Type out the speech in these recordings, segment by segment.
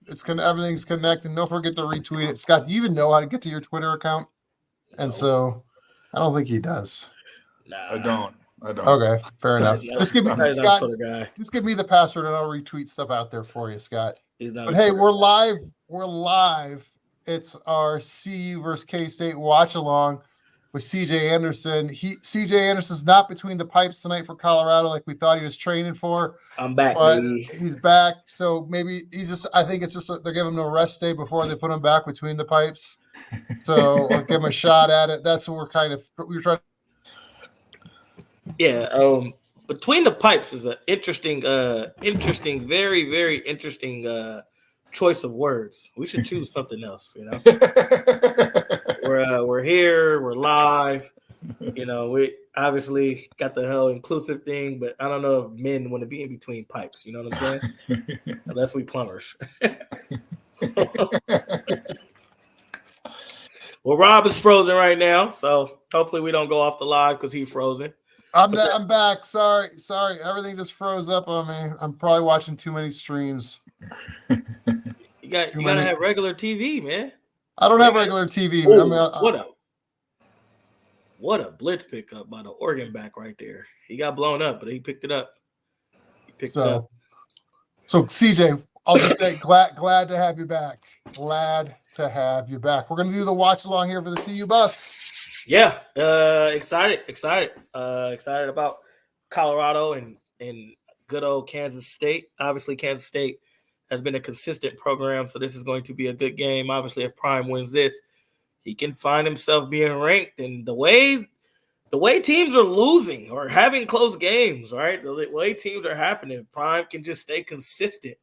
Everything's connected. Don't forget to retweet it. Scott, do you even know how to get to your Twitter account? No. And so I don't think he does. Nah. I don't. Okay, fair enough. Just give me Scott. Just give me the password and I'll retweet stuff out there for you, Scott. But hey, we're live. We're live. It's our CU versus KState watch along with CJ Anderson. CJ Anderson's not between the pipes tonight for Colorado like we thought he was training for. I'm back, but baby. He's back. So maybe I think it's just they're giving him a rest day before they put him back between the pipes. So we'll give him a shot at it. That's what we're trying. Yeah, between the pipes is an interesting, very, very interesting choice of words. We should choose something else, you know. We're here, we're live. You know, we obviously got the whole inclusive thing, but I don't know if men want to be in between pipes, you know what I'm saying? Unless we plumbers. Well, Rob is frozen right now, so hopefully we don't go off the live because he's frozen. I'm back. Sorry. Everything just froze up on me. I'm probably watching too many streams. You gotta have regular TV, man. I don't have regular TV. Ooh, what a blitz pickup by the Oregon back right there. He got blown up, but he picked it up. So CJ, I'll just say glad to have you back. Glad to have you back. We're gonna do the watch along here for the CU bus. Yeah, excited about Colorado and good old Kansas State. Obviously, Kansas State has been a consistent program, so this is going to be a good game. Obviously, if Prime wins this, he can find himself being ranked. And the way teams are losing or having close games, right? The way teams are happening, Prime can just stay consistent,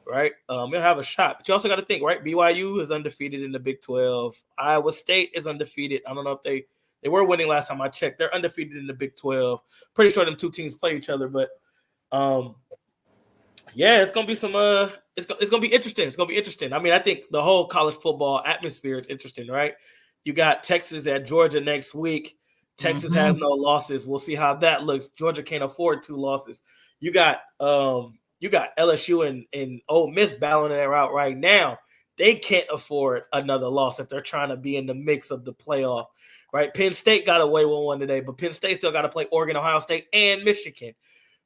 right? He'll have a shot. But you also got to think, right? BYU is undefeated in the Big 12. Iowa State is undefeated. I don't know if they were winning last time I checked. They're undefeated in the Big 12. Pretty sure them two teams play each other, but yeah, it's gonna be some. It's gonna be interesting. It's gonna be interesting. I mean, I think the whole college football atmosphere is interesting, right? You got Texas at Georgia next week. Texas has no losses. We'll see how that looks. Georgia can't afford 2 losses. You got LSU and Ole Miss battling it out right now. They can't afford another loss if they're trying to be in the mix of the playoff, right? Penn State got away with one today, but Penn State still got to play Oregon, Ohio State, and Michigan,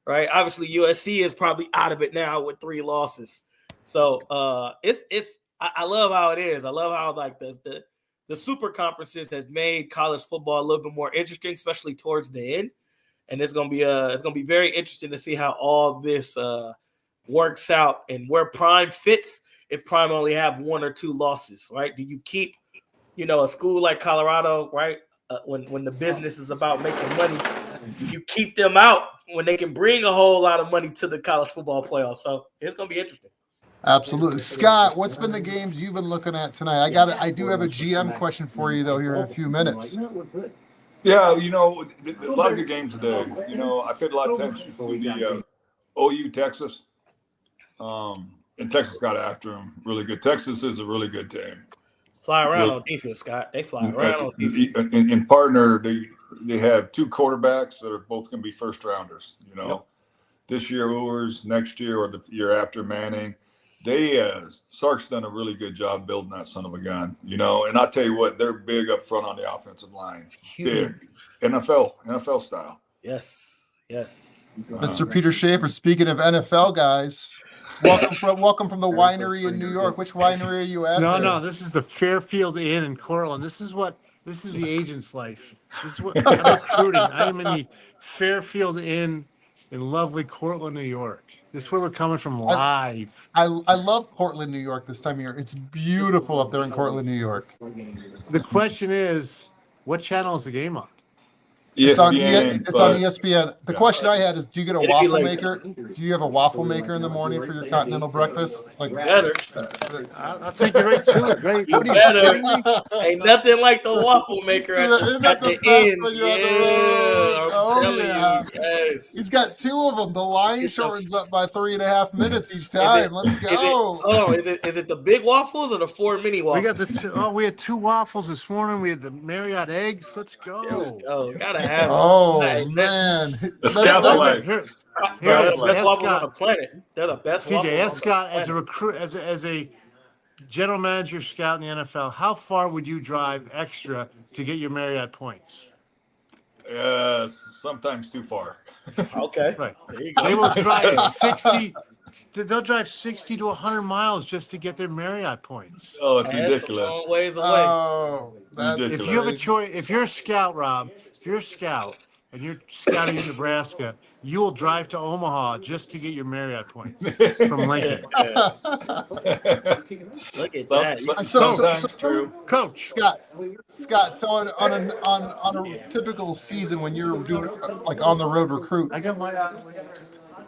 right? Obviously, USC is probably out of it now with 3 losses. So I love how it is. I love how like the super conferences has made college football a little bit more interesting, especially towards the end. And it's gonna be very interesting to see how all this works out and where Prime fits. If Prime only have 1 or 2 losses, right? Do you keep, a school like Colorado, right? When the business is about making money, do you keep them out when they can bring a whole lot of money to the college football playoffs? So it's gonna be interesting. Absolutely. Scott, what's been the games you've been looking at tonight? I do have a GM question for you though here in a few minutes. Yeah, a lot of good games today. I paid a lot of attention to the OU Texas. And Texas got after them really good. Texas is a really good team. Fly around on defense, Scott. They fly around on defense. In partner, they have 2 quarterbacks that are both going to be first rounders. Yep. This year Ewers, next year or the year after Manning. Sark's done a really good job building that son of a gun. And I'll tell you what, they're big up front on the offensive line. Huge. Big. NFL style. Yes. Mr. Peter Schaefer, speaking of NFL guys. Welcome from the winery in New York. Which winery are you at? No, this is the Fairfield Inn in Cortland. This is the agent's life. This is what I'm recruiting. I am in the Fairfield Inn in lovely Cortland, New York. This is where we're coming from live. I love Cortland, New York this time of year. It's beautiful up there in Cortland, New York. The question is, what channel is the game on? It's on ESPN. The question I had is, do you get a waffle maker? Do you have a waffle maker in the morning for your continental breakfast? Better. I'll take you right to it. Right? You better. Ain't nothing like the waffle maker at the end. I'm telling you. Yes. He's got 2 of them. The line shortens up by 3.5 minutes each time. Let's go. Is it the big waffles or the 4 mini waffles? We had 2 waffles this morning. We had the Marriott eggs. Let's go. Gotta have man. Best waffles on the planet. They're the best waffles TJ, on the Scott, planet. as a recruit, as a general manager scout in the NFL, how far would you drive extra to get your Marriott points? Sometimes too far. Okay. Right. There you go. They will drive 60. They'll drive 60 to 100 miles just to get their Marriott points. Oh, it's That's ridiculous. a long ways away. Oh, that's Ridiculous. If you have a choice, if you're a scout, Rob, if you're a scout and you're scouting in Nebraska, you will drive to Omaha just to get your Marriott points from Lincoln. Look at that. Sometimes true. Coach Scott. So on a typical season when you're doing like on the road recruit, I got my.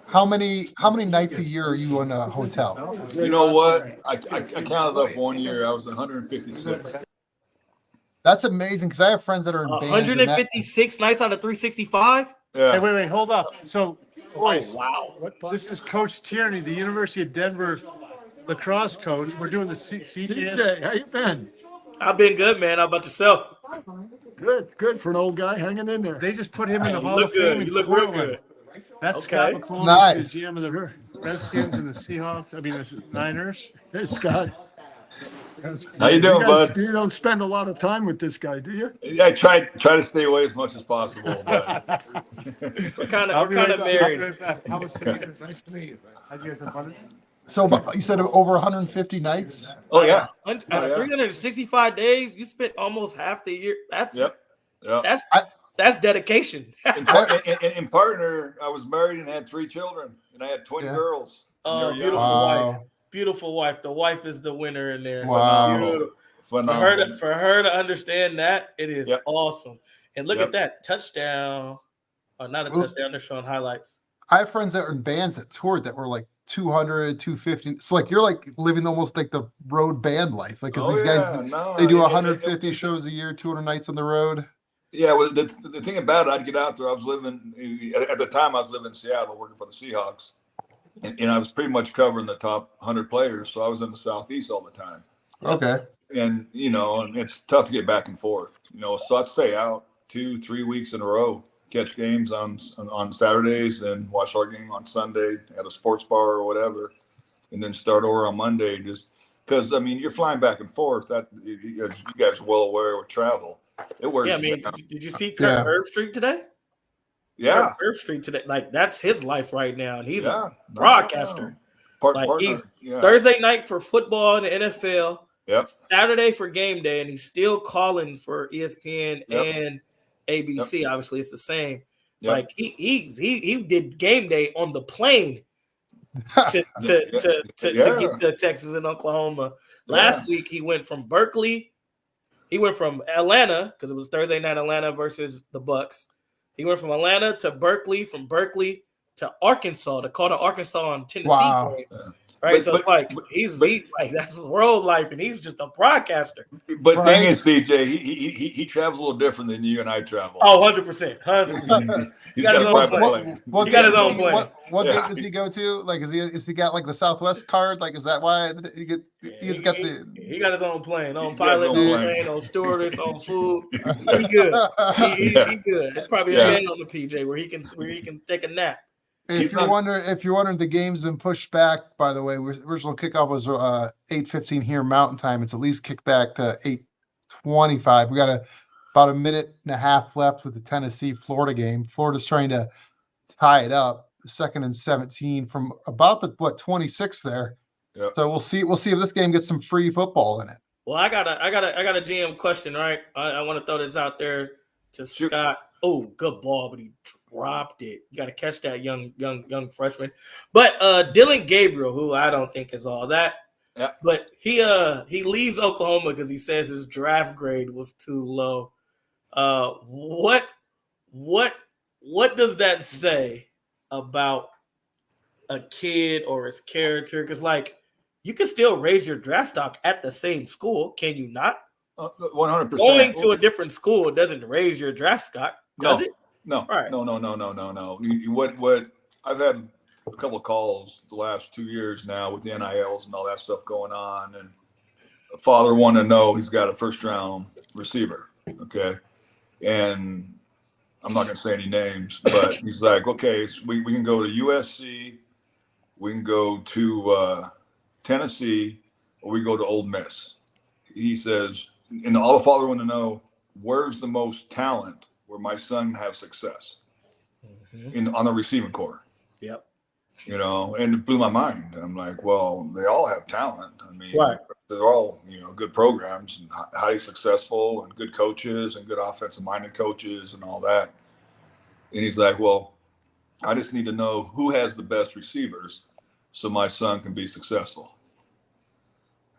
how many nights a year are you in a hotel? You know what? I counted up one year. I was 156. That's amazing because I have friends that are in bands. 156 nights out of 365. Yeah. Hey, wait, hold up. So, boys, Wow. this is Coach Tierney, the University of Denver lacrosse coach. We're doing the CJ, how you been? I've been good, man. How about yourself? Good for an old guy hanging in there. They just put him in the You Hall look of Fame good. in You look real Portland. good. That's Okay. Scott McClellan, Nice. the GM of the Redskins and the Seahawks. I mean, the Niners. Hey, Scott. How you doing, bud? You don't spend a lot of time with this guy, do you? Yeah, I try to stay away as much as possible. But We're kind of married. Nice to meet you. How'd you guys have fun? So you said over 150 nights. oh yeah, Out of 365 days, you spent almost half the year. That's that's dedication. in partner, I was married and had 3 children, and I had twin girls. Oh, beautiful wife. Beautiful wife. The wife is the winner in there. Wow. Phenomenal. For her to understand that, it is awesome. And look at that touchdown. Oh, not a touchdown. They're showing highlights. I have friends that are in bands that toured that were like 200, 250. So like you're like living almost like the road band life. Like because these guys they do 150 shows a year, 200 nights on the road. Yeah, well, the thing about it, I'd get out there. I was living at the time. I was living in Seattle, working for the Seahawks, and I was pretty much covering the top 100 players. So I was in the Southeast all the time. Okay. And and it's tough to get back and forth. So I'd stay out 2-3 weeks in a row, catch games on Saturdays, then watch our game on Sunday at a sports bar or whatever, and then start over on Monday. Just because you're flying back and forth. That you guys are well aware with travel. It works. Yeah, did you see Kirk Herbstreit today? Yeah, Kirk Herbstreit today. Like that's his life right now, and he's a broadcaster. He's Thursday night for football in the NFL. Yep. Saturday for game day, and he's still calling for ESPN and ABC. Yep. Obviously, it's the same. Yep. Like he did game day on the plane to get to Texas and Oklahoma. Last week he went from Berkeley. He went from Atlanta because it was Thursday night Atlanta versus the Bucks. He went from Atlanta to Berkeley, from Berkeley to Arkansas to call the Arkansas and Tennessee game. Right, he's like that's his world life, and he's just a broadcaster. But thing is, CJ, he travels a little different than you and I travel. Oh, 100%. He got his own plane. He got his own plane. What gate does he go to? Like, is he got like the Southwest card? Like, is that why he got his own plane, on pilot, on plane, on stewardess, on food. He good. He good. It's probably a man on the PJ where he can take a nap. If you're wondering, the game's been pushed back. By the way, original kickoff was 8:15 here Mountain Time. It's at least kicked back to 8:25. We got about a minute and a half left with the Tennessee-Florida game. Florida's trying to tie it up, 2nd and 17 from about the 26 there. Yep. So we'll see if this game gets some free football in it. Well, I got a GM question, right? I want to throw this out there to Scott. Oh, good ball, but he dropped it. You got to catch that young freshman. But Dylan Gabriel, who I don't think is all that, but he leaves Oklahoma because he says his draft grade was too low. What does that say about a kid or his character? Because you can still raise your draft stock at the same school, can you not? 100%. Going to a different school doesn't raise your draft stock, does it? No. Right. No. What I've had a couple of calls the last 2 years now with the NILs and all that stuff going on, and a father wanted to know he's got a 1st-round receiver. Okay, and I'm not going to say any names, but he's like, okay, so we can go to USC, we can go to Tennessee, or we go to Ole Miss. He says, and all the father want to know, where's the most talent where my son has success on the receiving corps? Yep. And it blew my mind. I'm like, well, they all have talent. I mean, right. They're all, good programs and highly successful and good coaches and good offensive-minded coaches and all that. And he's like, well, I just need to know who has the best receivers so my son can be successful.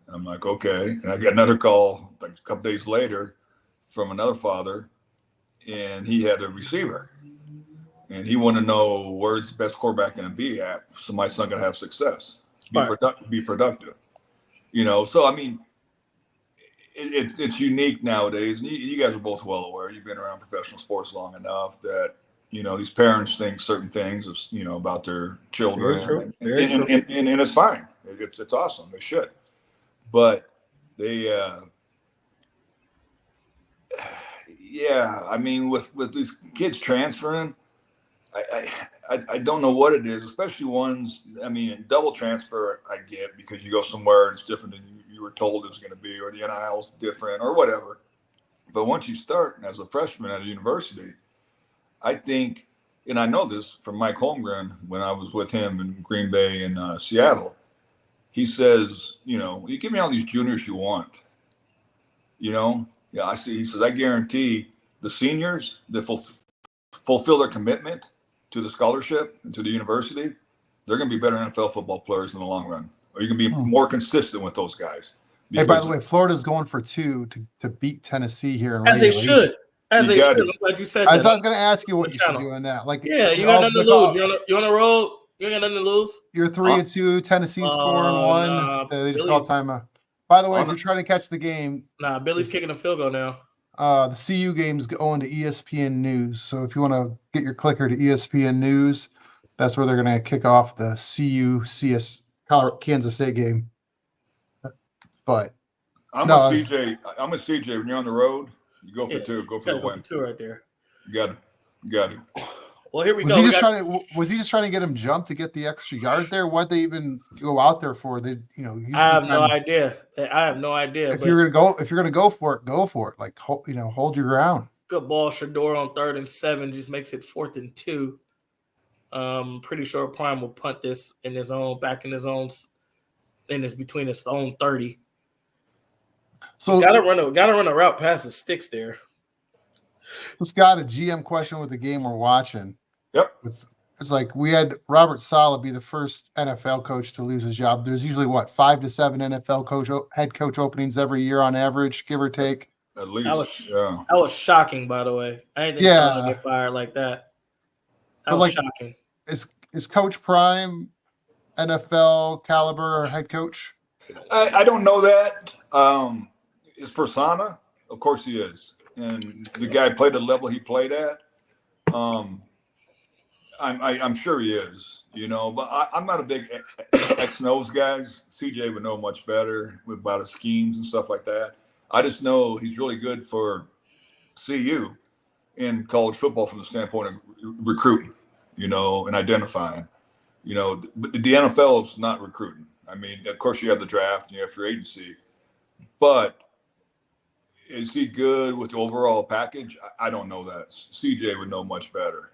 And I'm like, okay. And I got another call like a couple days later from another father, and he had a receiver. And he wanted to know where's the best quarterback going to be at so my son can have success, be productive. So, I mean, it's unique nowadays. And you guys are both well aware. You've been around professional sports long enough that, these parents think certain things, about their children. Very true. And it's fine. It's awesome. They should. But they, I mean, with these kids transferring, I don't know what it is, especially ones, I mean, double transfer I get because you go somewhere and it's different than you were told it was going to be, or the NIL's different or whatever. But once you start as a freshman at a university, I think, and I know this from Mike Holmgren when I was with him in Green Bay and Seattle, he says, you give me all these juniors you want, I see. He says, I guarantee the seniors that fulfill their commitment to the scholarship and to the university, they're going to be better NFL football players in the long run. Or you can be more consistent with those guys. Hey, by the way, Florida's going for 2 to beat Tennessee here in as regulation. They should. As they should. I'm glad you said that. I was going to ask you what you should do in that. Like, you got nothing to lose. You're on the road. You got nothing to lose. You're 3-2. Tennessee's 4-1. Nah, they just call timeout. By the way, if you're trying to catch the game, Billy's kicking a field goal now. The CU game's going to ESPN News. So if you want to get your clicker to ESPN News, that's where they're going to kick off the Kansas State game. But I'm with CJ. When you're on the road, you go for 2. Go for the win. 2 right there. You got it. Well, here we go. Was he just trying to get him jumped to get the extra yard there? What'd they even go out there for? I have no idea. If you're gonna go for it. Like, hold your ground. Good ball, Shador on 3rd and 7 just makes it 4th and 2. Pretty sure Prime will punt this in his own, back in his own, and it's between his own 30. So gotta run a route past the sticks there. Scott, a GM question with the game we're watching. Yep. It's like we had Robert Saleh be the first NFL coach to lose his job. There's usually 5 to 7 NFL head coach openings every year on average, give or take. At least. That was shocking, by the way. I didn't think someone would get fired like that. That was shocking. Is Coach Prime NFL caliber or head coach? I don't know that. His persona, of course he is. And the guy played at the level he played at. I'm sure he is, but I'm not a big X-nose guys. CJ would know much better about his schemes and stuff like that. I just know he's really good for CU in college football from the standpoint of recruiting, and identifying, but the NFL is not recruiting. I mean, of course you have the draft and you have free agency, but is he good with the overall package? I don't know that. CJ would know much better.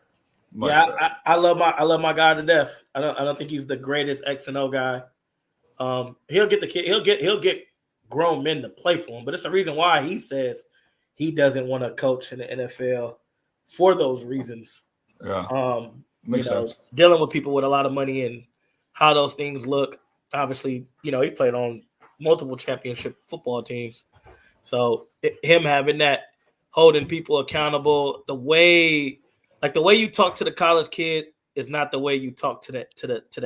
I love my guy to death. I don't think he's the greatest X and O guy. He'll get the kid. He'll get grown men to play for him. But it's the reason why he says he doesn't want to coach in the NFL for those reasons. Yeah, makes sense. Dealing with people with a lot of money and how those things look. Obviously, he played on multiple championship football teams. So him having that, holding people accountable, the way you talk to the college kid is not the way you talk to the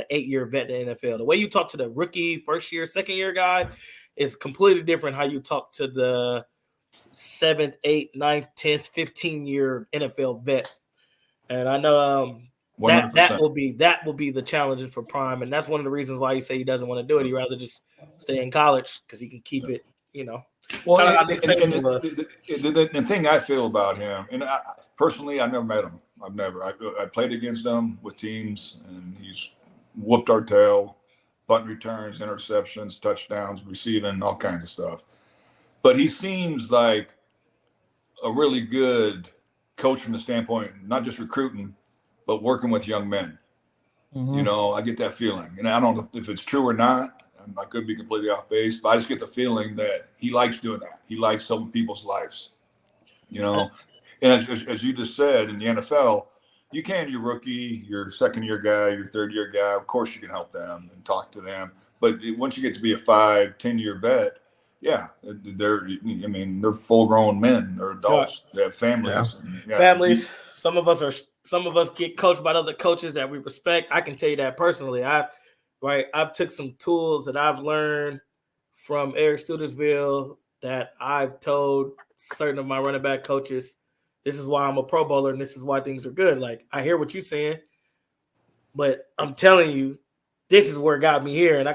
8-year vet in the NFL. The way you talk to the rookie, 1st year, 2nd year guy is completely different how you talk to the 7th, 8th, 9th, 10th, 15-year NFL vet. And I know that will be the challenge for Prime, and that's one of the reasons why he say he doesn't want to do it. He'd rather just stay in college because he can keep it. Well, the thing I feel about him, and personally, I've never met him. I played against him with teams, and he's whooped our tail, punt returns, interceptions, touchdowns, receiving, all kinds of stuff. But he seems like a really good coach from the standpoint, not just recruiting, but working with young men. Mm-hmm. I get that feeling. And I don't know if it's true or not. I could be completely off base, but I just get the feeling that he likes doing that. He likes helping people's lives, And as you just said, in the NFL, you can, your rookie, your second-year guy, your third-year guy, of course you can help them and talk to them. But once you get to be a 5-10-year vet, yeah, they're full-grown men. They're adults. They have families. Yeah. Families. Some of us get coached by other coaches that we respect. I can tell you that personally. I've took some tools that I've learned from Eric Studesville that I've told certain of my running back coaches, this is why I'm a Pro Bowler and this is why things are good. Like, I hear what you're saying, but I'm telling you, this is where it got me here. And you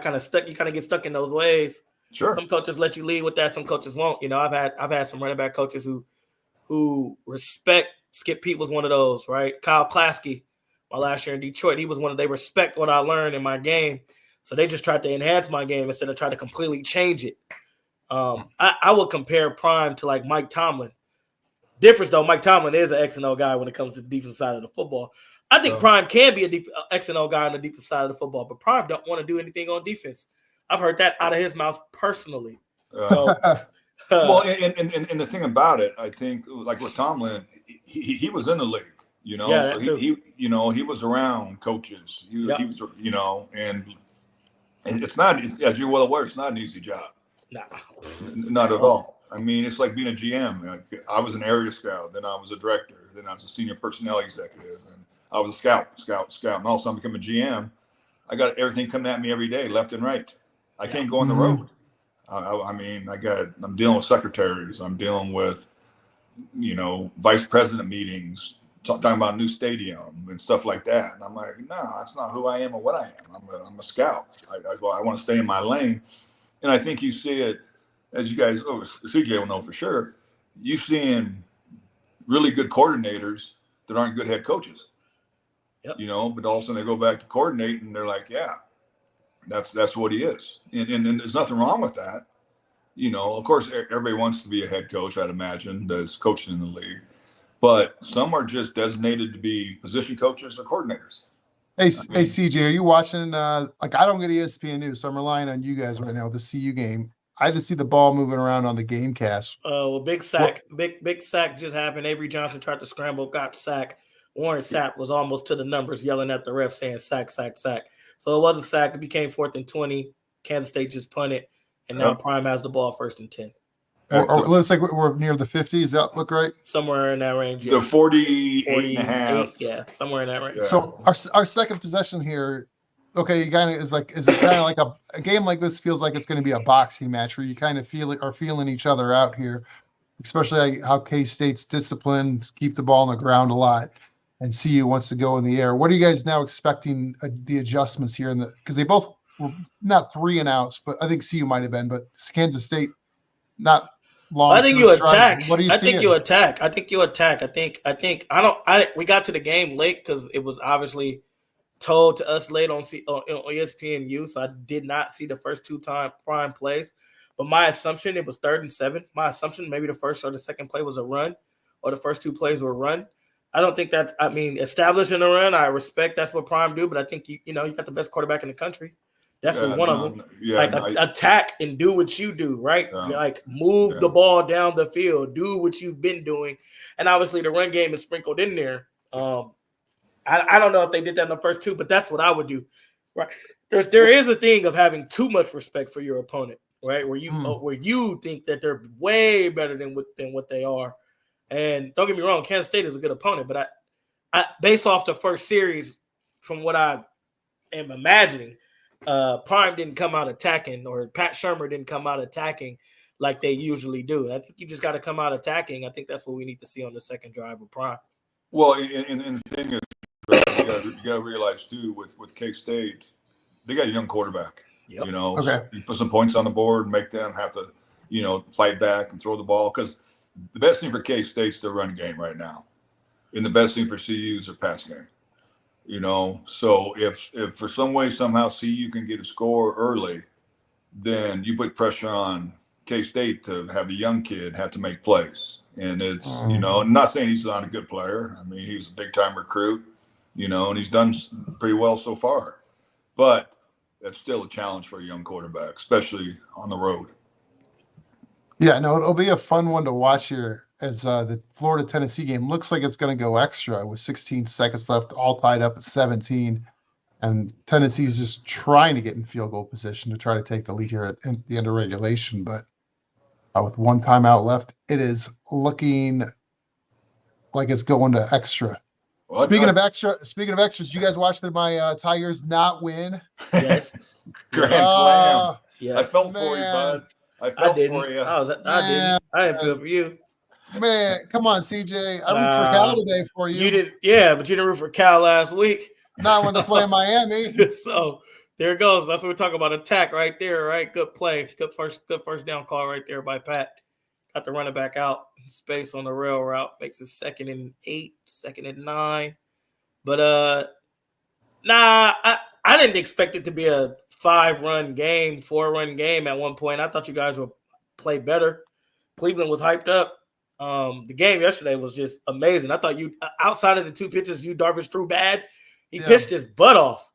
kind of get stuck in those ways. Sure. Some coaches let you lead with that. Some coaches won't. I've had some running back coaches who respect. Skip Pete was one of those, right? Kyle Klasky, my last year in Detroit, they respect what I learned in my game. So they just tried to enhance my game instead of trying to completely change it. I would compare Prime to like Mike Tomlin. Difference though, Mike Tomlin is an X and O guy when it comes to the defensive side of the football. I think Prime can be a X and O guy on the defensive side of the football, but Prime don't want to do anything on defense. I've heard that out of his mouth personally. So, well, and the thing about it, I think, like with Tomlin, he was in the league, Yeah, so he was around coaches. He was, and it's not, as you're well aware, it's not an easy job. Nah. Not at all. I mean, it's like being a GM. I was an area scout, then I was a director, then I was a senior personnel executive, and I was a scout, and all of a sudden I became a GM. I got everything coming at me every day, left and right. I can't go on the road. I'm dealing with secretaries. I'm dealing with, vice president meetings, talking about a new stadium and stuff like that. And I'm like, no, that's not who I am or what I am. I'm a scout. I want to stay in my lane. And I think you see it, as you guys, CJ will know for sure, you're seeing really good coordinators that aren't good head coaches. Yep. But all of a sudden they go back to coordinate and they're like, yeah, that's what he is. And there's nothing wrong with that. Of course, everybody wants to be a head coach, I'd imagine, that's coaching in the league. But some are just designated to be position coaches or coordinators. Hey, CJ, are you watching? I don't get ESPN News, so I'm relying on you guys right now with the CU game. I just see the ball moving around on the game cast. Big sack. Big sack just happened. Avery Johnson tried to scramble, got sacked. Warren Sapp was almost to the numbers, yelling at the ref, saying sack, sack, sack. So it was a sack. It became 4th and 20. Kansas State just punted, and now Prime has the ball 1st and 10. It looks like we're near the 50. Does that look right? Somewhere in that range. The 48 and a half. Yeah, somewhere in that range. Yeah. So our second possession here, okay, is it kind of like a game like this feels like it's going to be a boxing match where you kind of are feeling each other out here, especially how K-State's disciplined, keep the ball on the ground a lot, and CU wants to go in the air. What are you guys now expecting the adjustments here because they both were not 3 and outs, but I think CU might have been, but Kansas State not long. I think you attack. What do you see? I think you attack. We got to the game late because it was obviously told to us late on ESPNU, so I did not see the first 2 Prime plays. But my assumption, it was 3rd and 7. My assumption, maybe the first or the second play was a run, or the first 2 plays were run. I don't think establishing a run, I respect that's what Prime do, but I think you got the best quarterback in the country. Definitely one of them. Yeah, attack and do what you do, right? Move the ball down the field, do what you've been doing. And obviously the run game is sprinkled in there. I don't know if they did that in the first 2, but that's what I would do. Right. There is a thing of having too much respect for your opponent, right? Where you think that they're way better than what they are. And don't get me wrong, Kansas State is a good opponent, but I based off the first series, from what I am imagining, Prime didn't come out attacking, or Pat Shurmur didn't come out attacking like they usually do. And I think you just got to come out attacking. I think that's what we need to see on the second drive of Prime. Well, and the thing is, you got to realize too, with K-State, they got a young quarterback. Yep. So you put some points on the board, make them have to, fight back and throw the ball, because the best thing for K-State's the run game right now. And the best thing for CU is their pass game. You know, so if for some way somehow CU can get a score early, then you put pressure on K-State to have the young kid have to make plays. And it's, you know, I'm not saying he's not a good player. I mean, he's a big-time recruit, you know, and he's done pretty well so far. But that's still a challenge for a young quarterback, especially on the road. Yeah, no, it'll be a fun one to watch here as the Florida-Tennessee game looks like it's going to go extra with 16 seconds left, all tied up at 17. And Tennessee's just trying to get in field goal position to try to take the lead here at the end of regulation. But with one timeout left, it is looking like it's going to extra. Well, speaking of extras, you guys watched my Tigers not win? Yes. Grand slam. Yes. I felt for you, bud. I felt for you. I didn't. I didn't feel for you. Man, come on, CJ. I root for Cal today for you. You didn't, yeah, but you didn't root for Cal last week. Not when they play Miami. So there it goes. That's what we're talking about. Attack right there, right? Good play. Good first down call right there by Pat. Got the running back out. Space on the rail route. Makes it 2nd and 8, 2nd and 9. But I didn't expect it to be a 4-run game at one point. I thought you guys would play better. Cleveland was hyped up. The game yesterday was just amazing. I thought you, outside of the 2 pitches you Darvish threw bad, he pitched his butt off.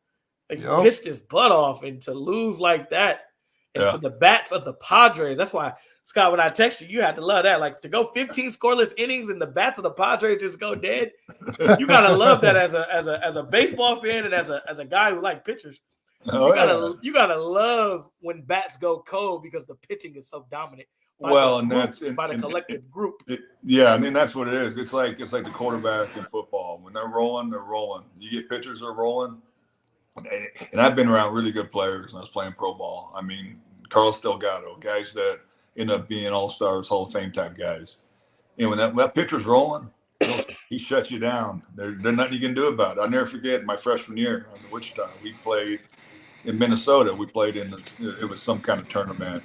He pitched his butt off, and to lose like that, and for the bats of the Padres, that's why, Scott, when I text you, you had to love that. Like, to go 15 scoreless innings and the bats of the Padres just go dead, you gotta love that as a baseball fan and as a guy who like pitchers. You gotta love when bats go cold because the pitching is so dominant. By the collective group. I mean, that's what it is. It's like the quarterback in football. When they're rolling, they're rolling. You get pitchers that are rolling. And I've been around really good players when I was playing pro ball. I mean, Carlos Delgado, guys that end up being all-stars, Hall of Fame type guys. And when that pitcher's rolling, he shuts you down. There's nothing you can do about it. I'll never forget my freshman year. I was at Wichita. We played in Minnesota. We played it was some kind of tournament.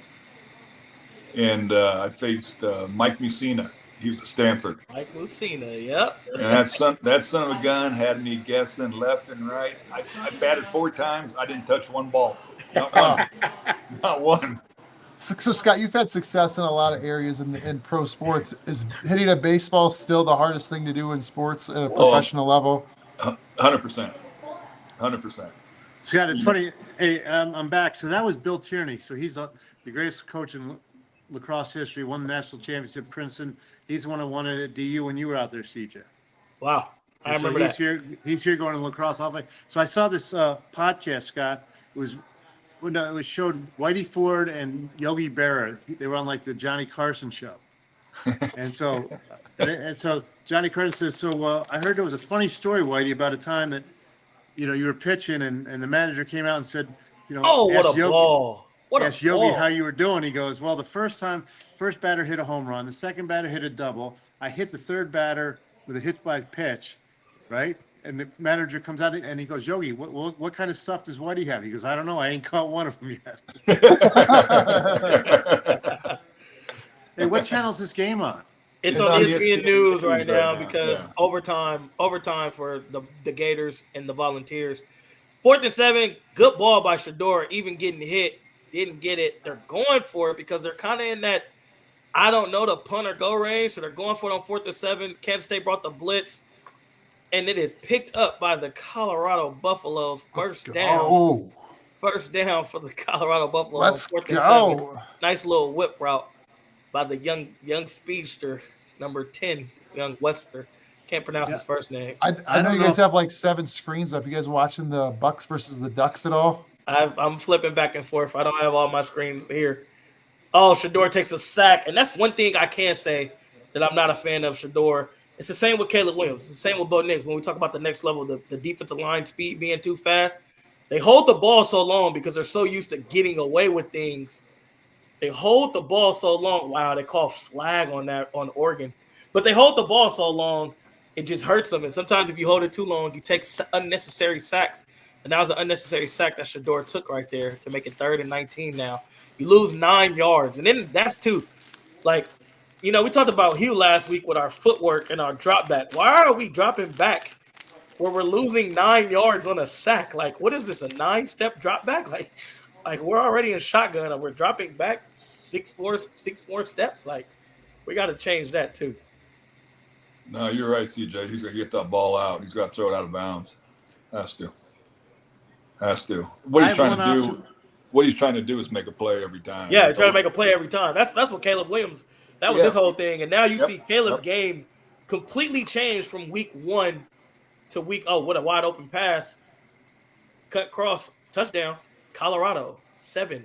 And I faced Mike Mussina. He was at Stanford. Mike Mussina, yep. And that son of a gun had me guessing left and right. I batted 4 times. I didn't touch one ball. Not one. Not one. So, Scott, you've had success in a lot of areas in pro sports. Is hitting a baseball still the hardest thing to do in sports at a professional level? 100%. 100%. Scott, it's funny. Hey, I'm back. So that was Bill Tierney. So he's the greatest coach in lacrosse history, won the national championship at Princeton. He's the one who won it at DU when you were out there, CJ. Wow. I remember that. He's here going to lacrosse. So I saw this podcast, Scott. It was showed Whitey Ford and Yogi Berra. They were on like the Johnny Carson show. and so Johnny Carson says, I heard there was a funny story, Whitey, about a time that, you were pitching and the manager came out and said, what a ball. Asked Yogi how you were doing. He goes, well, the first batter hit a home run. The second batter hit a double. I hit the third batter with a hit by pitch, right? And the manager comes out and he goes, Yogi, what kind of stuff does Whitey have? He goes, I don't know. I ain't caught one of them yet. Hey, what channel is this game on? It's on ESPN News right now because overtime for the Gators and the Volunteers. 4th and 7, good ball by Shador, even getting hit. Didn't get it. They're going for it because they're kind of in that, I don't know, the punt or go range. So they're going for it on 4th and 7. Kansas State brought the blitz, and it is picked up by the Colorado Buffaloes. First down for the Colorado Buffaloes. Let's go. Nice little whip route by the young speedster, number 10, young Webster. Can't pronounce his first name. I know you guys have like 7 screens up. You guys watching the Bucks versus the Ducks at all? I'm flipping back and forth. I don't have all my screens here. Oh, Shador takes a sack. And that's one thing I can say that I'm not a fan of Shador. It's the same with Caleb Williams. It's the same with Bo Nix. When we talk about the next level, the defensive line speed being too fast, they hold the ball so long because they're so used to getting away with things. They hold the ball so long. Wow, they call flag on Oregon. But they hold the ball so long, it just hurts them. And sometimes if you hold it too long, you take unnecessary sacks. And that was an unnecessary sack that Shador took right there to make it 3rd and 19 now. You lose 9 yards. And then that's too, like, we talked about Hugh last week with our footwork and our drop back. Why are we dropping back where we're losing 9 yards on a sack? Like, what is this, a 9-step drop back? Like we're already in shotgun and we're dropping back 6 more steps. Like, we got to change that too. No, you're right, CJ. He's gonna get that ball out. He's got to throw it out of bounds. Has to. What he's trying to do is make a play every time. Yeah, he's trying to make a play every time. That's what Caleb Williams. That was his whole thing. And now you see Caleb game completely changed from week 1 to week. Oh, what a wide open pass! Cut cross touchdown. Colorado 7-0.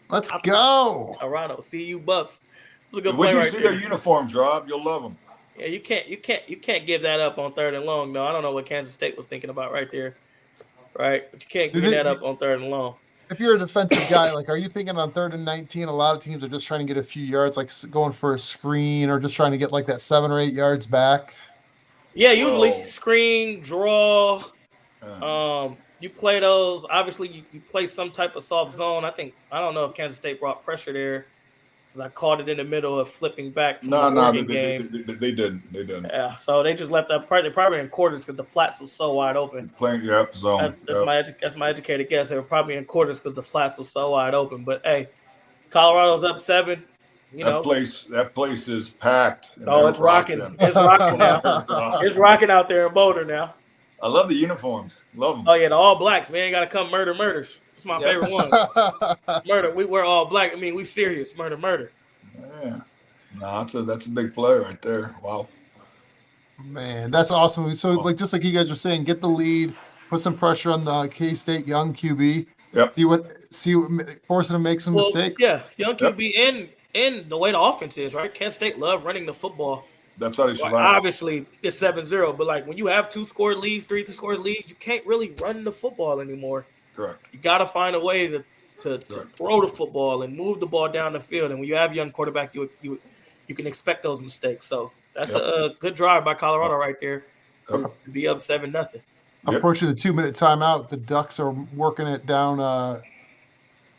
Let's go. Colorado. See you, Bucks. It was a good when play you right see there. their uniforms, Rob, you'll love them. Yeah, you can't give that up on 3rd and long. No, I don't know what Kansas State was thinking about right there. Right, but you can't give that up on 3rd and long. If you're a defensive guy, like, are you thinking on 3rd and 19? A lot of teams are just trying to get a few yards, like going for a screen or just trying to get like that 7 or 8 yards back. Yeah, usually screen, draw. You play those. Obviously, you play some type of soft zone. I don't know if Kansas State brought pressure there because I caught it in the middle of flipping back from the Oregon game. They didn't. Yeah, so they just left that part. They're probably in quarters because the flats was so wide open. Playing zone. That's my educated guess. They were probably in quarters because the flats was so wide open. But hey, Colorado's up 7. That place is packed. Oh, it's rocking. It's rocking now. It's rocking out there in Boulder now. I love the uniforms. Love them. Oh yeah, the all blacks, man. Got to come murders. It's my favorite one. Murder. We wear all black. I mean, we serious. Murder. Yeah. No, that's a big play right there. Wow. Man, that's awesome. So, like, just like you guys are saying, get the lead, put some pressure on the K-State young QB. Yep. See what forcing him to make some mistakes. Yeah, young QB and the way the offense is, right? Kansas State love running the football. That's how they survive. Obviously, it's 7-0, but like when you have 2-score leads, 3-score leads, you can't really run the football anymore. Correct. You got to find a way to throw the football and move the ball down the field. And when you have a young quarterback, you can expect those mistakes. So that's a good drive by Colorado right there to be up 7-0. Approaching the 2-minute timeout, the Ducks are working it down.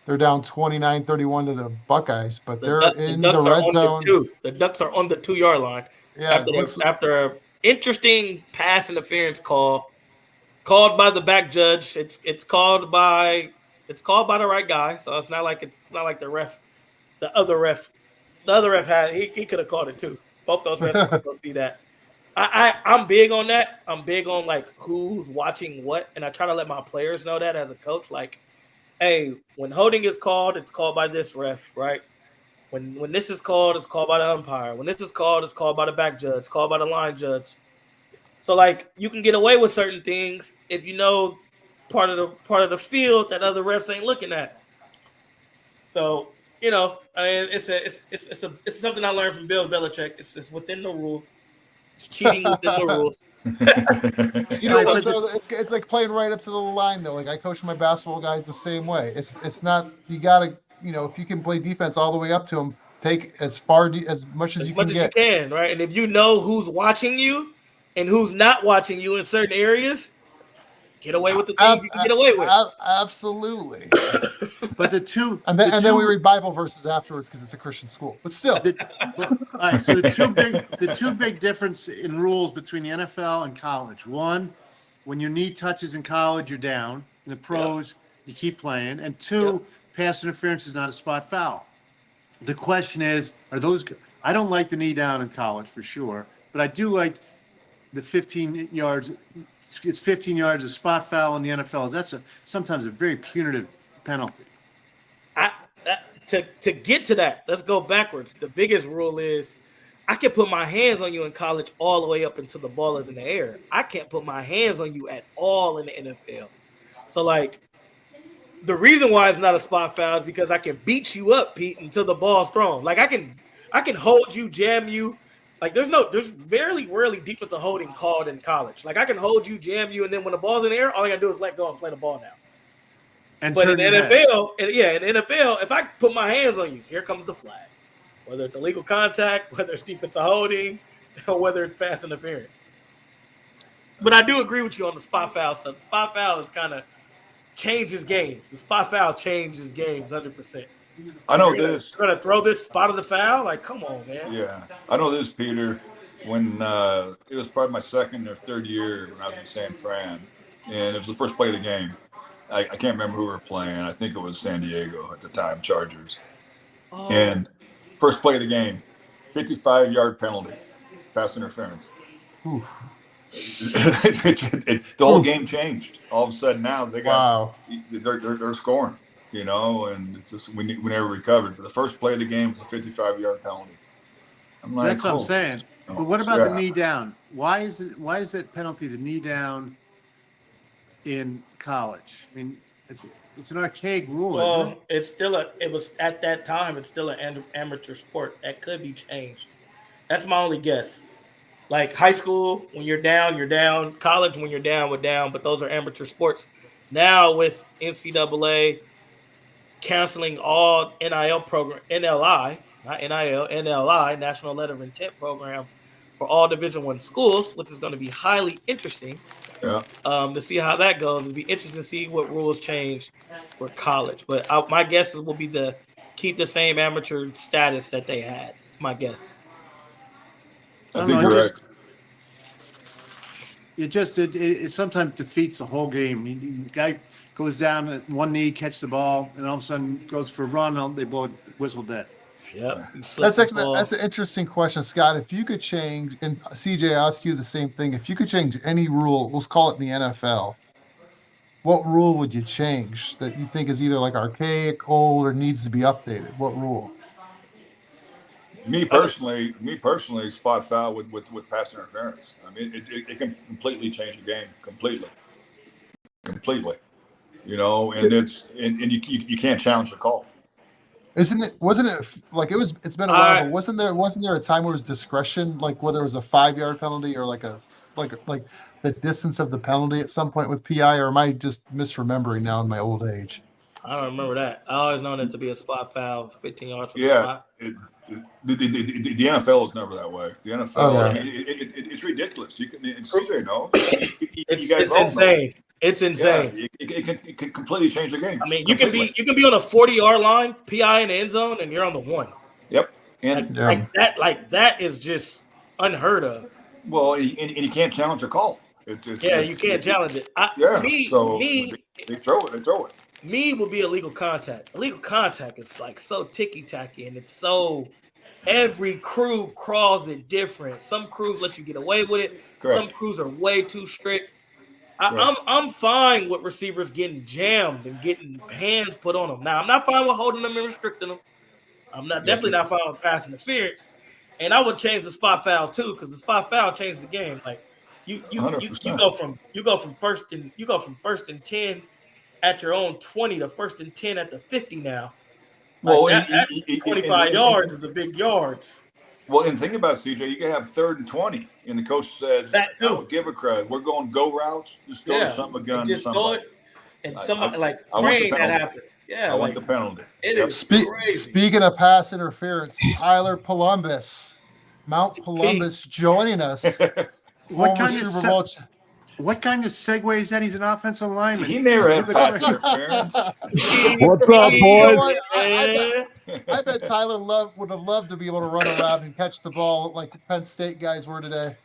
They're down 29-31 to the Buckeyes, but they're in the red zone. The Ducks are on the 2-yard line. Yeah, after an interesting pass interference called by the back judge. It's called by the right guy. So it's not like the other ref had he could have called it too. Both those refs will see that. I'm big on that. I'm big on like who's watching what, and I try to let my players know that as a coach. Like, hey, when holding is called, it's called by this ref, right? When this is called, it's called by the umpire. When this is called, it's called by the back judge, called by the line judge. So like you can get away with certain things if you know part of the field that other refs ain't looking at. So it's something I learned from Bill Belichick. It's within the rules. It's cheating within the rules. It's like playing right up to the line though. Like I coach my basketball guys the same way. It's not, you gotta, if you can play defense all the way up to them, take as much as you can, right? And if you know who's watching you and who's not watching you in certain areas, get away with the things you can get away with. Absolutely. But then we read Bible verses afterwards because it's a Christian school. But still, all right. So the two big difference in rules between the NFL and college. One, when you need touches in college, you're down. In the pros, you keep playing. And two, pass interference is not a spot foul. The question is, are those? I don't like the knee down in college for sure, but I do like the 15 yards. It's 15 yards a spot foul in the NFL. That's sometimes a very punitive penalty. To get to that, let's go backwards. The biggest rule is I can put my hands on you in college all the way up until the ball is in the air. I can't put my hands on you at all in the NFL. So, like, the reason why it's not a spot foul is because I can beat you up, Pete, until the ball's thrown. Like, I can hold you, jam you. Like, there's very rarely defensive holding called in college. Like, I can hold you, jam you, and then when the ball's in the air, all I got to do is let go and play the ball now. But in the NFL, if I put my hands on you, here comes the flag. Whether it's illegal contact, whether it's defensive holding, or whether it's pass interference. But I do agree with you on the spot foul stuff. The spot foul is kind of changes games. The spot foul changes games 100%. I know this. You're gonna throw this spot of the foul? Like, come on, man. Yeah, I know this, Peter. When it was probably my second or third year when I was in San Fran, and it was the first play of the game. I can't remember who we were playing. I think it was San Diego at the time, Chargers. Oh. And first play of the game, 55-yard penalty, pass interference. The whole game changed. All of a sudden now they're scoring, and it's just we never recovered. But the first play of the game was a 55-yard penalty. I'm like, that's what I'm saying. But what about the knee down? Why is that penalty the knee down in college? I mean, it's an archaic rule. Well, it was at that time. It's still an amateur sport. That could be changed. That's my only guess. Like high school, when you're down, you're down. College, when you're down, we're down. But those are amateur sports. Now with NCAA canceling all NIL program, NLI, not NIL, NLI, National Letter of Intent programs for all Division I schools, which is going to be highly interesting. Yeah. To see how that goes. It'll be interesting to see what rules change for college. But my guesses will be to keep the same amateur status that they had. It's my guess. I think you're right. It sometimes defeats the whole game. The guy goes down at one knee, catch the ball, and all of a sudden goes for a run. They blow whistle dead. Yep. That's an interesting question, Scott. If you could change, and CJ, I'll ask you the same thing. If you could change any rule, let's call it in the NFL, what rule would you change that you think is either like archaic, old, or needs to be updated? What rule? Me personally, spot foul with pass interference. I mean, it can completely change the game, completely. And you can't challenge the call. Wasn't it like it's been a while, but wasn't there a time where it was discretion, like whether it was a 5-yard penalty or like the distance of the penalty at some point with PI, or am I just misremembering now in my old age? I don't remember that. I always known it to be a spot foul, 15 yards from the spot. The NFL is never that way. The NFL, it's ridiculous. You can, it's insane. It's insane. Yeah, it can completely change the game. I mean, you can be on a 40-yard line, PI in the end zone, and you're on the 1. Yep. Like that is just unheard of. Well, and you can't challenge a call. You can't challenge it. They throw it. Me would be illegal contact. Illegal contact is like so ticky-tacky, and it's so every crew crawls it different. Some crews let you get away with it. Correct. Some crews are way too strict. I'm fine with receivers getting jammed and getting hands put on them. Now, I'm not fine with holding them and restricting them. I'm definitely not fine with pass interference. And I would change the spot foul too, because the spot foul changes the game. Like you go from first and 10 at your own 20 to first and 10 at the 50 now. Like 25 yards is a big yards. Well, and think about it, CJ, you can have 3rd and 20, and the coach says, that too. Don't give a crud. We're going go routes. Just throw something a gun. Just throw it. And somebody I Crane, that happens. Yeah, I want the penalty. It is crazy. Speaking of pass interference, Tyler Polumbus, Mount Polumbus, joining us. What kind of segue is that? He's an offensive lineman. He never had pass interference. What's up, boys? I bet Tyler would have loved to be able to run around and catch the ball like Penn State guys were today.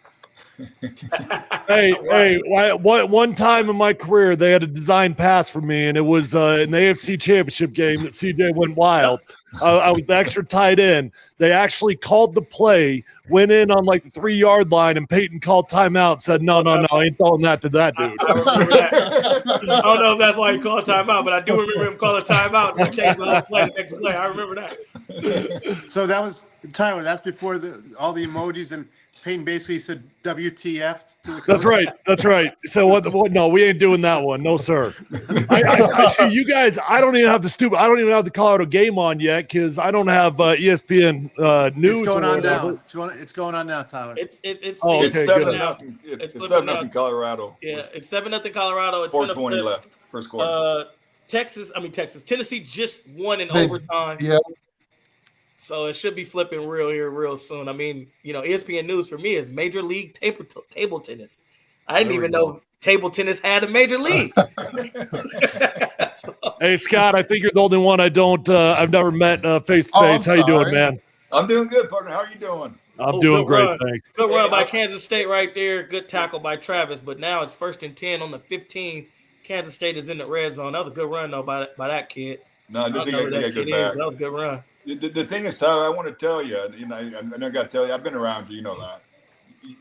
One time in my career, they had a design pass for me, and it was an AFC championship game that CJ went wild. I was the extra tight end. They actually called the play, went in on like the 3-yard line, and Peyton called timeout and said, no, I ain't throwing that to that dude. I remember that. I don't know if that's why he called timeout, but I do remember him calling timeout and changed the whole play, the next play. I remember that. So that was, Tyler, that's before all the emojis, and Peyton basically said WTF to the coach. That's right. So what? No, we ain't doing that one. No, sir. I see you guys. I don't even have the Colorado game on yet because I don't have ESPN news. It's going on now. It's going on now, Tyler. It's It's 7-0. It's 7-0 Colorado. Yeah, it's 7-0 Colorado. 4:20 left. First quarter. Tennessee just won in overtime. Yeah. So it should be flipping real soon. I mean, ESPN News for me is Major League table tennis. I didn't even know table tennis had in Major League. Hey, Scott, I think you're the only one I've never met face to face. How you doing, man? I'm doing good, partner. How are you doing? I'm doing great, thanks. Good run by Kansas State right there. Good tackle by Travis. But now it's 1st and 10 on the 15. Kansas State is in the red zone. That was a good run, though, by that kid. No, I think I got good back. That was a good run. The thing is, Tyler, I want to tell you, and I got to tell you, I've been around you, you know that.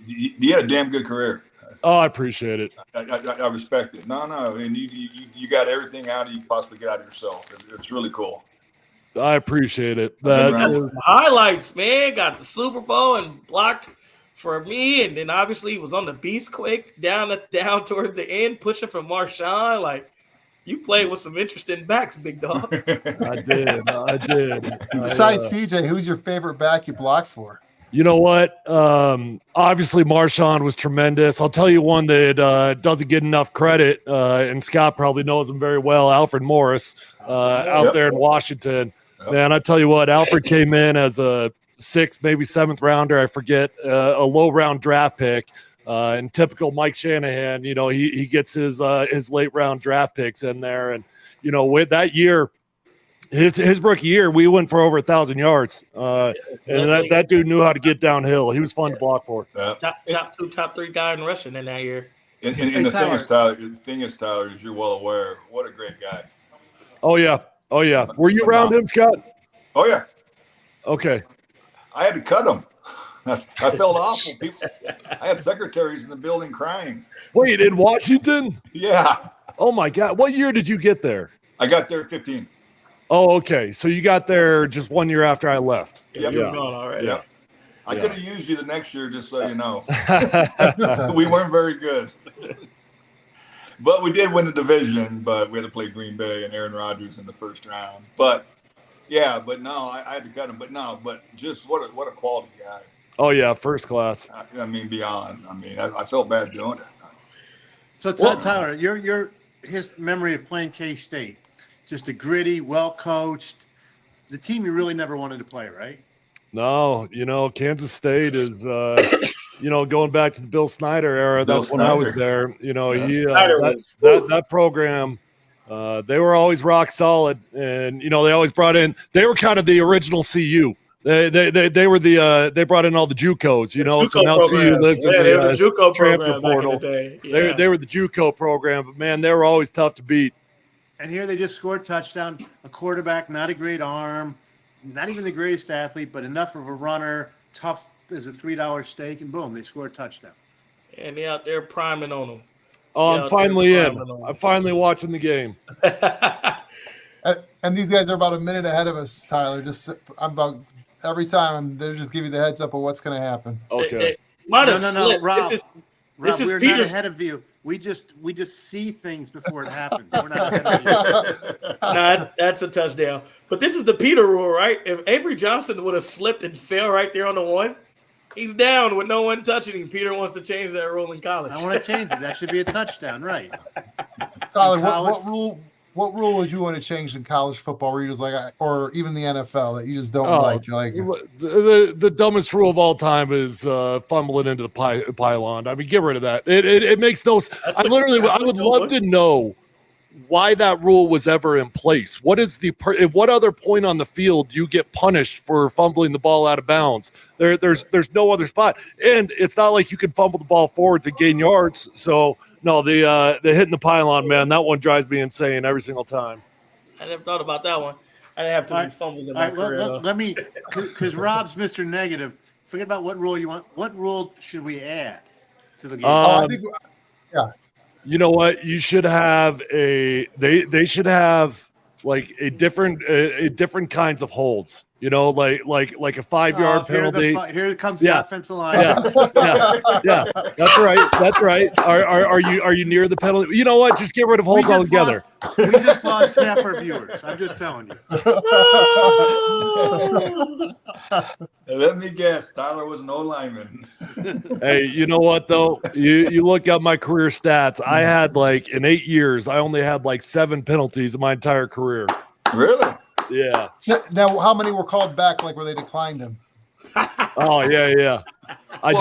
You had a damn good career. Oh, I appreciate it. I respect it. No, and you got everything out you possibly get out of yourself. It's really cool. I appreciate it. That's highlights, man. Got the Super Bowl and blocked for me, and then obviously he was on the Beast Quick down towards the end, pushing for Marshawn. Like, you played with some interesting backs, big dog. I did. Besides CJ, who's your favorite back you blocked for? You know what? Obviously, Marshawn was tremendous. I'll tell you one that doesn't get enough credit, and Scott probably knows him very well, Alfred Morris, out there in Washington. Yep. Man, I tell you what, Alfred came in as a 6th, maybe 7th rounder, I forget, a low-round draft pick. In typical Mike Shanahan, he gets his late-round draft picks in there. And, with that year, his rookie year, we went for over 1,000 yards. And that dude knew how to get downhill. He was fun to block for. Top 2, top 3 guy in rushing in that year. And the thing is, Tyler, is you're well aware, what a great guy. Oh, yeah. Were you around him, Scott? Oh, yeah. Okay. I had to cut him. I felt awful. I had secretaries in the building crying. Wait, in Washington? Yeah. Oh, my God. What year did you get there? I got there 15. Oh, okay. So you got there just 1 year after I left. Yeah, you were gone already. Yeah. I could have used you the next year, just so you know. We weren't very good. But we did win the division, but we had to play Green Bay and Aaron Rodgers in the first round. But I had to cut him. But just what a quality guy. Oh, yeah, first class. I mean, beyond. I mean, I felt bad doing it. So, Tyler, his memory of playing K-State, just a gritty, well-coached, the team you really never wanted to play, right? No, Kansas State is, going back to the Bill Snyder era. That's when I was there. That program, they were always rock solid, and they always brought in. They were kind of the original CU. They brought in all the JUCOs, so now CU lives in the JUCO transfer portal. They were the JUCO program, but man, they were always tough to beat. And here they just scored a touchdown. A quarterback, not a great arm, not even the greatest athlete, but enough of a runner, tough as a $3 steak, and boom, they score a touchdown. And they out there priming on them. Oh, I'm finally in. I'm finally watching the game. And these guys are about a minute ahead of us, Tyler. Every time they're just giving you the heads up of what's going to happen. Okay. No, Rob. Rob, we're not ahead of you. We just see things before it happens. We're not ahead of you. No, that's a touchdown. But this is the Peter rule, right? If Avery Johnson would have slipped and fell right there on the 1, he's down with no one touching him. Peter wants to change that rule in college. I want to change it. That should be a touchdown, right? Tyler, what rule would you want to change in college football where you just like, or even the NFL that you just don't like? The dumbest rule of all time is fumbling into the pylon. I mean, get rid of that. It makes no sense. I would love to know why that rule was ever in place. What other point on the field do you get punished for fumbling the ball out of bounds? There's no other spot, and it's not like you can fumble the ball forwards and gain yards. So no, the hitting the pylon, man, that one drives me insane every single time. I never thought about that one. I didn't have too many fumbles in my career. Let me, because Rob's Mr. Negative. Forget about what rule you want. What rule should we add to the game? You know what? You should have they should have like a different kinds of holds. Like a 5-yard penalty. Here comes the offensive line. Yeah. That's right. Are you near the penalty? You know what? Just get rid of holds altogether. We just lost half our viewers. I'm just telling you. Let me guess. Tyler was an O-lineman. Hey, you know what though? You look up my career stats. I had in 8 years, I only had 7 penalties in my entire career. Really? Yeah. So, now, how many were called back, where they declined him? Oh, yeah. I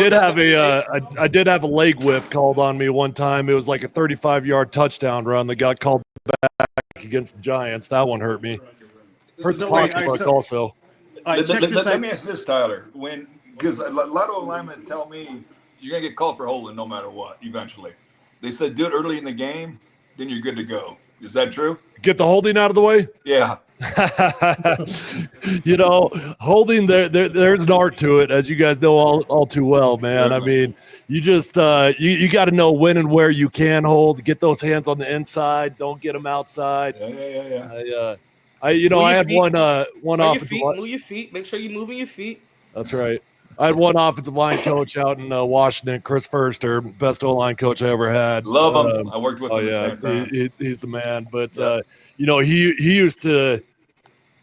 did have a leg whip called on me one time. It was like a 35-yard touchdown run that got called back against the Giants. That one hurt me. Hurt the pocketbook also. Let me ask this, Tyler. Because a lot of linemen tell me you're gonna get called for holding no matter what. Eventually, they said do it early in the game, then you're good to go. Is that true? Get the holding out of the way? Yeah. Holding there's an art to it, as you guys know all too well, man. I mean, you just you got to know when and where you can hold. Get those hands on the inside. Don't get them outside. Yeah. I had one offensive line. Move your feet. Make sure you're moving your feet. That's right. I had one offensive line coach out in Washington, Chris Firster, best O-line coach I ever had. Love him. I worked with him. Yeah, he's the man. But he used to.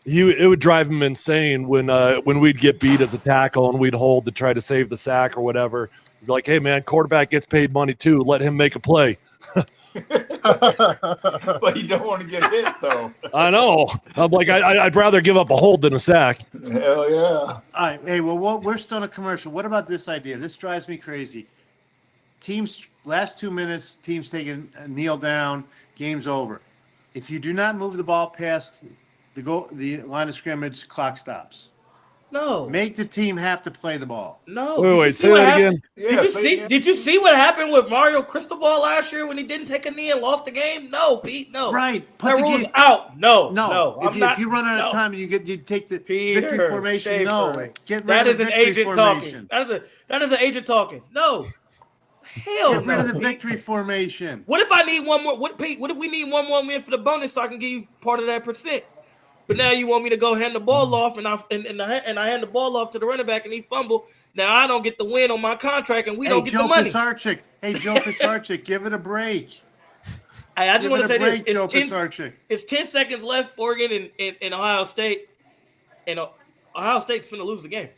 It would drive him insane when we'd get beat as a tackle and we'd hold to try to save the sack or whatever. He'd be like, "Hey man, quarterback gets paid money too. Let him make a play." But you don't want to get hit, though. I know. I'm like, I'd rather give up a hold than a sack. Hell yeah! All right, hey, well, we're still in a commercial. What about this idea? This drives me crazy. Teams last 2 minutes, teams taking a kneel down, game's over. If you do not move the ball past the line of scrimmage, clock stops. No. Make the team have to play the ball. No. Wait, say that again. Did you see what happened with Mario Cristobal last year when he didn't take a knee and lost the game? No, Pete, no. Right. Put the rules out. No. If you run out of time and you take the victory formation, get rid of the victory formation. That is an agent talking. No. Hell no. Get rid of the victory formation. What if I need one more? Pete? What if we need one more win for the bonus so I can give you part of that percent? But now you want me to go hand the ball off, and I hand the ball off to the running back, and he fumble. Now I don't get the win on my contract, and we don't get the money. Joe Pisarcik, give it a break. I just want to say this: it's 10 seconds left. Oregon and Ohio State, and Ohio State's going to lose the game.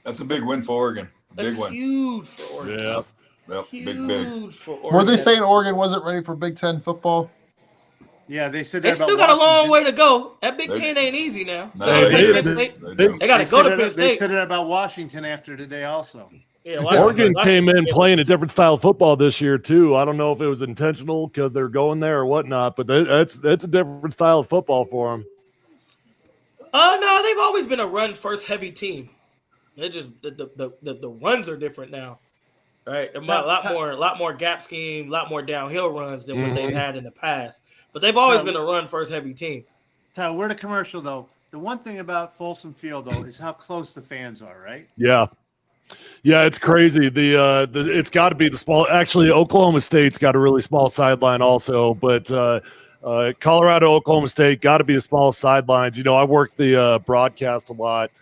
That's a big win for Oregon. That's huge for Oregon. Yeah, huge for Oregon. Were they saying Oregon wasn't ready for Big Ten football? Yeah, they said they still got a long way to go. That Big Ten ain't easy now. They got to go to Penn State. They said it about Washington after today also. Yeah, Oregon came in playing a different style of football this year too. I don't know if it was intentional because they're going there or whatnot, but that's a different style of football for them. No, they've always been a run first heavy team. They just the runs are different now. Right, a lot more gap scheme, a lot more downhill runs than what they've had in the past. But they've always been a run first heavy team. Tyler, we're the commercial though. The one thing about Folsom Field though is how close the fans are, right? Yeah, it's crazy. It's got to be the small. Actually, Oklahoma State's got a really small sideline also, but Colorado, Oklahoma State got to be the smallest sidelines. I work the broadcast a lot,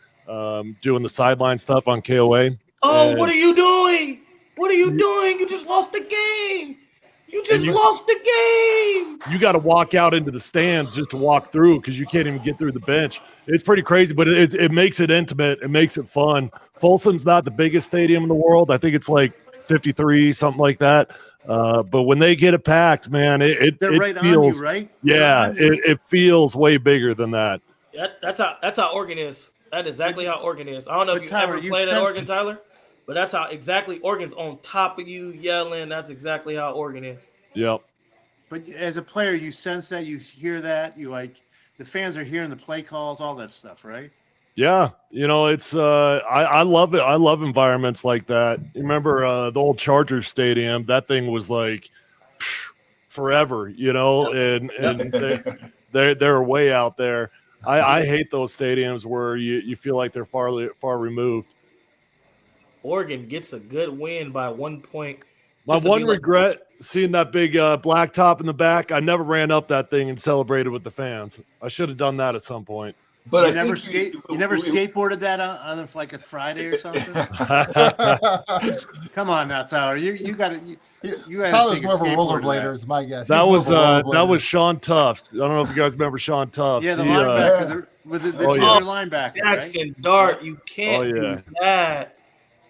doing the sideline stuff on KOA. Oh, what are you doing? What are you doing? You just lost the game. You lost the game. You got to walk out into the stands just to walk through because you can't even get through the bench. It's pretty crazy, but it makes it intimate. It makes it fun. Folsom's not the biggest stadium in the world. I think it's like 53, something like that. But when they get it packed, man, it right feels on you, right? Yeah, it feels way bigger than that. That's how Oregon is. That's exactly how Oregon is. I don't know if you ever played at Oregon, Tyler. But that's how exactly Oregon's on top of you, yelling. That's exactly how Oregon is. Yep. But as a player, you sense that, you hear that, you the fans are hearing the play calls, all that stuff, right? Yeah, it's I love it. I love environments like that. You remember the old Chargers Stadium? That thing was like forever, and they're way out there. I hate those stadiums where you feel like they're far removed. Oregon gets a good win by 1 point. My one regret, seeing that big black top in the back, I never ran up that thing and celebrated with the fans. I should have done that at some point. But you never skateboarded that on like a Friday or something? Come on now, Tyler. You got to. Tyler's more of a rollerblader, is my guess. That was Sean Tufts. I don't know if you guys remember Sean Tufts. Yeah, the linebacker, with the linebacker. Jackson Dart, you can't do that.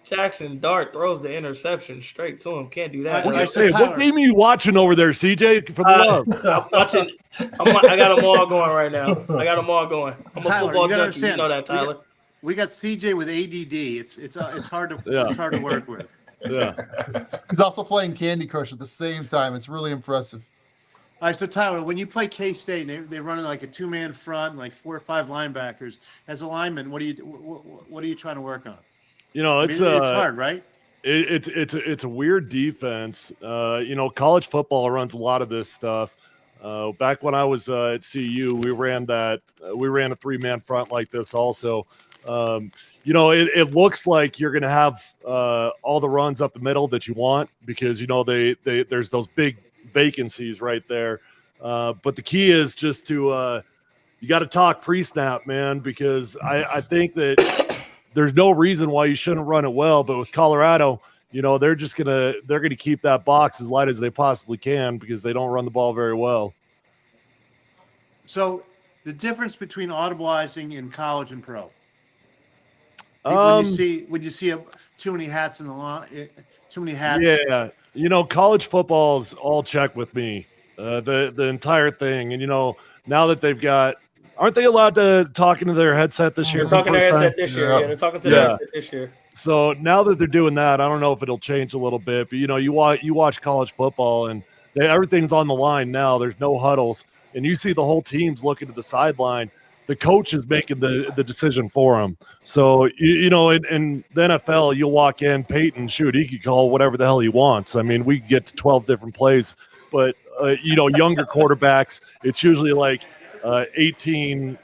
Jackson Dart throws the interception straight to him. Can't do that. What game are you watching over there, CJ? For the love. I'm watching. I got them all going right now. I'm a football junkie. You know that, Tyler. We got CJ with ADD. It's hard to work with. Yeah. He's also playing Candy Crush at the same time. It's really impressive. All right, so Tyler, when you play K-State, they're running like a 2-man front, and like 4 or 5 linebackers. As a lineman, what are you trying to work on? It's hard, right? It's a weird defense. College football runs a lot of this stuff. Back when I was at CU, we ran a 3-man front like this also. It looks like you're going to have all the runs up the middle that you want because, there's those big vacancies right there. But the key is just to you got to talk pre-snap, man, because I think that there's no reason why you shouldn't run it well. But with Colorado, they're gonna keep that box as light as they possibly can because they don't run the ball very well. So the difference between audibilizing in college and pro. When you see too many hats in the line, too many hats. Yeah, college football's all check with me, the entire thing, and now that they've got, aren't they allowed to talk into their headset this year? They're talking to their headset this year. Yeah, they're talking to their headset this year. So now that they're doing that, I don't know if it'll change a little bit, but you watch college football and everything's on the line now. There's no huddles, and you see the whole team's looking to the sideline. The coach is making the decision for them. So, in the NFL, you'll walk in, Peyton, he could call whatever the hell he wants. I mean, we could get to 12 different plays, but, younger quarterbacks, it's usually like 18,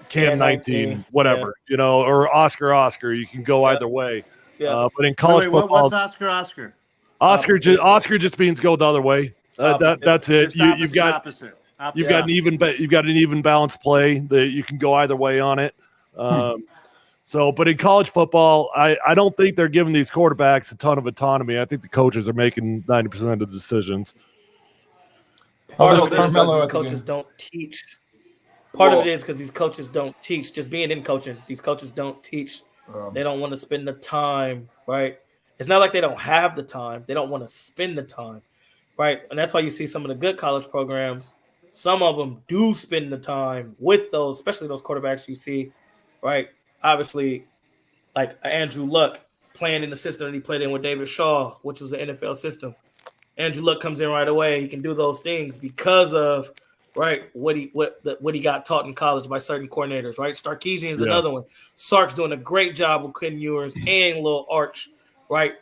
Cam 19, whatever, or Oscar. You can go either way. Yeah. But in college football. What's Oscar? Oscar just means go the other way. That's it. You've got opposite. You've got an even balanced play that you can go either way on it. But in college football, I don't think they're giving these quarterbacks a ton of autonomy. I think the coaches are making 90% of the decisions. Part of it is because these coaches don't teach. Part of it is because these coaches don't teach. Just being in coaching, these coaches don't teach. They don't want to spend the time, right? It's not like they don't have the time. They don't want to spend the time, right? And that's why you see some of the good college programs. Some of them do spend the time with those, especially those quarterbacks you see, right? Obviously, like Andrew Luck playing in the system that he played in with David Shaw, which was an NFL system. Andrew Luck comes in right away. He can do those things because of what he got taught in college by certain coordinators, right? Sarkisian is another one. Sark's doing a great job with Quinn Ewers and Lil Arch, right?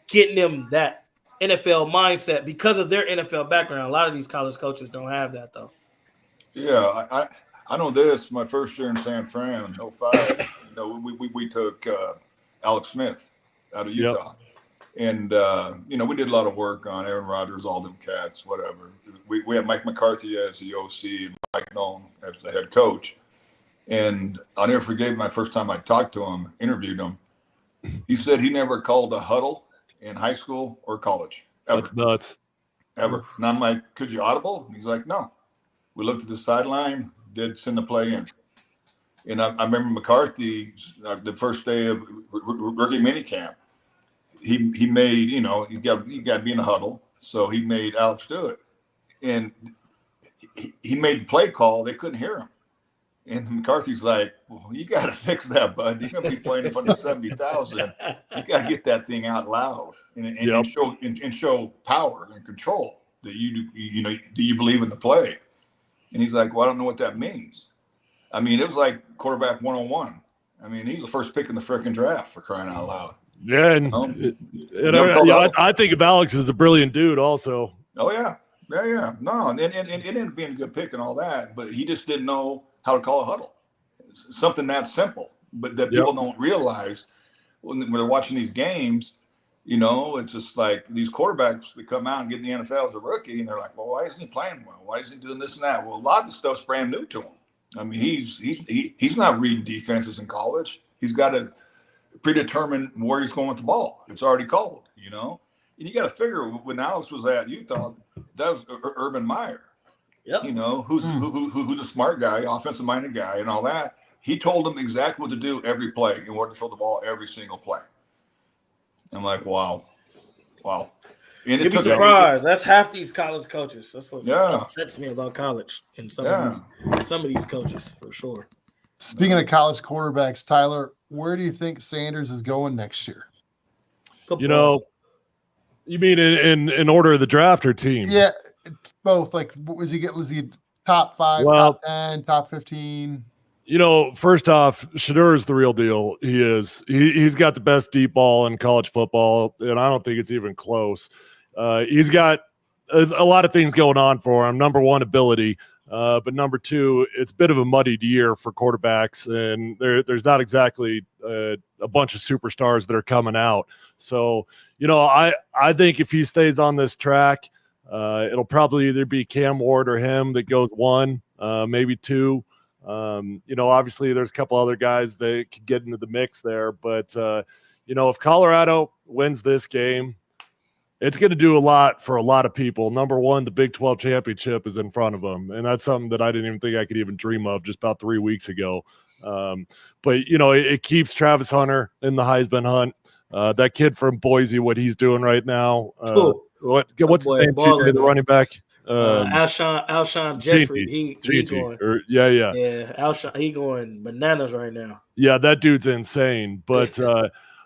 Getting them that NFL mindset because of their NFL background. A lot of these college coaches don't have that, though. Yeah, I know this. My first year in San Fran in 2005, we took Alex Smith out of Utah. Yep. And, we did a lot of work on Aaron Rodgers, all them cats, whatever. We had Mike McCarthy as the OC and Mike Nolan as the head coach. And I'll never forget my first time I talked to him, interviewed him. He said he never called a huddle in high school or college. Ever. That's nuts. Ever. And I'm like, could you audible? And he's like, no. We looked at the sideline, did send the play in. And I remember McCarthy, the first day of rookie minicamp, he made, you got to be in a huddle. So he made Alex do it. And he made the play call. They couldn't hear him. And McCarthy's like, well, you got to fix that, bud. You're going to be playing in front of 70,000. You got to get that thing out loud and show power and control that do you believe in the play? And he's like, well, I don't know what that means. I mean, it was like quarterback 101. I mean, he was the first pick in the freaking draft, for crying out loud. Yeah, and I think of Alex as a brilliant dude also. Oh, yeah. Yeah. No, and it ended up being a good pick and all that, but he just didn't know how to call a huddle. Something that simple, but that people don't realize when they're watching these games. It's just like these quarterbacks that come out and get in the NFL as a rookie, and they're like, well, why isn't he playing well? Why is he doing this and that? Well, a lot of the stuff's brand new to him. I mean, he's not reading defenses in college. He's got to predetermine where he's going with the ball. It's already called, And you got to figure when Alex was at Utah, that was Urban Meyer. Yep. Who's a smart guy, offensive-minded guy, and all that. He told them exactly what to do every play in order to throw the ball every single play. I'm like, wow. And you'd be surprised. That's half these college coaches. That's what upsets me about college and some of these coaches for sure. Speaking of college quarterbacks, Tyler, where do you think Sanders is going next year? You know, you mean in order of the draft or team? Yeah, both. Like, was he top 5, top 10, top 15? You know, first off, Shedeur is the real deal. He is. He's got the best deep ball in college football, and I don't think it's even close. He's got a lot of things going on for him. Number one, ability. But number two, it's a bit of a muddied year for quarterbacks, and there's not exactly a bunch of superstars that are coming out. So, you know, I think if he stays on this track, it'll probably either be Cam Ward or him that goes 1, maybe 2. You know, obviously there's a couple other guys that could get into the mix there, but you know, if Colorado wins this game, it's going to do a lot for a lot of people. Number one, the Big 12 championship is in front of them, and that's something that I didn't even think I could even dream of just about 3 weeks ago. But you know, it keeps Travis Hunter in the Heisman hunt. That kid from Boise, what he's doing right now. What's his name? The running back. Alshon Jeffrey. He going. Yeah. Alshon, he going bananas right now. Yeah, that dude's insane. But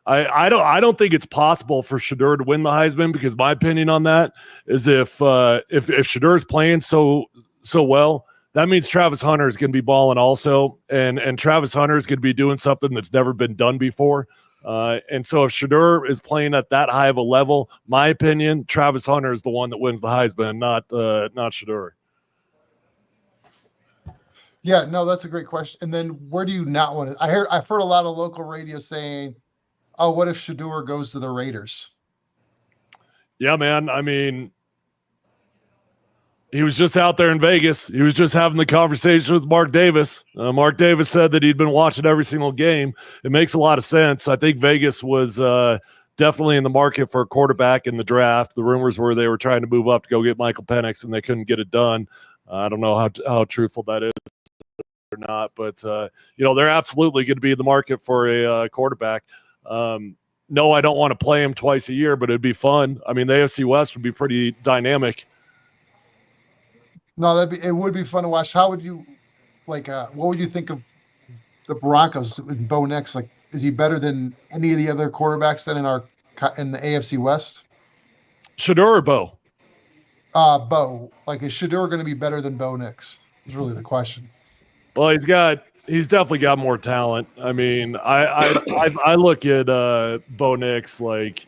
I don't think it's possible for Shedeur to win the Heisman, because my opinion on that is if Shadeur's playing so well, that means Travis Hunter is going to be balling also, and Travis Hunter is going to be doing something that's never been done before. And so if Shedeur is playing at that high of a level, my opinion, Travis Hunter is the one that wins the Heisman, not Shedeur. Yeah, no, that's a great question. And then where do you not want to? I've heard a lot of local radio saying, "Oh, what if Shedeur goes to the Raiders?" Yeah, man. I mean, he was just out there in Vegas. He was just having the conversation with Mark Davis. Mark Davis said that he'd been watching every single game. It makes a lot of sense. I think Vegas was definitely in the market for a quarterback in the draft. The rumors were they were trying to move up to go get Michael Penix, and they couldn't get it done. I don't know how truthful that is or not, but you know, they're absolutely going to be in the market for a quarterback. No, I don't want to play him twice a year, but it'd be fun. I mean, the AFC West would be pretty dynamic. No, it would be fun to watch. How would you what would you think of the Broncos with Bo Nix? Like, is he better than any of the other quarterbacks that in the AFC West? Shedeur or Bo? Bo. Like, is Shedeur going to be better than Bo Nix? Is really the question. Well, he's definitely got more talent. I mean, I look at Bo Nix like,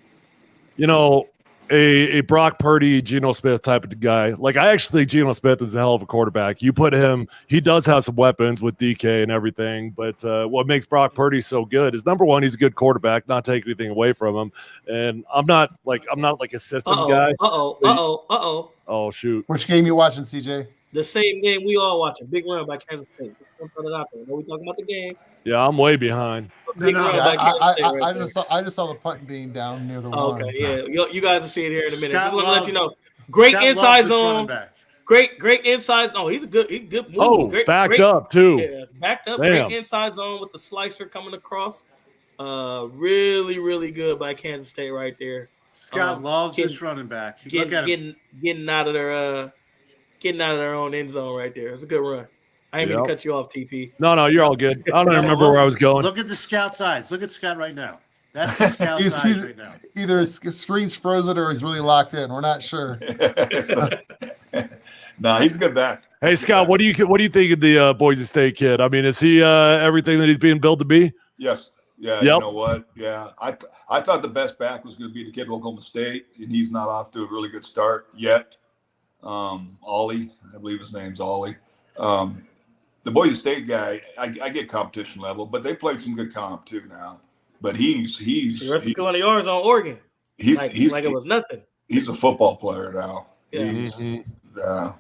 you know, a Brock Purdy, Geno Smith type of guy. Like, I actually think Geno Smith is a hell of a quarterback. You put him, he does have some weapons with DK and everything, but what makes Brock Purdy so good is, number one, he's a good quarterback, not taking anything away from him. And I'm not like a system guy. Oh, shoot. Which game you watching, CJ? The same game we all watching. Big run by Kansas State. We're talking about the game. Yeah, I'm way behind. I just saw the punt being down near the one. Okay, yeah. You guys will see it here in a minute. Just want to let you know. Great inside zone. Great inside. Oh, he's good move. Oh, backed up too. Yeah, backed up. Damn. Great inside zone with the slicer coming across. Really, really good by Kansas State right there. Scott loves this running back. Getting out of their own end zone right there. It's a good run. I ain't mean to cut you off, TP. No, you're all good. I don't remember where I was going. Look at the scout's eyes. Look at Scott right now. That's the scout's eyes right now. Either his screen's frozen or he's really locked in. We're not sure. No, he's a good back. Hey, Scott, what do you think of the Boise State kid? I mean, is he everything that he's being billed to be? Yes. Yeah. Yep. You know what? Yeah. I thought the best back was going to be the kid from Oklahoma State, and he's not off to a really good start yet. Ollie, I believe his name's Ollie. The Boise State guy, I get competition level, but they played some good comp too now. But he's 200 yards on Oregon. He's like it was nothing. He's a football player now. Yeah.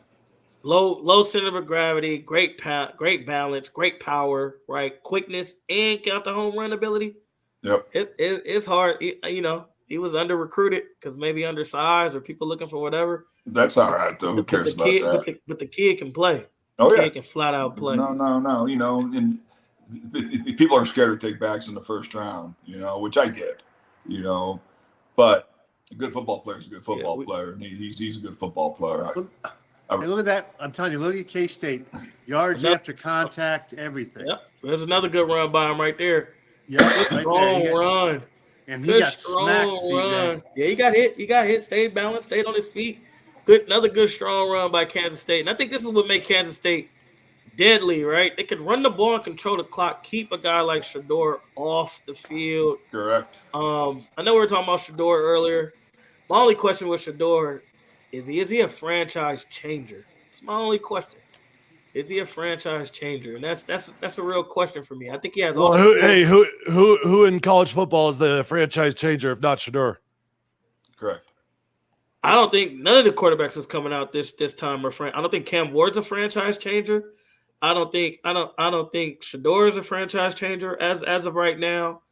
Low center of gravity, great balance, great power, right? Quickness, and got the home run ability. Yep. It's hard. He was under recruited because maybe undersized or people looking for whatever. That's all right though. Who cares about that? But the kid can play. Oh, yeah. He can flat out play. No. You know, and people are scared to take backs in the first round, you know, which I get, you know. But a good football player is a good football player, and he's a good football player. Hey, look at that. I'm telling you, look at K-State. Yards after contact, everything. Yep. There's another good run by him right there. Yep, right strong there. Run. And he got smacked. Run. Yeah, he got hit. He got hit. Stayed balanced. Stayed on his feet. Another good strong run by Kansas State. And I think this is what makes Kansas State deadly, right? They could run the ball and control the clock, keep a guy like Shedeur off the field. Correct. I know we were talking about Shedeur earlier. My only question with Shedeur is he a franchise changer? It's my only question. Is he a franchise changer? And that's a real question for me. I think he has all. Who in college football is the franchise changer if not Shedeur? Correct. I don't think none of the quarterbacks that's coming out this time are I don't think Cam Ward's a franchise changer. I don't think Shedeur is a franchise changer as of right now.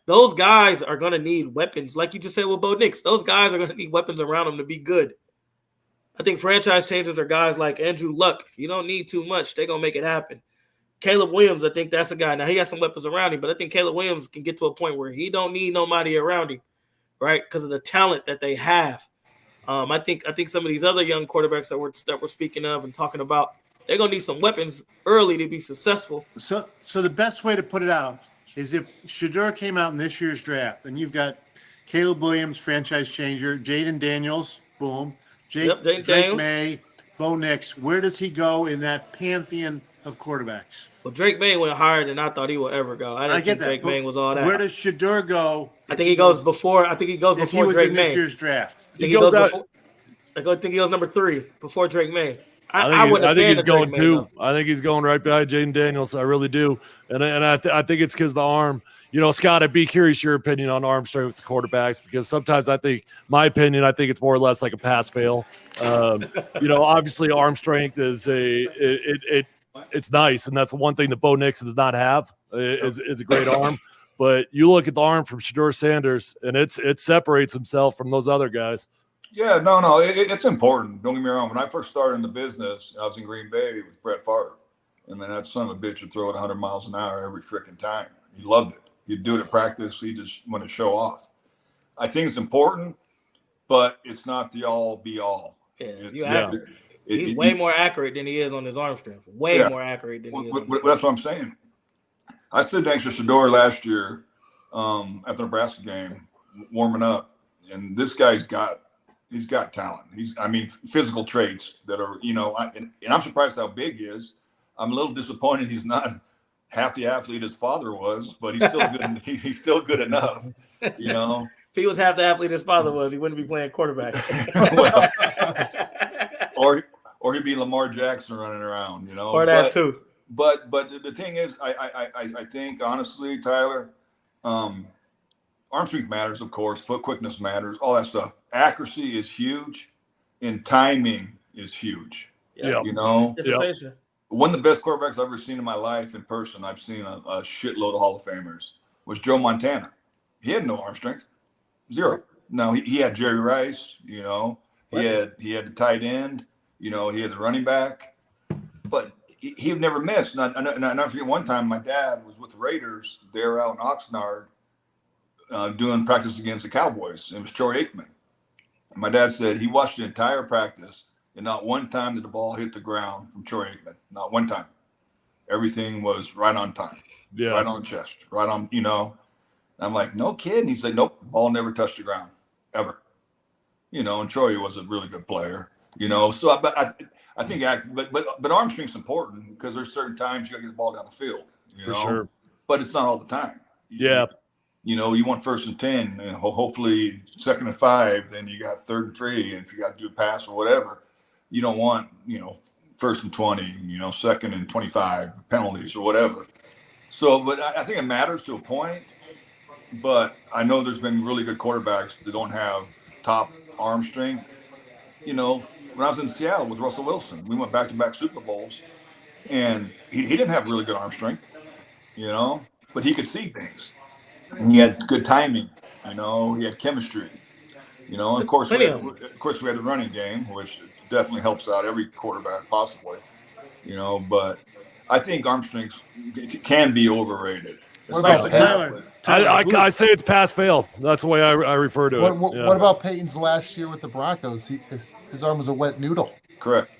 Those guys are gonna need weapons, like you just said with Bo Nix. Those guys are gonna need weapons around them to be good. I think franchise changers are guys like Andrew Luck. You don't need too much; they're gonna make it happen. Caleb Williams, I think that's a guy. Now he got some weapons around him, but I think Caleb Williams can get to a point where he don't need nobody around him, right? Because of the talent that they have. I think some of these other young quarterbacks that we're speaking of and talking about, they're gonna need some weapons early to be successful. So the best way to put it out is if Shedeur came out in this year's draft, and you've got Caleb Williams, franchise changer, Jaden Daniels, boom, Drake May, Bo Nix. Where does he go in that pantheon of quarterbacks? Well, Drake May went higher than I thought he would ever go. I didn't think Drake May was all that. Where does Shedeur go? I think he goes before. I think he goes before Drake May. This year's draft. I think he goes before. I think he goes number 3 before Drake May. I think he's going 2. I think he's going right behind Jaden Daniels. I really do, and I think it's because the arm. You know, Scott, I'd be curious your opinion on arm strength with the quarterbacks, because sometimes I think it's more or less like a pass fail. Obviously arm strength is it's nice, and that's the one thing that Bo Nix does not have is a great arm. But you look at the arm from Shedeur Sanders, and it separates himself from those other guys. Yeah, no, it's important. Don't get me wrong. When I first started in the business, I was in Green Bay with Brett Favre, and then that son of a bitch would throw it 100 miles an hour every freaking time. He loved it. He'd do it at practice. He just wanted to show off. I think it's important, but it's not the all be all. Yeah, he's way more accurate than he is on his arm strength. Way more accurate than he is. That's what I'm saying. I stood next to Shedeur last year at the Nebraska game, warming up, and this guy's got talent. Physical traits that are, and I'm surprised how big he is. I'm a little disappointed he's not half the athlete his father was, but he's still good. He's still good enough, If he was half the athlete his father was, he wouldn't be playing quarterback. or he'd be Lamar Jackson running around, Or that too. But the thing is, I think honestly, Tyler, arm strength matters, of course. Foot quickness matters. All that stuff. Accuracy is huge, and timing is huge. Yeah. Anticipation. One of the best quarterbacks I've ever seen in my life in person, I've seen a shitload of Hall of Famers, was Joe Montana. He had no arm strength. Zero. No, he had Jerry Rice, he had the tight end, he had the running back, but he would never miss. And I forget one time my dad was with the Raiders. They were out in Oxnard doing practice against the Cowboys. It was Troy Aikman. And my dad said he watched the entire practice, and not one time did the ball hit the ground from Troy Aikman. Not one time. Everything was right on time. Yeah. Right on the chest. Right on, I'm like, no kid. And he said, nope, ball never touched the ground. Ever. And Troy was a really good player. So I think but arm strength's important, because there's certain times you gotta get the ball down the field. For sure. But it's not all the time. Yeah. You want 1st and 10, and hopefully 2nd and 5, then you got 3rd and 3, and if you got to do a pass or whatever, you don't want 1st and 20, 2nd and 25 penalties or whatever. So, but I think it matters to a point. But I know there's been really good quarterbacks that don't have top arm strength. When I was in Seattle with Russell Wilson, we went back-to-back Super Bowls, and he didn't have really good arm strength, but he could see things. And he had good timing, he had chemistry, and of course we had the running game, which definitely helps out every quarterback possibly, but I think arm strength can be overrated. What about Tyler? I say it's pass fail. That's the way I refer to it. What about Peyton's last year with the Broncos? His arm was a wet noodle. Correct.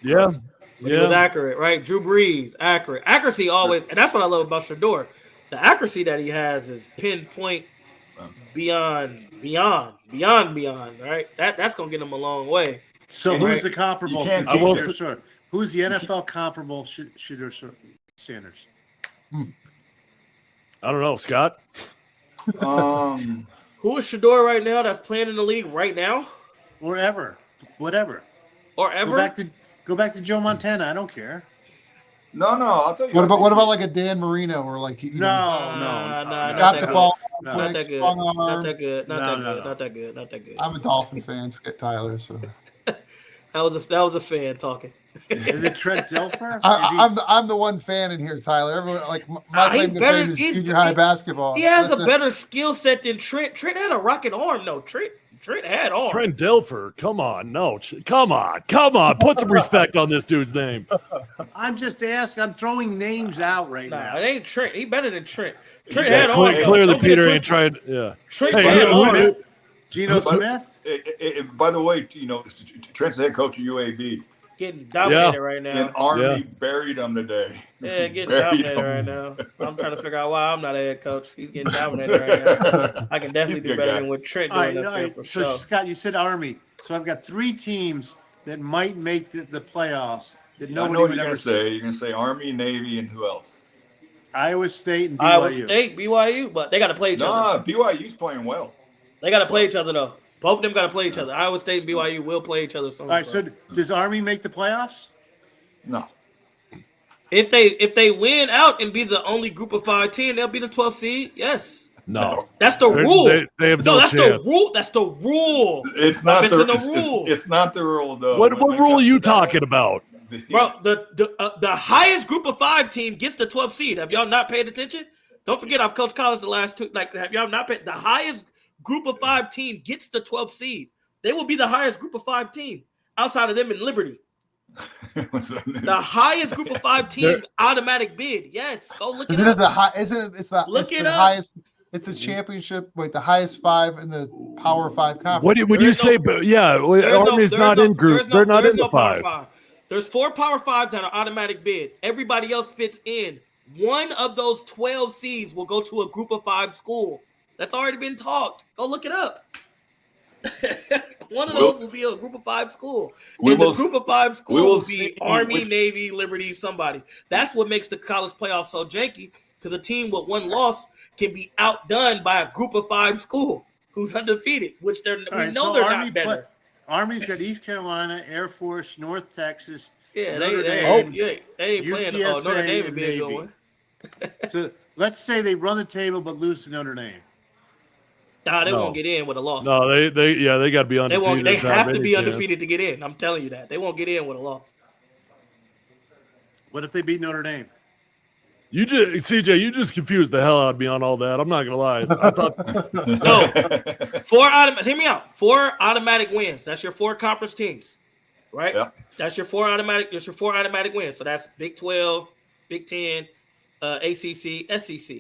Yeah. But he was accurate, right? Drew Brees, accurate. Accuracy always, and that's what I love about Shador. The accuracy that he has is pinpoint beyond, right? That's gonna get him a long way. So who's the comparable? Who's the NFL comparable Shador Sanders? I don't know, Scott. Who is Shador right now that's playing in the league right now? Or ever. Whatever. Or ever? Go back to Joe Montana. I don't care. No, I'll tell you. What about like a Dan Marino or like not the ball, not that good. Not that good. I'm a Dolphin fan, Tyler. So that was a fan talking. Is it Trent Dilfer? I'm the one fan in here, Tyler. Everyone like my claim to fame is junior high basketball. He has a better skill set than Trent. Trent had a rocket arm, though. Trent had arm. Trent Dilfer, come on, come on, put some respect on this dude's name. I'm just asking. I'm throwing names out now. It ain't Trent. He better than Trent. Trent had arm. Clearly, Peter ain't trying. Yeah. Trent had arm. Geno Smith. By the way, Trent's the head coach of UAB. Getting dominated right now. And Army buried him today. Yeah, getting dominated right now. I'm trying to figure out why I'm not a head coach. He's getting dominated right now. I can definitely do better than what Trent doing up there for sure. Scott, you said Army. So I've got 3 teams that might make the playoffs that nobody would ever say. You're going to say Army, Navy, and who else? Iowa State and BYU. Iowa State, BYU, but they got to play each other. BYU's playing well. They got to play each other, though. Both of them got to play each other. Iowa State and BYU will play each other soon. All right, so does Army make the playoffs? No. If they win out and be the only group of 5 team, they'll be the 12th seed. Yes. No. That's the rule. They have no that's chance. the rule. That's the rule. It's not the rule. It's not the rule, though. What rule are you talking about? Bro, the highest group of 5 team gets the 12th seed. Have y'all not paid attention? Don't forget, I've coached college the last 2. Like, have y'all not paid? The highest group of 5 team gets the 12th seed. They will be the highest group of 5 team outside of them in Liberty. The highest group of 5 team automatic bid. Yes, go look it up. Highest. It's the championship. Wait, the highest 5 in the Power 5 conference. What do you say? Army's not in group. They're not in the 5. There's 4 Power 5s that are automatic bid. Everybody else fits in. One of those 12 seeds will go to a group of 5 school. That's already been talked. Go look it up. One of those will be a group of 5 school. And the group of 5 school will be Army, Navy, Liberty, somebody. That's what makes the college playoffs so janky, because a team with 1 loss can be outdone by a group of 5 school who's undefeated, which they're not better. Army's got East Carolina, Air Force, North Texas. Yeah, they ain't playing. Notre Dame would be a good one. So let's say they run the table but lose to Notre Dame. Nah, they won't get in with a loss. No, they got to be undefeated. They have to be undefeated to get in. I'm telling you that. They won't get in with a loss. What if they beat Notre Dame? CJ, you just confused the hell out of me on all that. I'm not gonna lie. I thought no. Hear me out. 4 automatic wins. That's your 4 conference teams, right? Yeah. That's your 4 automatic. That's your 4 automatic wins. So that's Big 12, Big 10, ACC, SEC.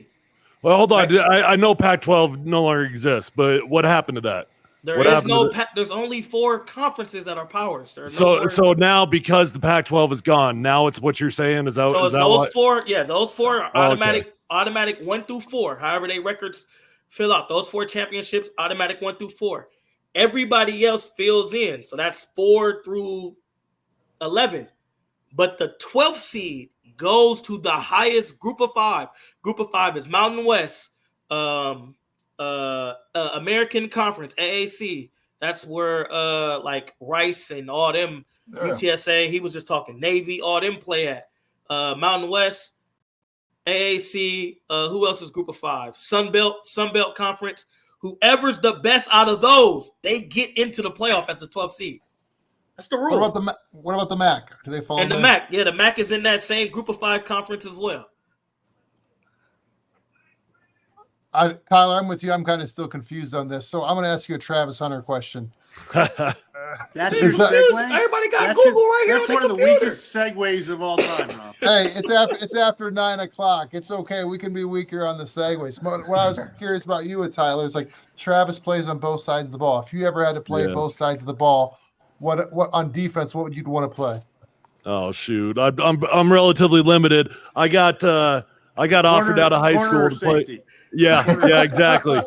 Well, hold on. I know Pac-12 no longer exists, but what happened to that? There's only 4 conferences that are powers. So now because the Pac-12 is gone, now it's what you're saying is that so is that those what? 4? Yeah, those 4 are automatic 1 through 4. However, they records fill out those 4 championships automatic 1 through 4. Everybody else fills in, so that's 4 through 11. But the 12th seed goes to the highest group of 5. Group of 5 is Mountain West, American Conference, AAC. That's where like Rice and all them, UTSA, he was just talking Navy, all them play at. Mountain West, AAC, who else is group of 5? Sunbelt Conference. Whoever's the best out of those, they get into the playoff as the 12th seed. That's the rule. What about the MAC? Do they fall? And the MAC, the MAC is in that same group of 5 conference as well. Tyler, I'm with you. I'm kind of still confused on this, so I'm going to ask you a Travis Hunter question. That's your segue? Everybody got Google right here. That's one of the weakest segues of all time, Rob. Hey, it's after 9 o'clock. It's okay. We can be weaker on the segues. What I was curious about you, Tyler, is like Travis plays on both sides of the ball. If you ever had to play both sides of the ball, what on defense? What would you want to play? Oh shoot, I'm relatively limited. I got offered out of high school to play. Yeah, exactly.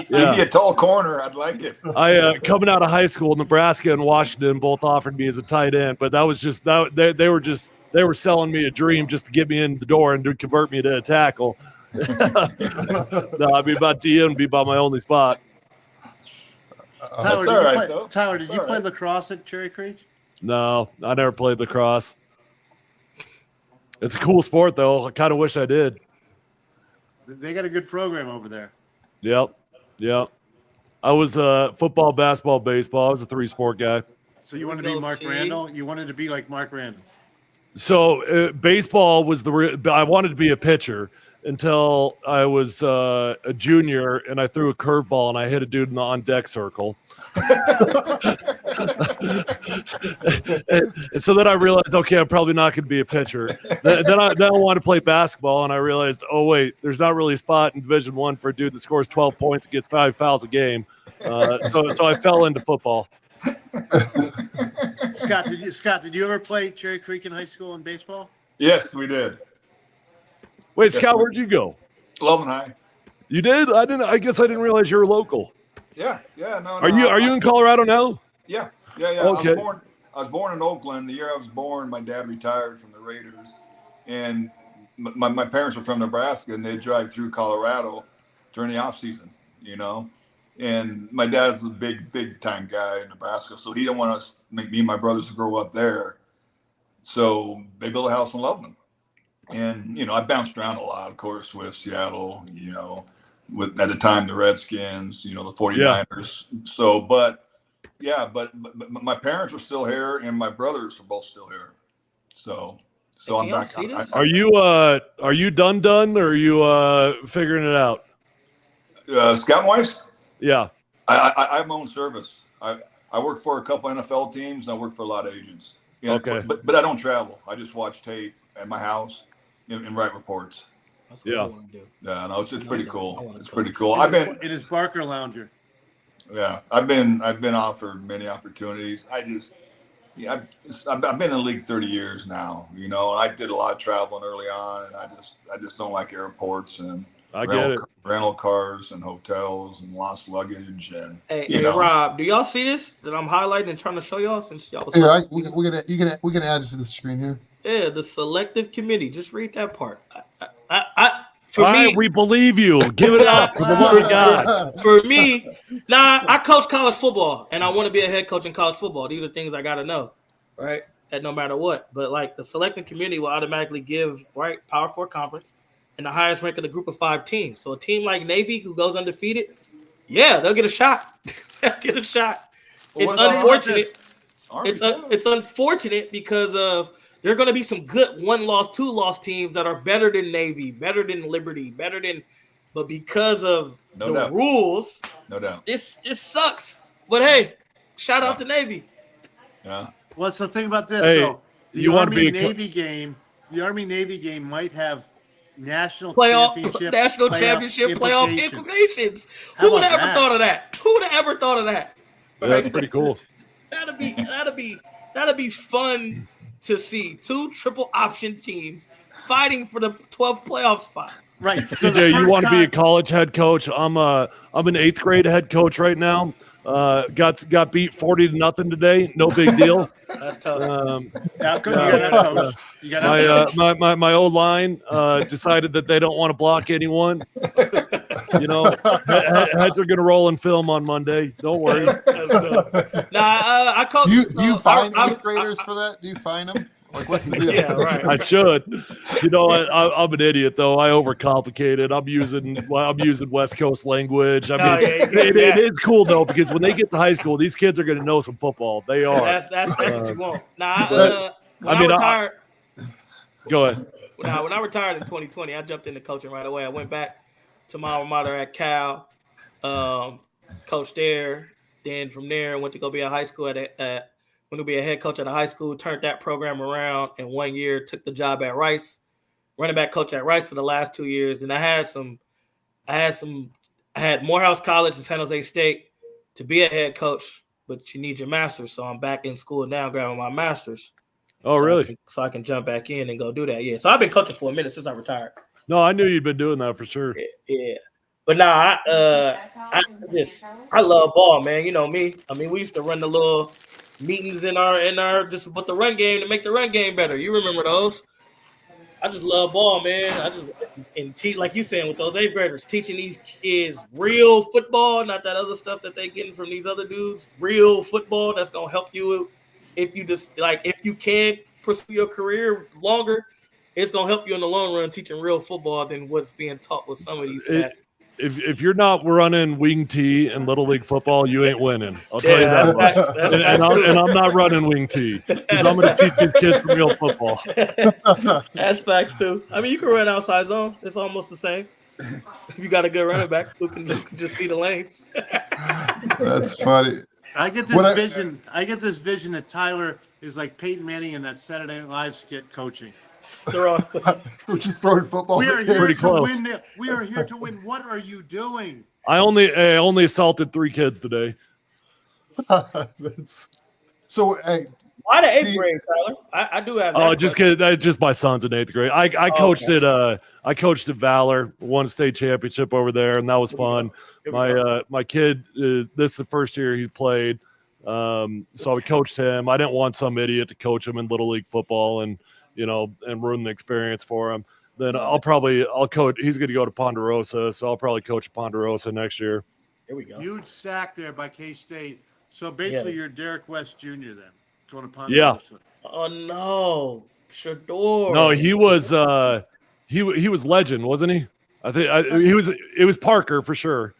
Yeah. You'd be a tall corner. I'd like it. I coming out of high school, Nebraska and Washington both offered me as a tight end, but that was just that they were selling me a dream just to get me in the door and to convert me to a tackle. No, I'd be about DN and be about my only spot. Tyler, did you play lacrosse at Cherry Creek? No, I never played lacrosse. It's a cool sport, though. I kind of wish I did. They got a good program over there. Yep. I was football, basketball, baseball. I was a 3-sport guy. So you wanted to be Mark Randall? You wanted to be like Mark Randall? So baseball was I wanted to be a pitcher until I was a junior, and I threw a curveball and I hit a dude in the on-deck circle. and so then I realized, okay, I'm probably not going to be a pitcher. Then I wanted to play basketball, and I realized, oh wait, there's not really a spot in Division I for a dude that scores 12 points and gets 5 fouls a game. So I fell into football. Scott, did you ever play Cherry Creek in high school in baseball? Yes, we did. Wait, yes, Scott, where'd you go? Loveland High. You did? I guess I didn't realize you were local. Yeah. No. Are you in Colorado now? Yeah. Okay. I was born in Oakland. The year I was born, my dad retired from the Raiders, and my parents were from Nebraska, and they'd drive through Colorado during the off season, And my dad was a big time guy in Nebraska, so he didn't want us, me and my brothers, to grow up there. So they built a house in Loveland. And, I bounced around a lot, of course, with Seattle, with at the time the Redskins, the 49ers. Yeah. So, but my parents were still here and my brothers were both still here. So I'm back. Are you done or are you figuring it out? Scouting wise? Yeah. I have my own service. I work for a couple NFL teams. And I work for a lot of agents. Okay. But I don't travel. I just watch tape at my house and write reports. That's what I want to do. Yeah, no, it's pretty cool. It's pretty cool. It is Barker Lounger. Yeah, I've been offered many opportunities. I've been in the league 30 years now, and I did a lot of traveling early on, and I just don't like airports and rental cars and hotels and lost luggage and Hey, Rob, do y'all see this that I'm highlighting and trying to show y'all since y'all was we're gonna add it to the screen here. Yeah, the selective committee. Just read that part. We believe you. Give it up for the love of God. For me, I coach college football, and I want to be a head coach in college football. These are things I got to know, right? That no matter what. But, the selective committee will automatically give, Power 4 conference and the highest rank of the group of 5 teams. So a team like Navy who goes undefeated, they'll get a shot. They'll It's unfortunate. It's unfortunate because of – there are going to be some good 1-loss, 2-loss teams that are better than Navy, better than Liberty, but because of the rules, no doubt, this sucks. But hey, shout out to Navy. Yeah. Well, so think about this. Hey, so the Army Navy game might have national championship playoff implications. Who would have ever thought of that? Who would have ever thought of that? Right? That's pretty cool. That'd be fun to see 2 triple option teams fighting for the 12th playoff spot. Right. CJ, you want to be a college head coach? I'm an 8th grade head coach right now. Got beat 40-0 today. No big deal. That's tough. My old line decided that they don't want to block anyone. Heads are going to roll in film on Monday. Don't worry. I coach. Do you find 8th graders for that? Do you find them? What's the deal? Yeah, right. I should. I'm an idiot though. I overcomplicate it. I'm using West Coast language. It is cool though because when they get to high school, these kids are going to know some football. They are. That's what you want. I retired. Go ahead. When I retired in 2020, I jumped into coaching right away. I went back to my alma mater at Cal, coached there. Then from there, went to go be a high school went to be a head coach at a high school, turned that program around in 1 year, took the job at Rice, running back coach at Rice for the last 2 years. And I had Morehouse College and San Jose State to be a head coach. but you need your master's. So I'm back in school now, grabbing my master's. Oh, really? So I can jump back in and go do that. Yeah. So I've been coaching for a minute since I retired. No, I knew you'd been doing that for sure. Yeah. But nah, I love ball, man. You know me. I mean, we used to run the little meetings in our just with the run game to make the run game better. You remember those? I just love ball, man. Like you saying with those 8th graders, teaching these kids real football, not that other stuff that they getting from these other dudes. Real football that's gonna help you if you can pursue your career longer. It's gonna help you in the long run teaching real football than what's being taught with some of these cats. If you're not running wing T in Little League football, you ain't winning. I'll tell you that much. And I'm not running wing T because I'm going to teach these kids real football. That's facts too. I mean, you can run outside zone. It's almost the same. If you got a good running back who can just see the lanes. That's funny. I get this vision that Tyler is like Peyton Manning in that Saturday Night Live skit coaching. Just throwing footballs. We are here to win. We are here to win. What are you doing? I only assaulted 3 kids today. So why the 8th grade, Tyler? I do have. Oh, just kidding. That's just my son's in 8th grade. I coached at I coached at Valor, won a state championship over there, and that was fun. My kid this is the first year he played, so I coached him. I didn't want some idiot to coach him in Little League football and ruin the experience for him. Then I'll coach. He's going to go to Ponderosa, so I'll probably coach Ponderosa next year. Here we go. Huge sack there by K-State. So basically, you're Derek West Jr. then going to Ponderosa. Yeah. Oh no, Shador. No, he was he was legend, wasn't he? I think it was Parker for sure.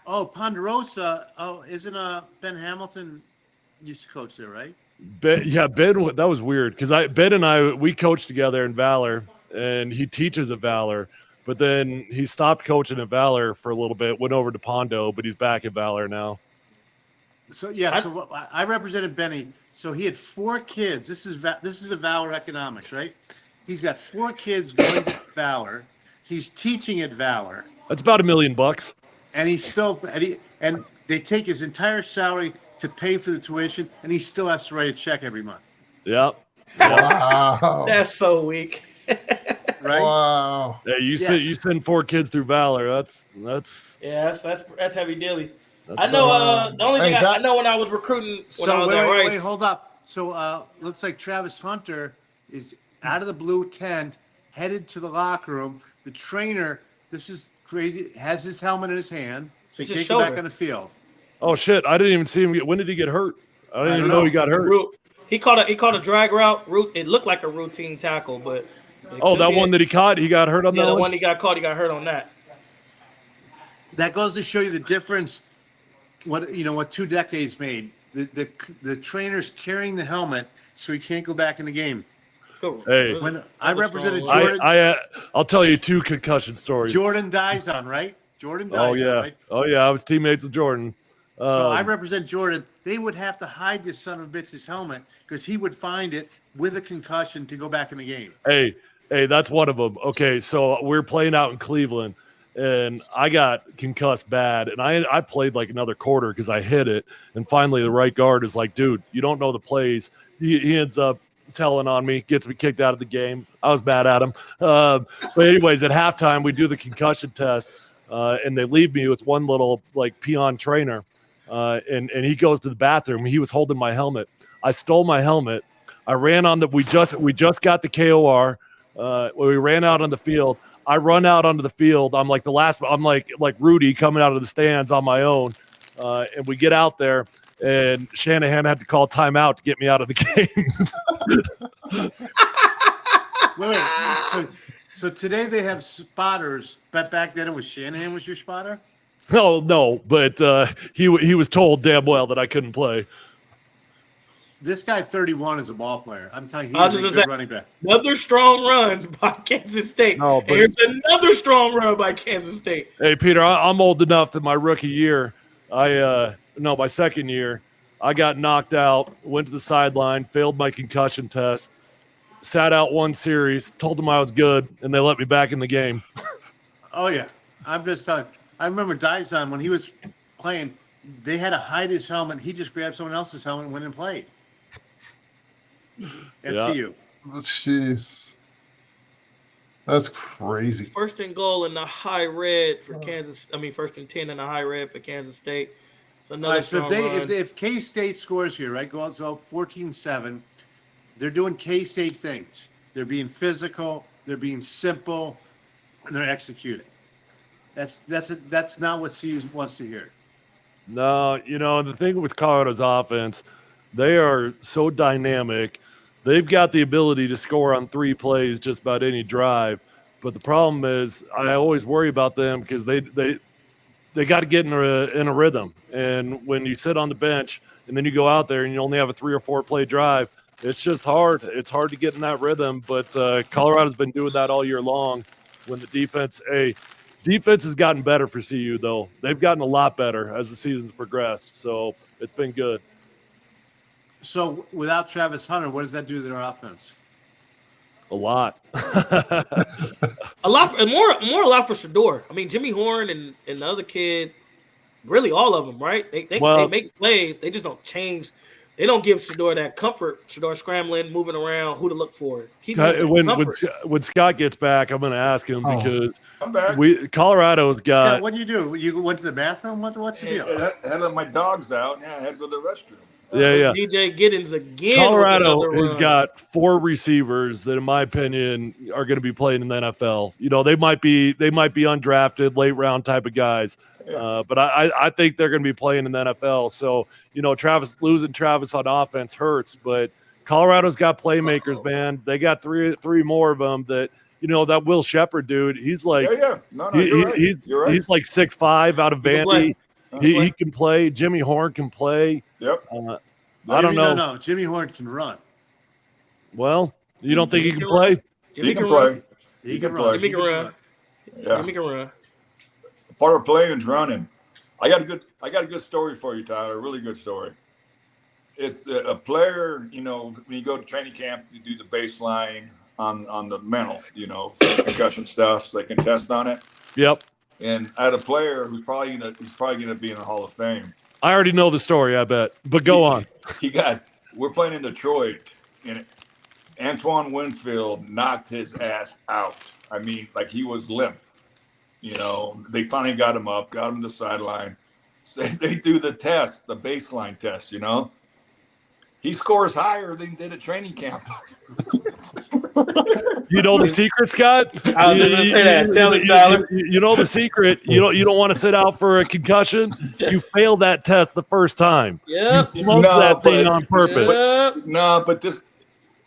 Oh, Ponderosa. Oh, isn't Ben Hamilton used to coach there, right? Ben, that was weird because Ben and I we coached together in Valor, and he teaches at Valor, but then he stopped coaching at Valor for a little bit, went over to Pondo, but he's back at Valor now. So I represented Benny. So he had 4 kids. This is the Valor economics, right? He's got 4 kids going to Valor. He's teaching at Valor. That's about $1 million. And he's still and they take his entire salary to pay for the tuition, and he still has to write a check every month. Yep. Wow. That's so weak. Right? Wow. Yeah, you send 4 kids through Valor. That's heavy dilly. I know. The only thing I know when I was recruiting when I was at Rice. Wait, hold up. So looks like Travis Hunter is out of the blue tent, headed to the locker room. The trainer, this is crazy, has his helmet in his hand, so he can't go back on the field. Oh shit! I didn't even see him. When did he get hurt? I didn't even know he got hurt. He caught a drag route. It looked like a routine tackle, but that one that he caught, he got hurt on that. Yeah, the one he got caught, he got hurt on that. That goes to show you the difference. What 2 decades made. The trainer's carrying the helmet, so he can't go back in the game. Hey, when I represented Jordan, I'll tell you 2 concussion stories. Jordan Dizon, right? Right? Oh yeah, I was teammates with Jordan. So I represent Jordan. They would have to hide this son of a bitch's helmet because he would find it with a concussion to go back in the game. Hey, that's one of them. Okay, so we're playing out in Cleveland, and I got concussed bad, and I played like another quarter because I hit it, and finally the right guard is like, dude, you don't know the plays. He ends up telling on me, gets me kicked out of the game. I was mad at him. But anyways, at halftime, we do the concussion test, and they leave me with one little like peon trainer, and he goes to the bathroom. He was holding my helmet. I stole my helmet. I ran on we just got the KOR. We ran out on the field. I run out onto the field. I'm like the last. I'm like Rudy coming out of the stands on my own, and we get out there. And Shanahan had to call timeout to get me out of the game. Wait. So today they have spotters, but back then it was Shanahan was your spotter? No, but he was told damn well that I couldn't play. This guy 31 is a ball player. I'm telling you, he's a good running back. Another strong run by Kansas State. No, and here's another strong run by Kansas State. Hey, Peter, I'm old enough that my rookie year, my second year, I got knocked out, went to the sideline, failed my concussion test, sat out one series, told them I was good, and they let me back in the game. Oh, yeah. I'm just telling you. I remember Dizon when he was playing, they had to hide his helmet. He just grabbed someone else's helmet and went and played. And see you. Jeez. That's crazy. First and goal in the high red for Kansas. I mean, first and 10 in the high red for Kansas State. So another strong run. If K-State scores here, right, goes out 14-7, they're doing K-State things. They're being physical. They're being simple. And they're executing. That's not what CU wants to hear. No, the thing with Colorado's offense, they are so dynamic. They've got the ability to score on 3 plays just about any drive. But the problem is I always worry about them because they got to get in a rhythm. And when you sit on the bench and then you go out there and you only have a 3 or 4 play drive, it's just hard. It's hard to get in that rhythm. But Colorado's been doing that all year long when the defense has gotten better for CU, though. They've gotten a lot better as the season's progressed. So it's been good. So without Travis Hunter, what does that do to their offense? A lot. A lot, and more a lot for Shedeur. I mean, Jimmy Horn and the other kid, really all of them, right? They make plays. They just don't change. They don't give Shedeur that comfort. Shedeur scrambling, moving around, who to look for. When Scott gets back, I'm going to ask him because Colorado's got. Scott, what do? You went to the bathroom? What's the deal? I had my dogs out. Yeah, I had to go to the restroom. Yeah. DJ Giddens again. Colorado has got 4 receivers that, in my opinion, are going to be playing in the NFL. They might be undrafted, late round type of guys, but I think they're going to be playing in the NFL. So losing Travis on offense hurts, but Colorado's got playmakers, man. They got three more of them that. That Will Shepherd dude. He's like, you're right. He's like 6'5" out of Vandy. He can play. Jimmy Horn can play. Yep. I don't know. No. Jimmy Horn can run. Well, you don't think he can play? He can play. He can run. Jimmy can run. Yeah. Jimmy can run. Part of playing is running. I got a good story for you, Tyler. A really good story. It's a player. When you go to training camp, you do the baseline on the mental. Concussion stuff, so they can test on it. Yep. And I had a player who's probably gonna be in the Hall of Fame. I already know the story, I bet. But go on. We're playing in Detroit, and Antoine Winfield knocked his ass out. I mean, like he was limp. They finally got him up, got him to the sideline. So they do the test, the baseline test. He scores higher than he did at training camp. You know the secret, Scott? I was just going to say that. Tell me, Tyler. You know the secret. You don't want to sit out for a concussion. You failed that test the first time. Yeah. You flunked that thing on purpose. But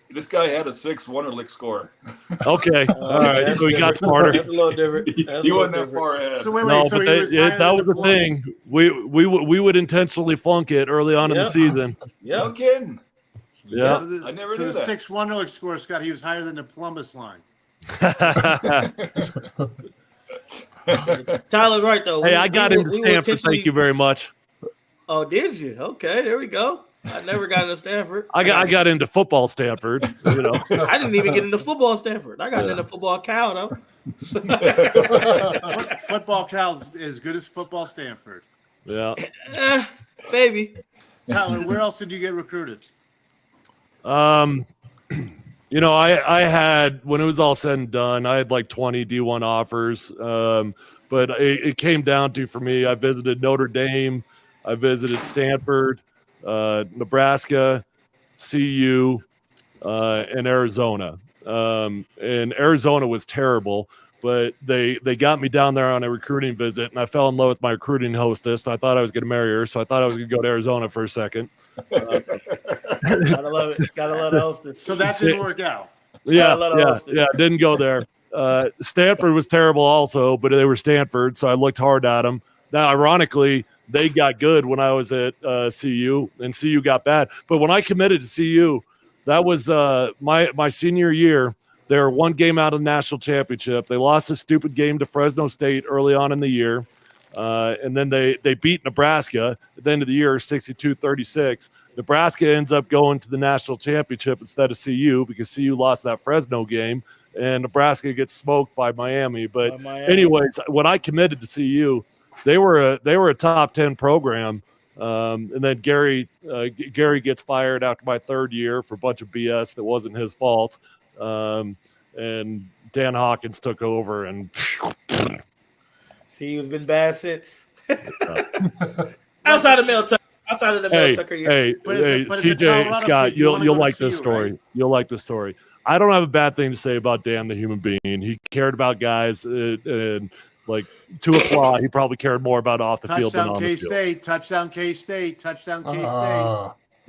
this guy had a 6 Wonderlic score. Okay. All right. So he got smarter. That's a little different. He wasn't that far ahead. So wait, that was the thing. We would intentionally flunk it early on in the season. Yeah. No kidding. Yeah. I never knew that. The 6 Wonderlic score, Scott, he was higher than the Polumbus line. Tyler's right, though. Hey, I got into Stanford. Thank you very much. Oh, did you? Okay, there we go. I never got into Stanford. I got into football Stanford. I didn't even get into football Stanford. I got into football Cal, though. Football Cal's as good as football Stanford. Yeah. Baby. Tyler, where else did you get recruited? I had, when it was all said and done, I had like 20 D1 offers. But it came down to, for me, I visited Notre Dame, I visited Stanford, Nebraska, CU, and Arizona. And Arizona was terrible, but they got me down there on a recruiting visit, and I fell in love with my recruiting hostess. I thought I was going to marry her, so I thought I was going to go to Arizona for a second. Gotta love it. Gotta love the hostess. So that didn't work out. Yeah, didn't go there. Stanford was terrible also, but they were Stanford, so I looked hard at them. Now, ironically, they got good when I was at CU, and CU got bad. But when I committed to CU, that was my senior year. They were one game out of the national championship. They lost a stupid game to Fresno State early on in the year. And then they beat Nebraska at the end of the year, 62-36. Nebraska ends up going to the national championship instead of CU because CU lost that Fresno game, and Nebraska gets smoked by Miami. But anyways, when I committed to CU, they were a top 10 program. And then Gary gets fired after my third year for a bunch of BS that wasn't his fault. And Dan Hawkins took over and see, he's been bad since. Outside of Mel Tucker. Hey, CJ, Scott, you'll like this story. Right? You'll like this story. I don't have a bad thing to say about Dan, the human being. He cared about guys, and like to a flaw, he probably cared more about off the field than on the field. Touchdown K-State.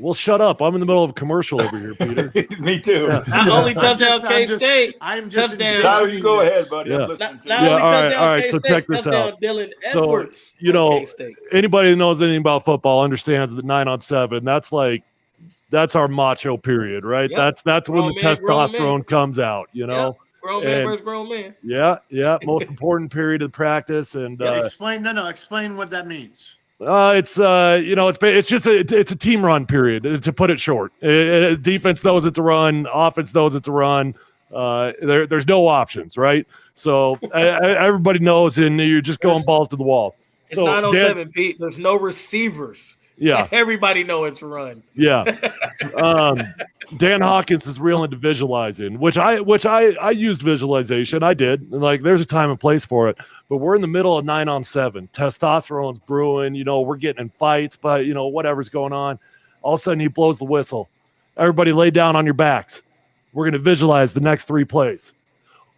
Well, shut up. I'm in the middle of a commercial over here, Peter. Me too. Yeah. Not only touchdown K-State. I'm just Tyler, you go ahead, buddy. I'm listening to you. All right. So check this out. Dylan Edwards, so, anybody that knows anything about football understands that 9-on-7, that's our macho period, right? Yep. That's when the testosterone comes out, you know? Yep. Grown man versus grown man. Yeah. Most important period of practice. And explain what that means. It's just a team run period, to put it short. Defense knows it's a run, offense knows it's a run. There's no options, right? So everybody knows, and you're just going balls to the wall. It's 907, Pete. There's no receivers. Yeah, everybody know it's run. Yeah, Dan Hawkins is real into visualizing, which I used visualization. I did, and there's a time and place for it. But we're in the middle of 9-on-7. Testosterone's brewing. We're getting in fights, but whatever's going on. All of a sudden, he blows the whistle. Everybody, lay down on your backs. We're going to visualize the next 3 plays.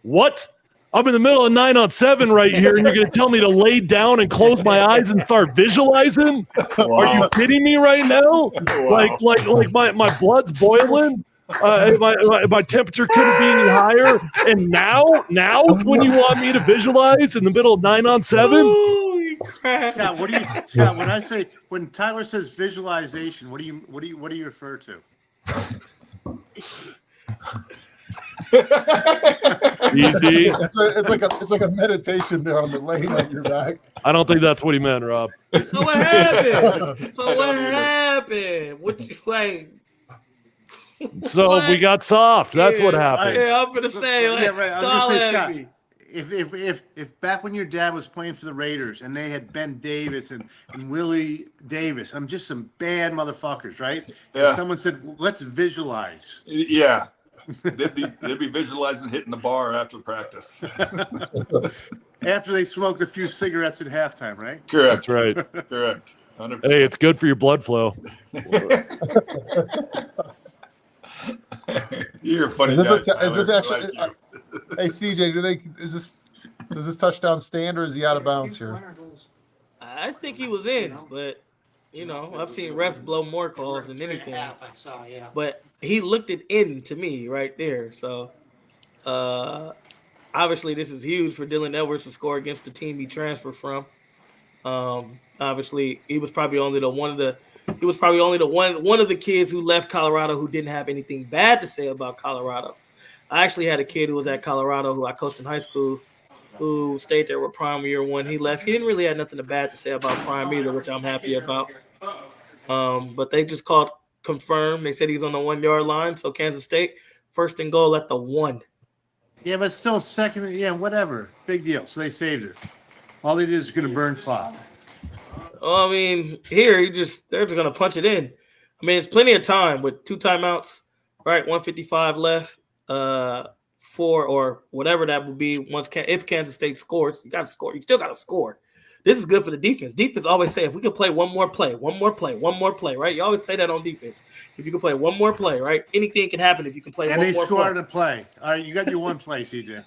What? I'm in the middle of 9-on-7 right here, and you're going to tell me to lay down and close my eyes and start visualizing? Wow. Are you kidding me right now? Wow. Like my blood's boiling. My temperature couldn't be any higher. And now when you want me to visualize in the middle of 9-on-7? Scott, when Tyler says visualization, what do you refer to? Easy. It's like a meditation there on the laying on your back. I don't think that's what he meant, Rob. So what happened? What you like? So we got soft. That's what happened. Yeah, I'm gonna say. Scott, if back when your dad was playing for the Raiders and they had Ben Davis and Willie Davis, I'm just some bad motherfuckers, right? Yeah. And someone said, "Let's visualize." Yeah. They'd be visualizing hitting the bar after practice. After they smoked a few cigarettes at halftime, right? Correct. That's right. Correct. 100%. Hey, it's good for your blood flow. You're a funny guy. Is this actually? Hey, CJ, does this touchdown stand or is he out of bounds here? I think he was in, but I've seen refs blow more calls than anything. I saw, yeah. But he looked it in to me right there. So, obviously, this is huge for Dylan Edwards to score against the team he transferred from. Obviously, he was probably only one of the kids who left Colorado who didn't have anything bad to say about Colorado. I actually had a kid who was at Colorado who I coached in high school who stayed there with Prime year one. He left. He didn't really have nothing bad to say about Prime either, which I'm happy about. But they just called confirm. They said he's on the 1 yard line. So Kansas State, 1st and goal at the 1. Yeah, but still second. Yeah, whatever. Big deal. So they saved it. All they did is going to burn clock. I mean, here they're just going to punch it in. I mean, it's plenty of time with 2 timeouts, right? 1:55 left. 4 or whatever that would be. If Kansas State scores, you got to score. You still got to score. This is good for the defense. Defense always say, if we can play one more play, right? You always say that on defense. If you can play one more play, right? Anything can happen if you can play one more play. And they scored a play. All right, you got your one play, CJ.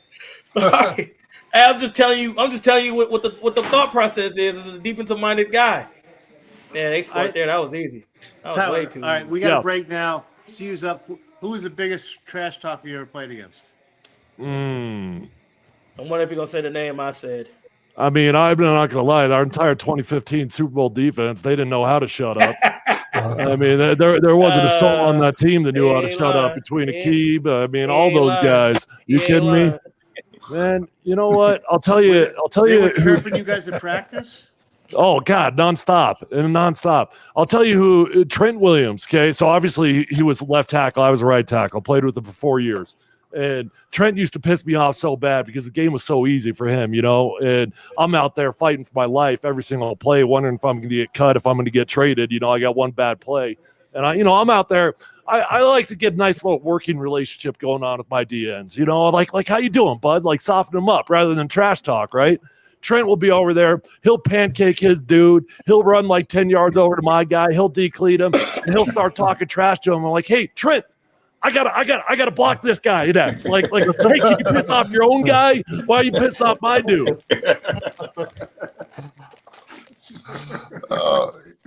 All right. Hey, I'm just telling you what the thought process is as a defensive-minded guy. Yeah, they scored there. That was easy. That was Tyler, way too easy. All right, we got a break now. Cue's up. Who was the biggest trash talker you ever played against? I wonder if you're going to say the name I said. I mean, I'm not going to lie. Our entire 2015 Super Bowl defense, they didn't know how to shut up. I mean, there wasn't a soul on that team that knew how to shut up between Aqib. I mean, all those guys. You kidding me? Man, you know what? I'll tell you. They were chirping you guys at practice? Oh, God, nonstop. I'll tell you who, Trent Williams, okay? So, obviously, he was left tackle. I was right tackle. Played with him for 4 years. And Trent used to piss me off so bad because the game was so easy for him, and I'm out there fighting for my life every single play, wondering if I'm going to get cut, if I'm going to get traded. I got one bad play. And I'm out there. I like to get a nice little working relationship going on with my DNs. Like how you doing, bud? Like soften them up rather than trash talk, right? Trent will be over there. He'll pancake his dude. He'll run like 10 yards over to my guy. He'll decleat him, and he'll start talking trash to him. I'm like, hey, Trent, I gotta block this guy. That's like hey, can you piss off your own guy? Why are you piss off my dude?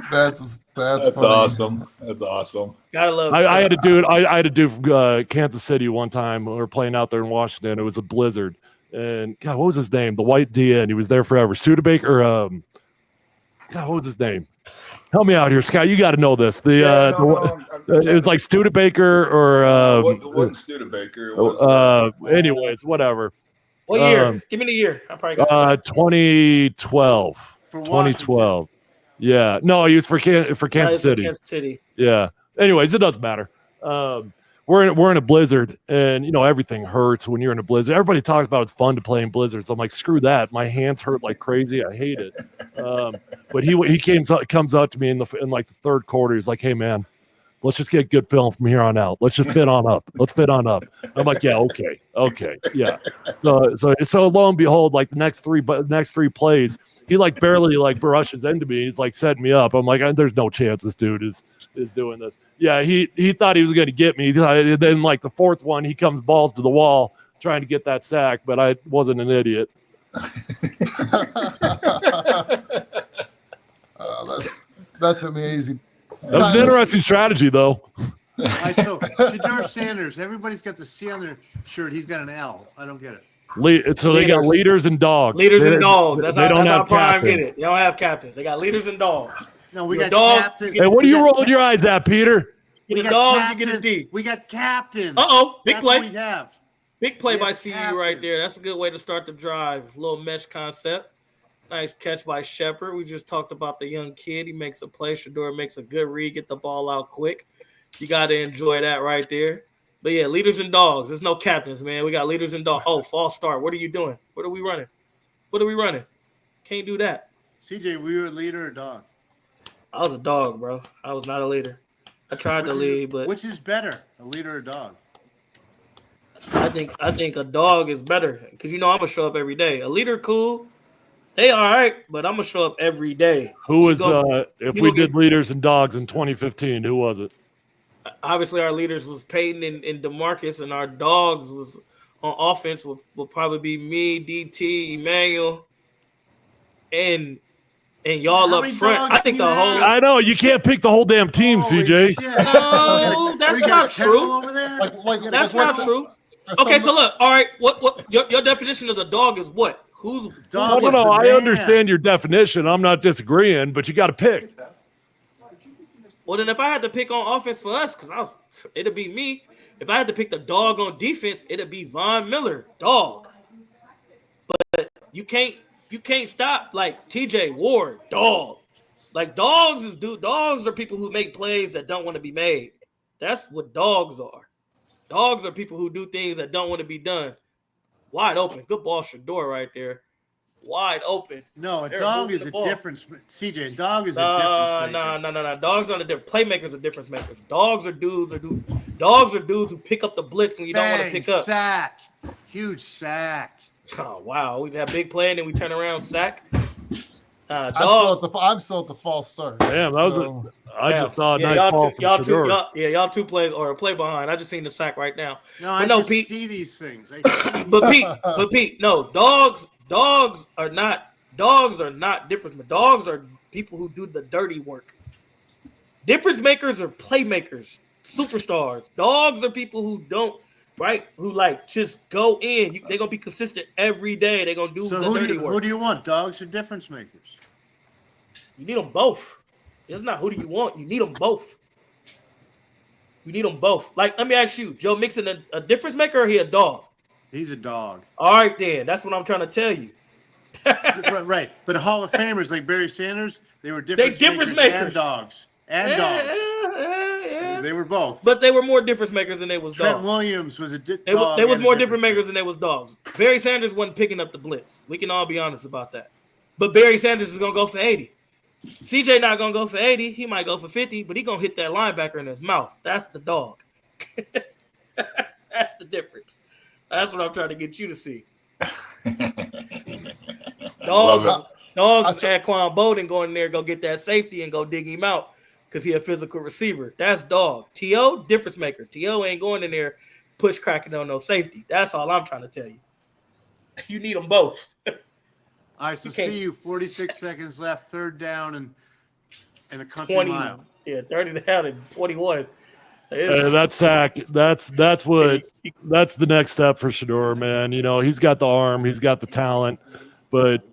That's awesome. That's awesome. Gotta love. I had a dude from Kansas City one time. We were playing out there in Washington. It was a blizzard, and God, what was his name? The white DN. He was there forever. Studebaker. God, what was his name? Help me out here, Scott. You got to know this. It was like Studebaker or it wasn't Studebaker. It was, anyways, whatever. What year? Give me the year. I probably got 2012. 2012. Yeah. No, he was for Kansas City. Kansas City. Yeah. Anyways, it doesn't matter. We're in a blizzard, and everything hurts when you're in a blizzard. Everybody talks about it's fun to play in blizzards. I'm like, screw that. My hands hurt like crazy. I hate it. But he comes up to me in like the third quarter. He's like, hey man, let's just get good film from here on out. Let's just fit on up. Let's fit on up. I'm like, yeah, okay, yeah. So lo and behold, like the next three plays, he like barely like brushes into me. He's like setting me up. I'm like, there's no chance this dude is doing this. Yeah, he thought he was going to get me. Then like the fourth one, he comes balls to the wall trying to get that sack, but I wasn't an idiot. That's amazing. That was an interesting strategy, though. So Shedeur Sanders, everybody's got the C on their shirt. He's got an L. I don't get it. So they got leaders and dogs. Leaders and dogs. That's how Prime get it. They don't have captains. They got leaders and dogs. No, we got captains. Hey, what are you rolling your eyes at, Peter? You get a dog, you get a D. We got captains. Big That's play. What we have. Big play by CU right there. That's a good way to start the drive. Little mesh concept. Nice catch by Shepard. We just talked about the young kid. He makes a play. Shedeur makes a good read, get the ball out quick. You got to enjoy that right there. But, yeah, leaders and dogs. There's no captains, man. We got leaders and dogs. Oh, false start. What are you doing? What are we running? Can't do that. CJ, were you a leader or a dog? I was a dog, bro. I was not a leader. I tried to lead, but which is better, a leader or a dog? I think a dog is better because I'm gonna show up every day. A leader, cool. They all right, but I'm gonna show up every day. Who was if we did leaders and dogs in 2015? Who was it? Obviously, our leaders was Peyton and DeMarcus, and our dogs was on offense will probably be me, DT, Emmanuel, and y'all up front. I think the whole. I know you can't pick the whole damn team, CJ. No, that's not true. That's not true. Okay, so look. All right, what your definition as a dog is what? Who's dog? No. I understand your definition. I'm not disagreeing, but you got to pick. Well, then if I had to pick on offense for us, it'd be me. If I had to pick the dog on defense, it'd be Von Miller, dog. But you can't stop like TJ Ward, dog. Like dogs are people who make plays that don't want to be made. That's what dogs are. Dogs are people who do things that don't want to be done. Wide open. Good ball, Shedeur right there. Wide open. No, a dog is a difference. CJ, a dog is a difference maker. No. Dogs are the different. Playmakers are difference makers. Dogs are dudes who pick up the blitz when you don't want to pick up. Sack. Huge sack. Oh, wow. We have big play and then we turn around, sack. I'm still at the false start. Damn, that was I just thought nice ball from Shedeur. Y'all two plays or a play behind. I just seen the sack right now. No, Pete, see these things. But Pete, no, dogs are not difference. But dogs are people who do the dirty work. Difference makers are playmakers, superstars. Dogs are people who don't. Right? Who just go in. They're going to be consistent every day. They're going to do the dirty work. Who do you want? Dogs or difference makers? You need them both. It's not who do you want. You need them both. Like, let me ask you, Joe Mixon a difference maker or he a dog? He's a dog. All right, then. That's what I'm trying to tell you. Right. But Hall of Famers like Barry Sanders, they were difference makers and dogs. And dogs. they were both. But they were more difference makers than they was Trent dogs. Williams was a dog. They was more difference makers than they was dogs. Barry Sanders wasn't picking up the blitz. We can all be honest about that. But Barry Sanders is going to go for 80. CJ not going to go for 80. He might go for 50, but he going to hit that linebacker in his mouth. That's the dog. That's the difference. That's what I'm trying to get you to see. Dogs Anquan Bolden going in there, go get that safety and go dig him out because he a physical receiver. That's dog. T.O., difference maker. T.O. ain't going in there push cracking on no safety. That's all I'm trying to tell you. You need them both. All right, so see you. 46 seconds left, third down and a country mile. Yeah, 30 down and 21. That's sack. That's the next step for Shedeur, man. You know, he's got the arm, he's got the talent, but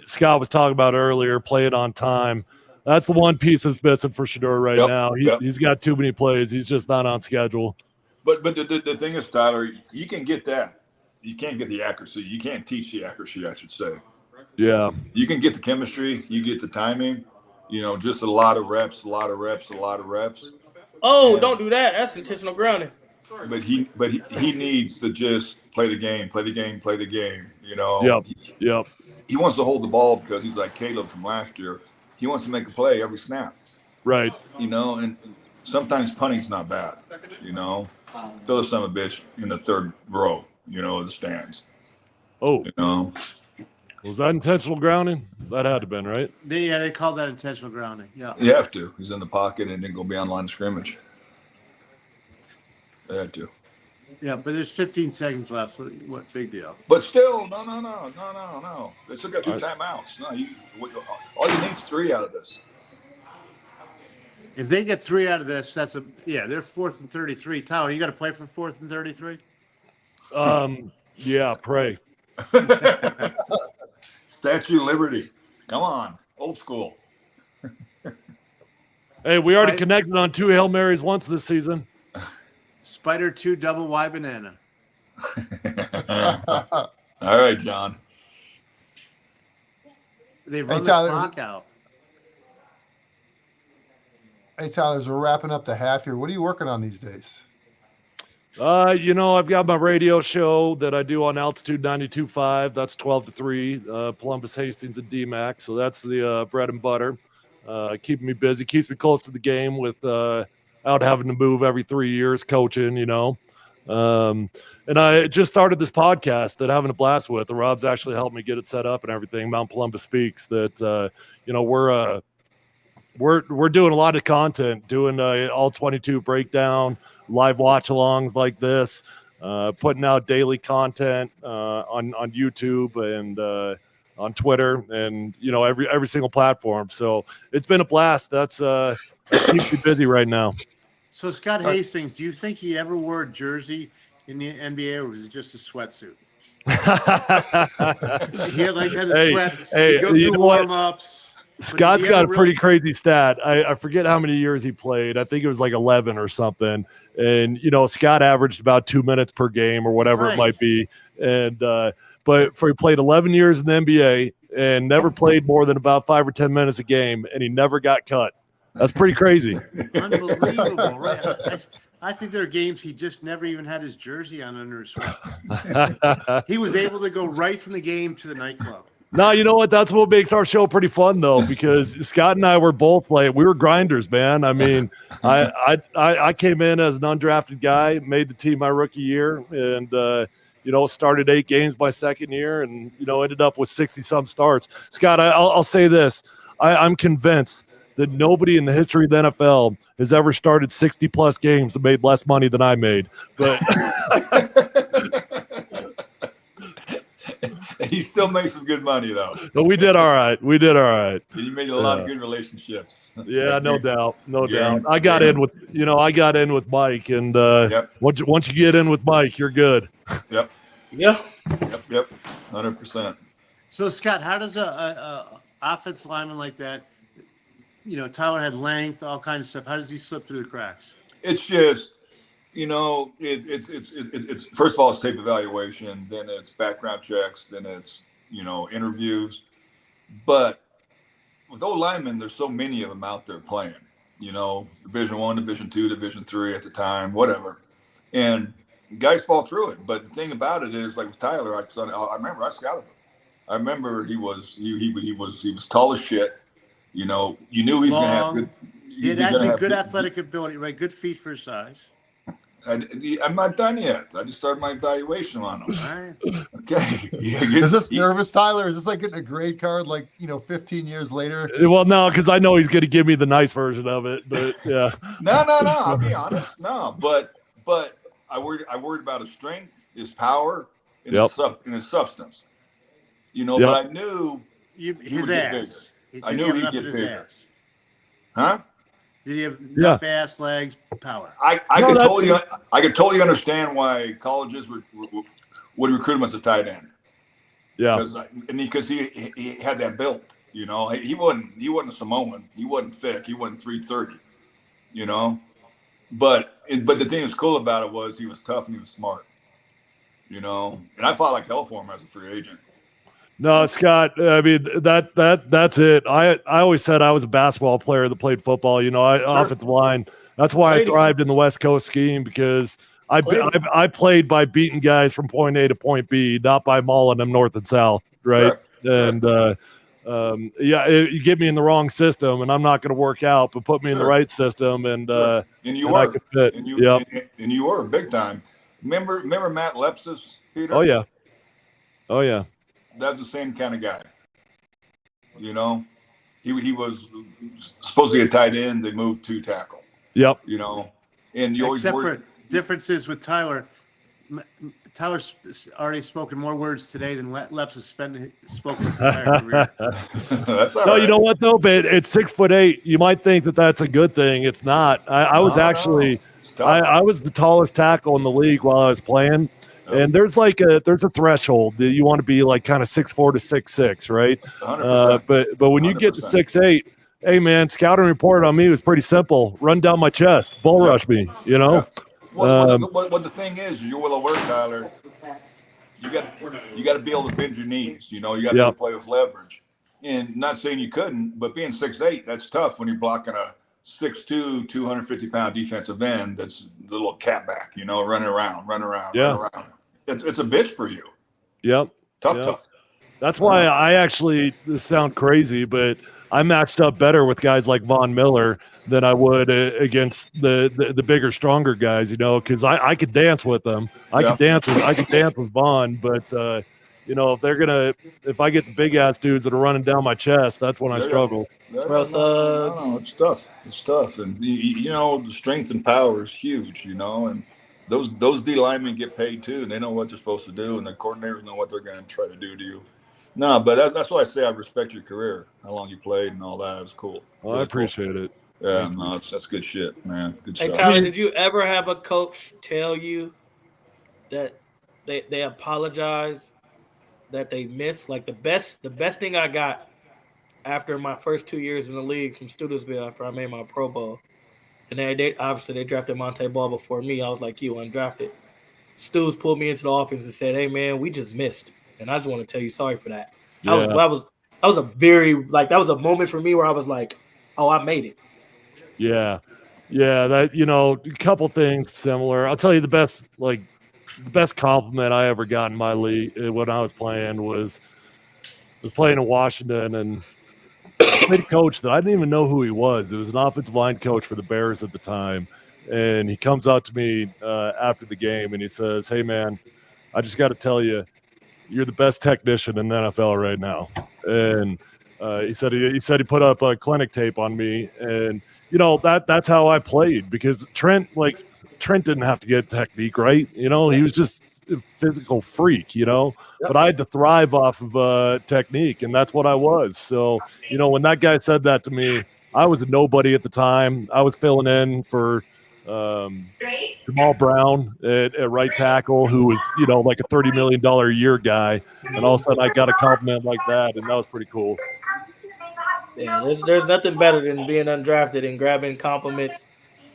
Scott was talking about earlier, play it on time. That's the one piece that's missing for Shedeur right now. He's got too many plays. He's just not on schedule. But the thing is, Tyler, you can get that. You can't get the accuracy. You can't teach the accuracy, I should say. Yeah. You can get the chemistry. You get the timing. You know, just a lot of reps. Oh, don't do that. That's intentional grounding. But he needs to just play the game. You know. Yep. He wants to hold the ball because he's like Caleb from last year. He wants to make a play every snap. Right. You know, and sometimes punting's not bad. You know, throw the son of a bitch in the third row. You know, of the stands. Oh. You know. Was that intentional grounding? That had to have been, right? They called that intentional grounding. Yeah. You have to. He's in the pocket and didn't go beyond line of scrimmage. They had to. Yeah, but there's 15 seconds left. So what? Big deal. But still, no. They still got two timeouts. No, all you need is 3 out of this. If they get 3 out of this, they're 4th and 33. Tyler, you got to play for 4th and 33? Yeah, pray. Statue of Liberty. Come on. Old school. Hey, we already connected on 2 Hail Marys once this season. Spider 2 double Y banana. All right, John. They run the clock out. Hey, Tyler, as we're wrapping up the half here, what are you working on these days? You know, I've got my radio show that I do on Altitude 92.5. That's 12 to 3, Polumbus, Hastings, and DMAC. So that's the bread and butter. Keeping me busy, keeps me close to the game without having to move every 3 years coaching, you know. And I just started this podcast that I'm having a blast with. And Rob's actually helped me get it set up and everything. Mount Polumbus Speaks. That you know, we're doing a lot of content, doing all 22 breakdown, live watch-alongs like this, putting out daily content on YouTube and on Twitter, and you know, every single platform. So it's been a blast. That's keeps me busy right now. So Scott Hastings, do you think he ever wore a jersey in the NBA, or was it just a sweatsuit? He had a sweat. He'd go through warm-ups. Scott's got a pretty crazy stat. I forget how many years he played. I think it was like 11 or something. And, you know, Scott averaged about 2 minutes per game or whatever it might be. And but he played 11 years in the NBA and never played more than about 5 or 10 minutes a game, and he never got cut. That's pretty crazy. Unbelievable, right? I think there are games he just never even had his jersey on under his sweats. He was able to go right from the game to the nightclub. No, you know what? That's what makes our show pretty fun, though, because Scott and I were both we were grinders, man. I mean, I came in as an undrafted guy, made the team my rookie year, and you know, started 8 games my second year, and you know, ended up with 60-some starts. Scott, I'll say this: I'm convinced that nobody in the history of the NFL has ever started 60+ games and made less money than I made. But he still makes some good money, though. But we did all right. And you made a lot of good relationships. Yeah, no doubt. I got in with Mike, and once you get in with Mike, you're good. Yep. 100%. So Scott, how does a offensive lineman like that, you know, Tyler had length, all kinds of stuff. How does he slip through the cracks? It's just, you know, it's first of all, it's tape evaluation, then it's background checks, then it's, you know, interviews. But with old linemen, there's so many of them out there playing. Division I, Division II, Division III at the time, whatever. And guys fall through it. But the thing about it is, like with Tyler, I remember I scouted him. I remember he was tall as shit. You knew he's going to have good. He had actually good athletic ability, right? Good feet for his size. I'm not done yet. I just started my evaluation on him. All right. Okay. Is this nervous, Tyler? Is this like getting a grade card, 15 years later? Well, no, because I know he's going to give me the nice version of it. But yeah. No. I'll be honest. No, but I worried about his strength, his power, and his substance. But I knew his ass. I knew he'd get bigger. Huh? Did he have enough ass, legs, power? I could totally understand why colleges would recruit him as a tight end. Yeah, because he had that build. He wasn't a Samoan. He wasn't thick. He wasn't 330. But the thing that's cool about it was he was tough and he was smart. And I fought like hell for him as a free agent. No, Scott. I mean that's it. I always said I was a basketball player that played football. Offensive line. That's why I thrived in the West Coast scheme, because I played by beating guys from point A to point B, not by mauling them north and south, right? And you get me in the wrong system, and I'm not going to work out. But put me in the right system, and you were, I could fit. And you were big time. Remember Matt Lepsis, Peter? Oh yeah. That's the same kind of guy. He was supposed to get tight end. They moved to tackle. Yep. And you always for differences with Tyler. Tyler's already spoken more words today than Leps has spoken his entire career. That's all right. You know what though? But it's 6'8". You might think that that's a good thing. It's not. I was actually I was the tallest tackle in the league while I was playing. And there's a threshold that you want to be like kind of 6'4" to 6'6", right? 100%. But when you get to 6'8", hey man, scouting report on me was pretty simple. Run down my chest, bull rush me. Well, the thing is, you're well aware, Tyler. You got to be able to bend your knees. You got to be able to play with leverage. And not saying you couldn't, but being 6'8", that's tough when you're blocking a 6'2", 250-pound defensive end that's the little cat back, running around. It's a bitch for you. Yep. Tough. That's why I actually, this sound crazy, but I matched up better with guys like Von Miller than I would against the bigger, stronger guys, because I could dance with them. I could dance with Von, but if I get the big ass dudes that are running down my chest, that's when I struggle. No, it's tough. And the strength and power is huge, and those D linemen get paid too, and they know what they're supposed to do, and the coordinators know what they're going to try to do to you. No, but that's why I say I respect your career, how long you played and all that. It was cool. Well, I appreciate it. Yeah, no, that's good shit, man. Good stuff. Hey, Tyler, did you ever have a coach tell you that they apologize, that they missed? Like the best thing I got after my first 2 years in the league from Studesville, after I made my Pro Bowl, and they obviously they drafted Monte Ball before me. I was like, you undrafted. Stu's pulled me into the office and said, "Hey man, we just missed, and I just want to tell you sorry for that." That was a very that was a moment for me where I was like, "Oh, I made it." Yeah, that a couple things similar. I'll tell you the best compliment I ever got in my league when I was playing was playing in Washington, and I played a coach that I didn't even know who he was. It was an offensive line coach for the Bears at the time, and he comes out to me after the game and he says, "Hey man, I just got to tell you, you're the best technician in the NFL right now." And he said he put up a clinic tape on me, and that's how I played, because Trent didn't have to get technique right. He was just a physical freak, but I had to thrive off of technique, and that's what I was. So, when that guy said that to me, I was a nobody at the time. I was filling in for Jamal Brown at right tackle, who was, like a $30 million a year guy. And all of a sudden I got a compliment like that, and that was pretty cool. Yeah, there's nothing better than being undrafted and grabbing compliments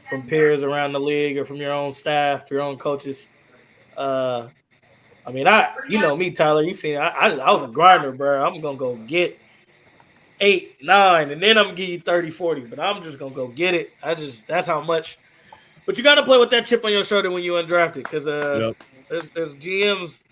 from peers around the league or from your own staff, your own coaches. I mean, me, Tyler, you seen, I was a grinder, bro. I'm going to go get 8, 9, and then I'm gonna give you 30, 40. But I'm just gonna go get it. That's how much. But you got to play with that chip on your shoulder when you undrafted, because there's GMs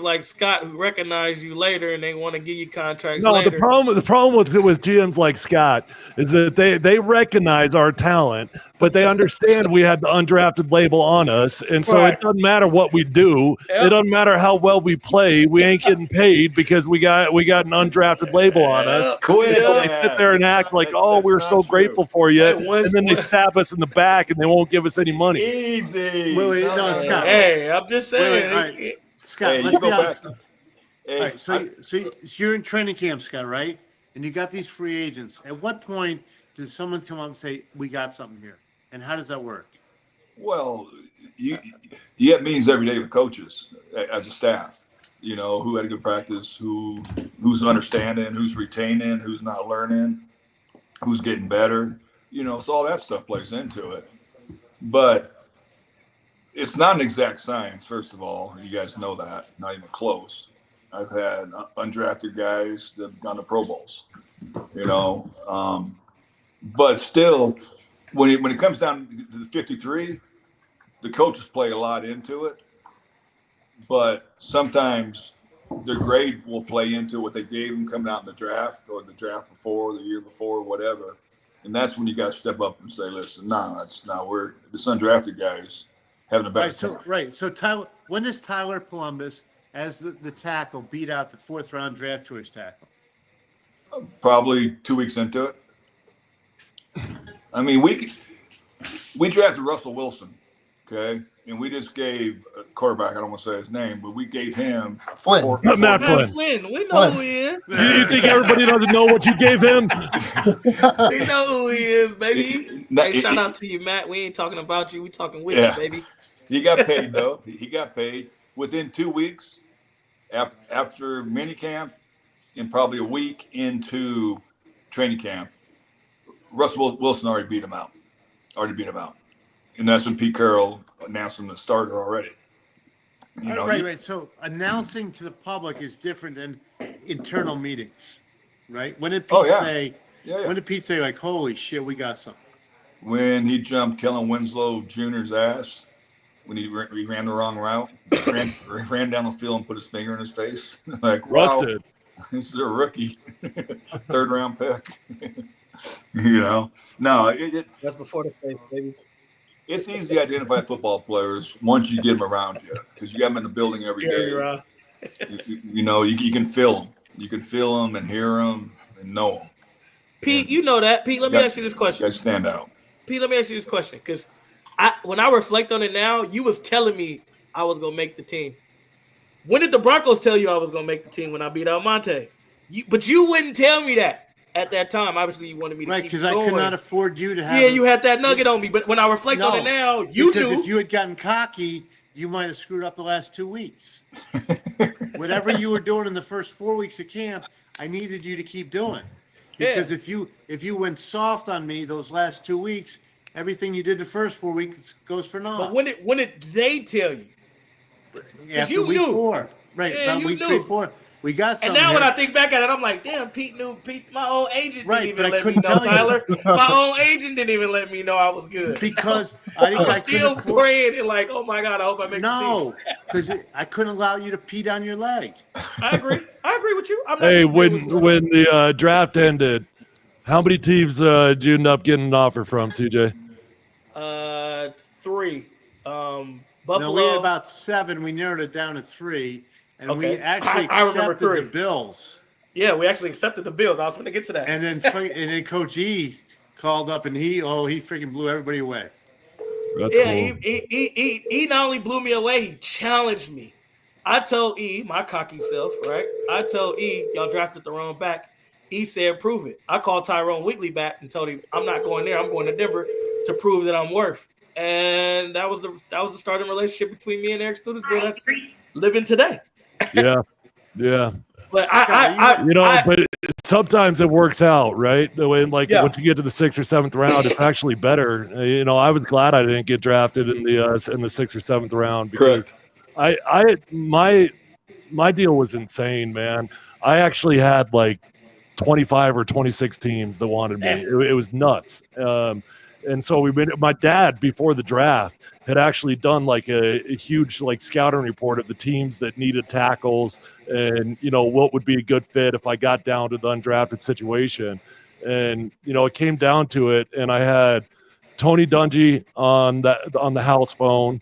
like Scott who recognize you later and they want to give you contracts. No, later. the problem with GMs like Scott is that they recognize our talent, but they understand we had the undrafted label on us, and so it doesn't matter what we do. Yep. It doesn't matter how well we play. We ain't getting paid because we got an undrafted label on us. So they sit there and act like, oh, we're so grateful for you, and then they stab us in the back and they won't give us any money. Easy. Wait, no, Scott. Hey, I'm just saying. Right. Scott, let's be honest. All right, so you're in training camp, Scott, right? And you got these free agents. At what point does someone come up and say, we got something here? And how does that work? Well, you have meetings every day with coaches as a staff, who had a good practice, who's understanding, who's retaining, who's not learning, who's getting better. So all that stuff plays into it. But it's not an exact science, first of all. You guys know that. Not even close. I've had undrafted guys that have gone to Pro Bowls, but still, when it comes down to the 53, the coaches play a lot into it. But sometimes their grade will play into what they gave them coming out in the draft or the draft before, the year before, whatever. And that's when you got to step up and say, listen, we're this undrafted guys having a better time. So Tyler, when does Tyler Polumbus, as the tackle, beat out the 4th-round draft choice tackle? Probably 2 weeks into it. I mean, we drafted Russell Wilson, okay? And we just gave a quarterback, I don't want to say his name, but we gave him Matt Flynn. We know who he is. You think everybody doesn't know what you gave him? We know who he is, baby. Hey, shout out to you, Matt. We ain't talking about you. We talking with you, baby. He got paid, though. He got paid. Within 2 weeks, after minicamp, and probably a week into training camp, Russell Wilson already beat him out. And that's when Pete Carroll announced him the starter already. Right. So announcing to the public is different than internal meetings, right? When did Pete say? When did Pete say, like, holy shit, we got something? When he jumped Kellen Winslow Jr.'s ass, when he ran the wrong route, ran down the field and put his finger in his face, like, wow, rusted. This is a rookie, 3rd-round pick. No, that's before the faith, baby. It's easy to identify football players once you get them around you, because you got them in the building every day. You can feel them. You can feel them and hear them and know them. Pete, you know that. Pete, let me ask you this question. You guys stand out. Pete, let me ask you this question, because when I reflect on it now, you was telling me I was going to make the team. When did the Broncos tell you I was going to make the team when I beat Almonte? But you wouldn't tell me that at that time. Obviously, you wanted me to keep going. Right, because I could not afford you to have. Yeah, you had that nugget on me. But when I reflect on it now, you knew. If you had gotten cocky, you might have screwed up the last 2 weeks. Whatever you were doing in the first 4 weeks of camp, I needed you to keep doing. Because if you went soft on me those last 2 weeks, everything you did the first 4 weeks goes for naught. But when did they tell you? After week 4. Right, about week 3, 4. We got something. And now when I think back at it, I'm like, damn, Pete knew. My own agent didn't even let me know, tell Tyler. My own agent didn't even let me know I was good. Because I think was still praying and like, oh my God, I hope I make the team. No, because I couldn't allow you to pee down your leg. I agree with you. Hey, when the draft ended, how many teams did you end up getting an offer from, CJ? 3. Buffalo. No, we had about 7. We narrowed it down to 3. And we actually accepted the Bills. Yeah, we actually accepted the Bills. I was going to get to that. And then Coach E called up and he freaking blew everybody away. That's cool. He not only blew me away, he challenged me. I told E, my cocky self, right? I told E, y'all drafted the wrong back. E said, prove it. I called Tyrone Wheatley back and told him, I'm not going there. I'm going to Denver to prove that I'm worth. And that was the starting relationship between me and Eric Studesville that's living today. Yeah. But but sometimes it works out, right? The way, once you get to the 6th or 7th round, it's actually better. I was glad I didn't get drafted in the 6th or 7th round because my deal was insane, man. I actually had 25 or 26 teams that wanted me. It was nuts. And so my dad before the draft had actually done like a huge like scouting report of the teams that needed tackles and, what would be a good fit if I got down to the undrafted situation. And, it came down to it. And I had Tony Dungy on the house phone.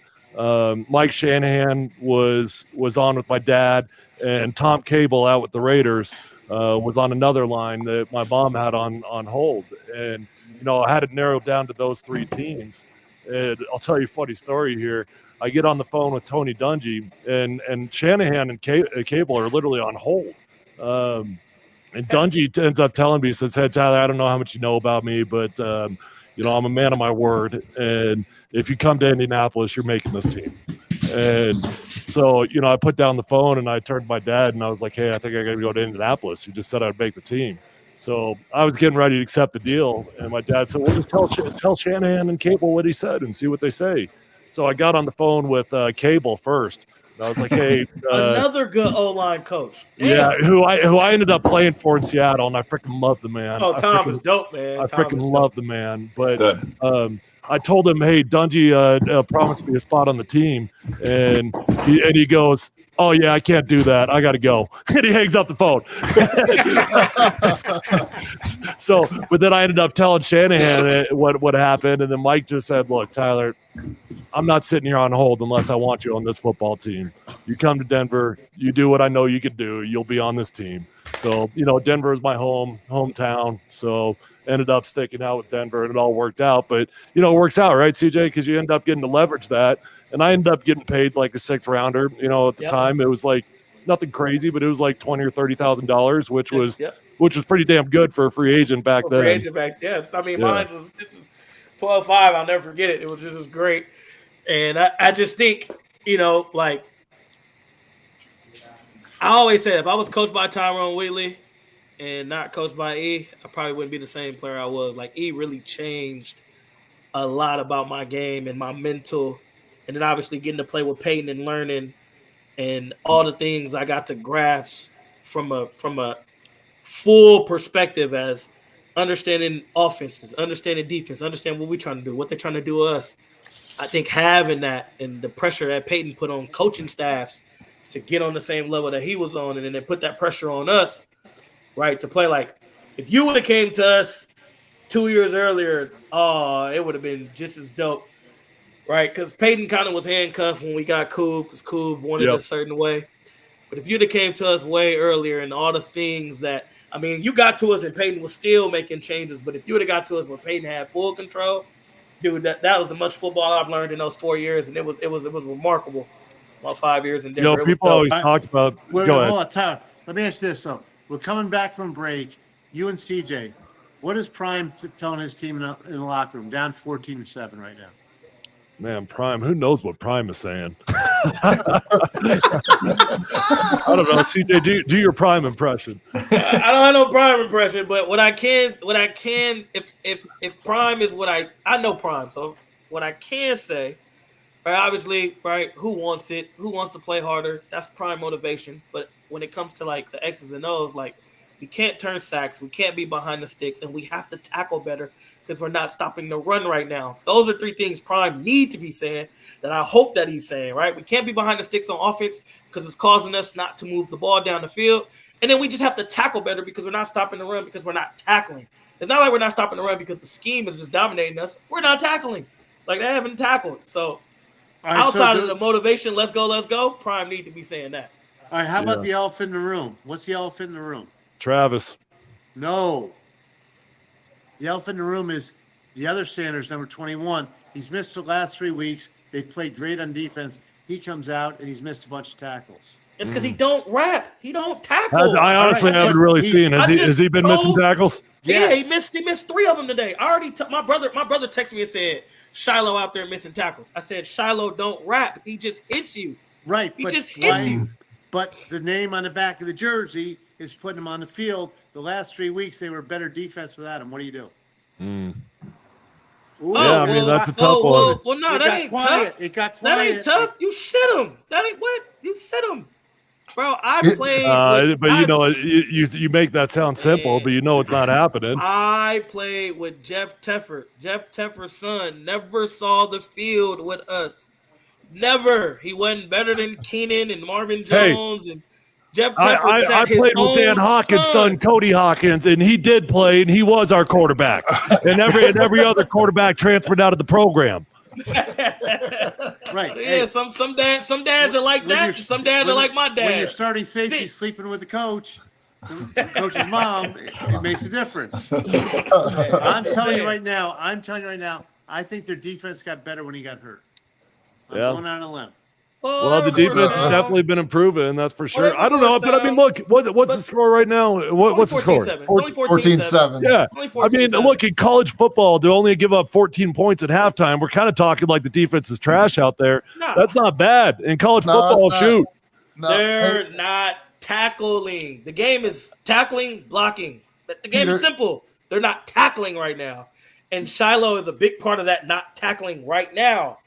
Mike Shanahan was on with my dad, and Tom Cable out with the Raiders was on another line that my mom had on hold. And, I had it narrowed down to those three teams. And I'll tell you a funny story here. I get on the phone with Tony Dungy, and Shanahan and Cable are literally on hold. And Dungy ends up telling me, he says, "Hey, Tyler, I don't know how much you know about me, but, I'm a man of my word. And if you come to Indianapolis, you're making this team." And so, I put down the phone and I turned to my dad and I was like, "Hey, I think I got to go to Indianapolis. He just said I'd make the team." So I was getting ready to accept the deal. And my dad said, "Well, just tell Shanahan and Cable what he said and see what they say." So I got on the phone with Cable first. And I was like, "Hey, another good O-line coach." Damn. Yeah, who I ended up playing for in Seattle, and I freaking love the man. Oh, Tom is dope, man. I freaking love the man. But I told him, "Hey, Dungy promised me a spot on the team," and he goes, "Oh yeah, I can't do that. I got to go," and he hangs up the phone. So, but then I ended up telling Shanahan what happened, and then Mike just said, "Look, Tyler, I'm not sitting here on hold unless I want you on this football team. You come to Denver, you do what I know you can do, you'll be on this team." So, Denver is my hometown. So ended up sticking out with Denver, and it all worked out. But, it works out, right, CJ? Because you end up getting to leverage that. And I ended up getting paid like a 6th rounder. At the time, it was like nothing crazy, but it was like $20,000 or $30,000, which was pretty damn good for a free agent back then. Free agent back then. I mean, this is 12-5. I'll never forget it. It was just great. And I just think, like I always said, if I was coached by Tyrone Wheatley and not coached by E, I probably wouldn't be the same player I was. Like, E really changed a lot about my game and my mental. And then obviously getting to play with Peyton and learning and all the things I got to grasp from a full perspective as understanding offenses, understanding defense, understand what we're trying to do, what they're trying to do to us. I think having that and the pressure that Peyton put on coaching staffs to get on the same level that he was on, and then they put that pressure on us, right, to play like, if you would have came to us 2 years earlier, it would have been just as dope. Right, because Peyton kind of was handcuffed when we got Coob, because Coob wanted a certain way. But if you'd have came to us way earlier and all the things that, I mean, you got to us and Peyton was still making changes, but if you would have got to us when Peyton had full control, dude, that was the much football I've learned in those 4 years, and it was remarkable. About 5 years in Denver. People always talk about. Go ahead. Hold on, Tyler. Let me ask you this though: we're coming back from break. You and CJ, what is Prime telling his team in the locker room? Down 14-7 right now. Man, Prime, who knows what Prime is saying? I don't know. CJ, do your Prime impression. I don't have no Prime impression, but what I can, if Prime is what I know Prime, so what I can say, right, obviously, right, who wants it? Who wants to play harder? That's Prime motivation. But when it comes to like the X's and O's, like we can't turn sacks, we can't be behind the sticks, and we have to tackle better because we're not stopping the run right now. Those are 3 things Prime need to be saying that I hope that he's saying, right? We can't be behind the sticks on offense because it's causing us not to move the ball down the field. And then we just have to tackle better because we're not stopping the run because we're not tackling. It's not like we're not stopping the run because the scheme is just dominating us. We're not tackling. Like, they haven't tackled. So outside of the motivation, let's go, Prime need to be saying that. All right, how about the elephant in the room? What's the elephant in the room? Travis. No. The elephant in the room is the other Sanders, number 21. He's missed the last 3 weeks. They've played great on defense. He comes out, and he's missed a bunch of tackles. It's because he don't rap. He don't tackle. I honestly haven't really seen. Has he been missing tackles? Yeah, he missed 3 of them today. I already my brother texted me and said, Shiloh out there missing tackles. I said, Shiloh don't rap. He just hits you. Right. He just hits you. But the name on the back of the jersey is putting him on the field. The last 3 weeks, they were better defense without him. What do you do? Ooh, yeah, I mean, that's a tough one. Well, no, that ain't tough. It got quiet. That ain't tough. You sit him. That ain't what? You sit him. Bro, I played. But you make that sound simple, but it's not happening. I played with Jeff Teffer. Jeff Teffer's son never saw the field with us. Never. He wasn't better than Keenan and Marvin Jones and Jeff Teffer. I played with Dan Hawkins' son, Cody Hawkins, and he did play, and he was our quarterback. and every other quarterback transferred out of the program. Right. So yeah, some dads are like that. Some dads are like my dad. When you're starting safety sleeping with the coach, the coach's mom, it makes a difference. I'm telling you right now, I think their defense got better when he got hurt. I'm going out on a limb. Well, the defense has definitely been improving, that's for sure. I don't know, but I mean, look, what's the score right now? What's the score? 14-7. Yeah. I mean, look, in college football, they only give up 14 points at halftime. We're kind of talking like the defense is trash out there. No. That's not bad. In college football, shoot. No. They're not tackling. The game is tackling, blocking. The game is simple. They're not tackling right now. And Shiloh is a big part of that not tackling right now.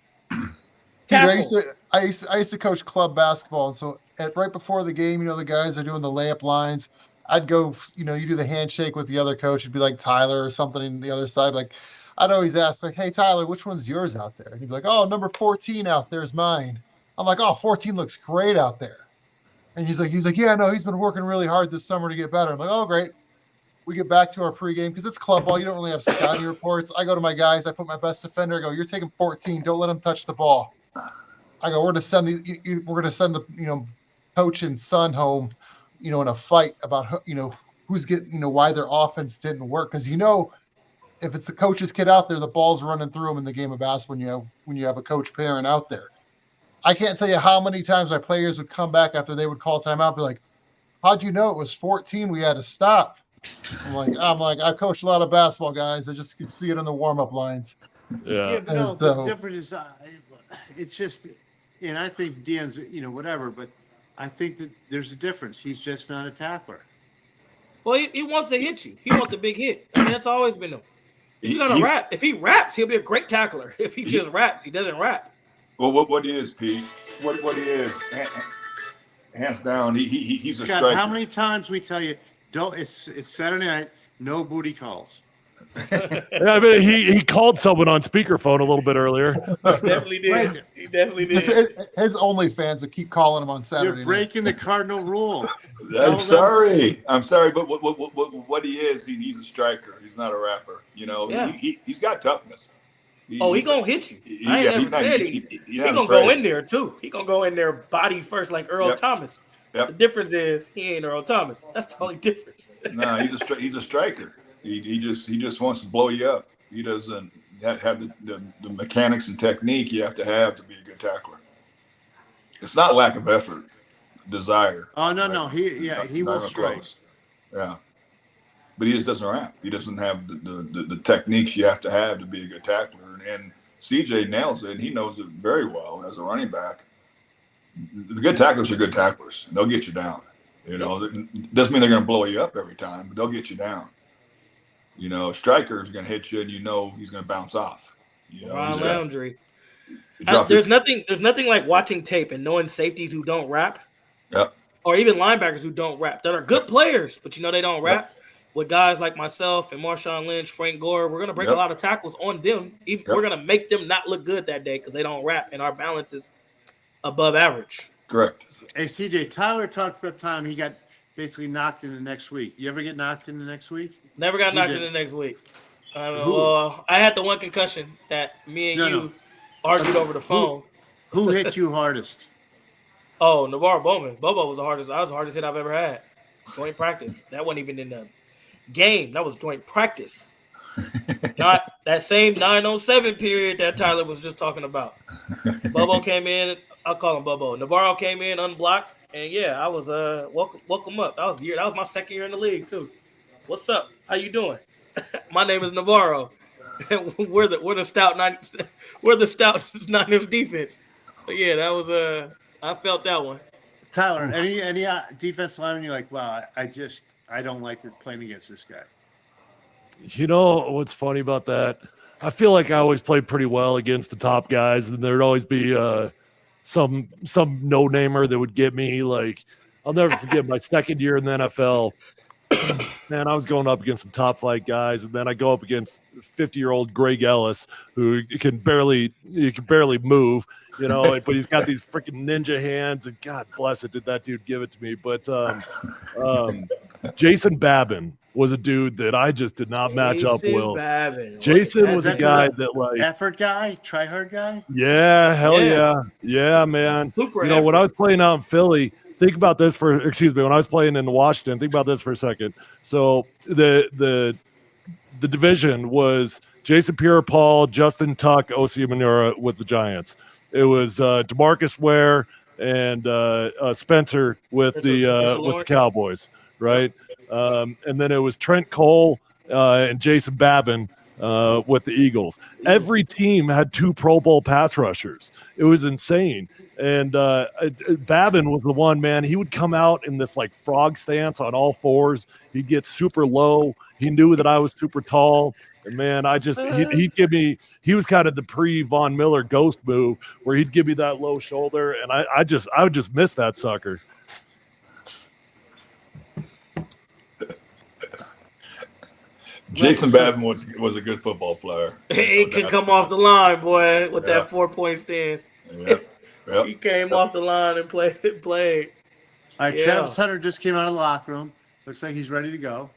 Peter, I used to coach club basketball, and so right before the game, the guys are doing the layup lines. I'd go, you do the handshake with the other coach. It'd be like Tyler or something on the other side. Like, I'd always ask, like, "Hey, Tyler, which one's yours out there?" And he'd be like, "Oh, number 14 out there is mine." I'm like, "Oh, 14 looks great out there." And he's like, "Yeah, no, he's been working really hard this summer to get better." I'm like, "Oh, great." We get back to our pregame because it's club ball. You don't really have scouting reports. I go to my guys. I put my best defender. I go, "You're taking 14. Don't let him touch the ball." I go, we're going to send the coach and son home, in a fight about, who's getting, why their offense didn't work. Because, if it's the coach's kid out there, the ball's running through them in the game of basketball when you have a coach parent out there. I can't tell you how many times our players would come back after they would call timeout and be like, "How'd you know it was 14? We had to stop." I'm like, I coached a lot of basketball guys. I just could see it in the warm-up lines. Yeah, no, the difference is it's just, and I think Deion's, whatever, but I think that there's a difference. He's just not a tackler. Well, he wants to hit you. He wants the big hit. I mean, that's always been him. He's gonna rap. If he raps, he'll be a great tackler. If he just raps, he doesn't rap. Well, what he is, Pete? What he is, hands down, he's Scott, a striker. How many times we tell you, don't? It's Saturday night. No booty calls. Yeah, I mean, he called someone on speakerphone a little bit earlier. Definitely did. Right. He definitely did. His OnlyFans that keep calling him on Saturday. You're breaking the cardinal rule. I'm sorry, but what he is, he's a striker. He's not a rapper. He's got toughness. He gonna hit you. I ain't never said he gonna go in there too. He gonna go in there body first like Earl Thomas. Yep. The difference is he ain't Earl Thomas. That's the only difference. No, he's a striker. He just wants to blow you up. He doesn't have the mechanics and technique you have to be a good tackler. It's not lack of effort, desire. Oh no, he will strike. Yeah, but he just doesn't rap. He doesn't have the techniques you have to be a good tackler. And CJ nails it. And he knows it very well as a running back. The good tacklers are good tacklers. They'll get you down. It doesn't mean they're going to blow you up every time, but they'll get you down. Striker's going to hit you, and he's going to bounce off. Ron Landry. There's nothing like watching tape and knowing safeties who don't rap. Yep. Or even linebackers who don't rap. That are good players, but they don't rap. With guys like myself and Marshawn Lynch, Frank Gore, we're going to break a lot of tackles on them. We're going to make them not look good that day because they don't rap, and our balance is above average. Correct. Hey, CJ, Tyler talked about time he got basically knocked in the next week. You ever get knocked in the next week? Never got knocked in the next week. I had the one concussion that me and you argued over the phone. Who hit you hardest? Oh, Navarro Bowman. Bobo was the hardest. That was the hardest hit I've ever had. Joint practice. That wasn't even in the game. That was joint practice. Not that same 907 period that Tyler was just talking about. Bobo came in. I'll call him Bobo. Navarro came in unblocked, and I was welcome up. That was my second year in the league too. What's up? How you doing? My name is Navarro. we're the stout Niners defense. So that was I felt that one. Tyler, any defense lineman you're like, wow, I don't like playing against this guy. What's funny about that? I feel like I always played pretty well against the top guys, and there'd always be some no-namer that would get me. Like I'll never forget my second year in the NFL. Man, I was going up against some top flight guys, and then I go up against 50-year-old Greg Ellis, who can barely move, but he's got these freaking ninja hands, and God bless it, did that dude give it to me. But Jason Babin was a dude that I just did not match up with. Jason was a guy that like effort guy, try hard guy. Yeah, hell yeah, man. Super when I was playing out in Philly. Think about this when I was playing in Washington, think about this for a second. So the division was Jason Pierre-Paul, Justin Tuck, Osi Manura with the Giants. It was DeMarcus Ware and Spencer with the Cowboys, right? And then it was Trent Cole and Jason Babin with the Eagles. Every team had 2 Pro Bowl pass rushers. It was insane. And Babin was the one, man. He would come out in this like frog stance on all fours. He'd get super low. He knew that I was super tall. And man, he'd give me, he was kind of the pre-Von Miller ghost move where he'd give me that low shoulder. And I would just miss that sucker. Jason Babin was a good football player. He could come off the line, boy, with that 4-point stance. Yep. He came off the line and played. All right, Travis Hunter just came out of the locker room. Looks like he's ready to go.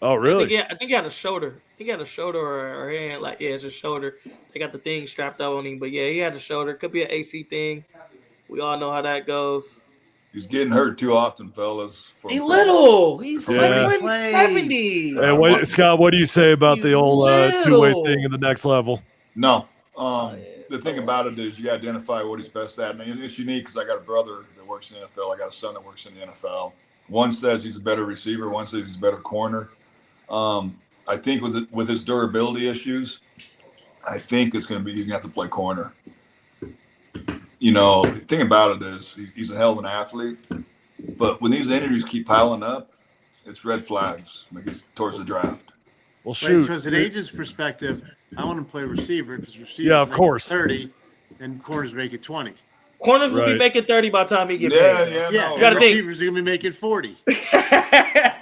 Oh, really? I think he had a shoulder. I think he had a shoulder or hand. It's a shoulder. They got the thing strapped up on him. But, he had a shoulder. Could be an AC thing. We all know how that goes. He's getting hurt too often, fellas. He's little. He's like 170. Hey, Scott, what do you say about the old two-way thing in the next level? No. The thing about it is you got to identify what he's best at. And it's unique because I got a brother that works in the NFL. I got a son that works in the NFL. One says he's a better receiver. One says he's a better corner. I think with his durability issues, I think he's going to have to play corner. The thing about it is he's a hell of an athlete. But when these injuries keep piling up, it's red flags towards the draft. Well, shoot. So as an agent's perspective, I want to play receiver because receivers of course 30 and corners make it 20. Corners will be making 30 by the time he gets paid. Yeah. You got to think receivers are going to be making 40.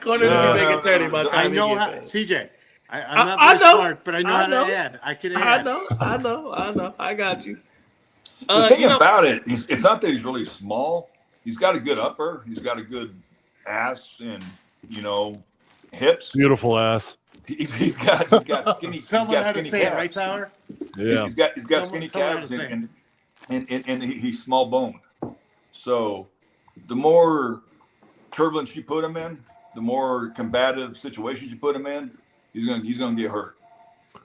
Corners will be making 30 by the time I know he gets paid. CJ. I'm not very smart, but I know how to add. I can add. I know. I got you. The thing about it, it's not that he's really small. He's got a good upper. He's got a good ass and hips. Beautiful ass. He's got skinny. Someone had to say calves. it, right, Tyler? Yeah. He's got skinny calves and he's small boned. So the more turbulence you put him in, the more combative situations you put him in, he's gonna get hurt.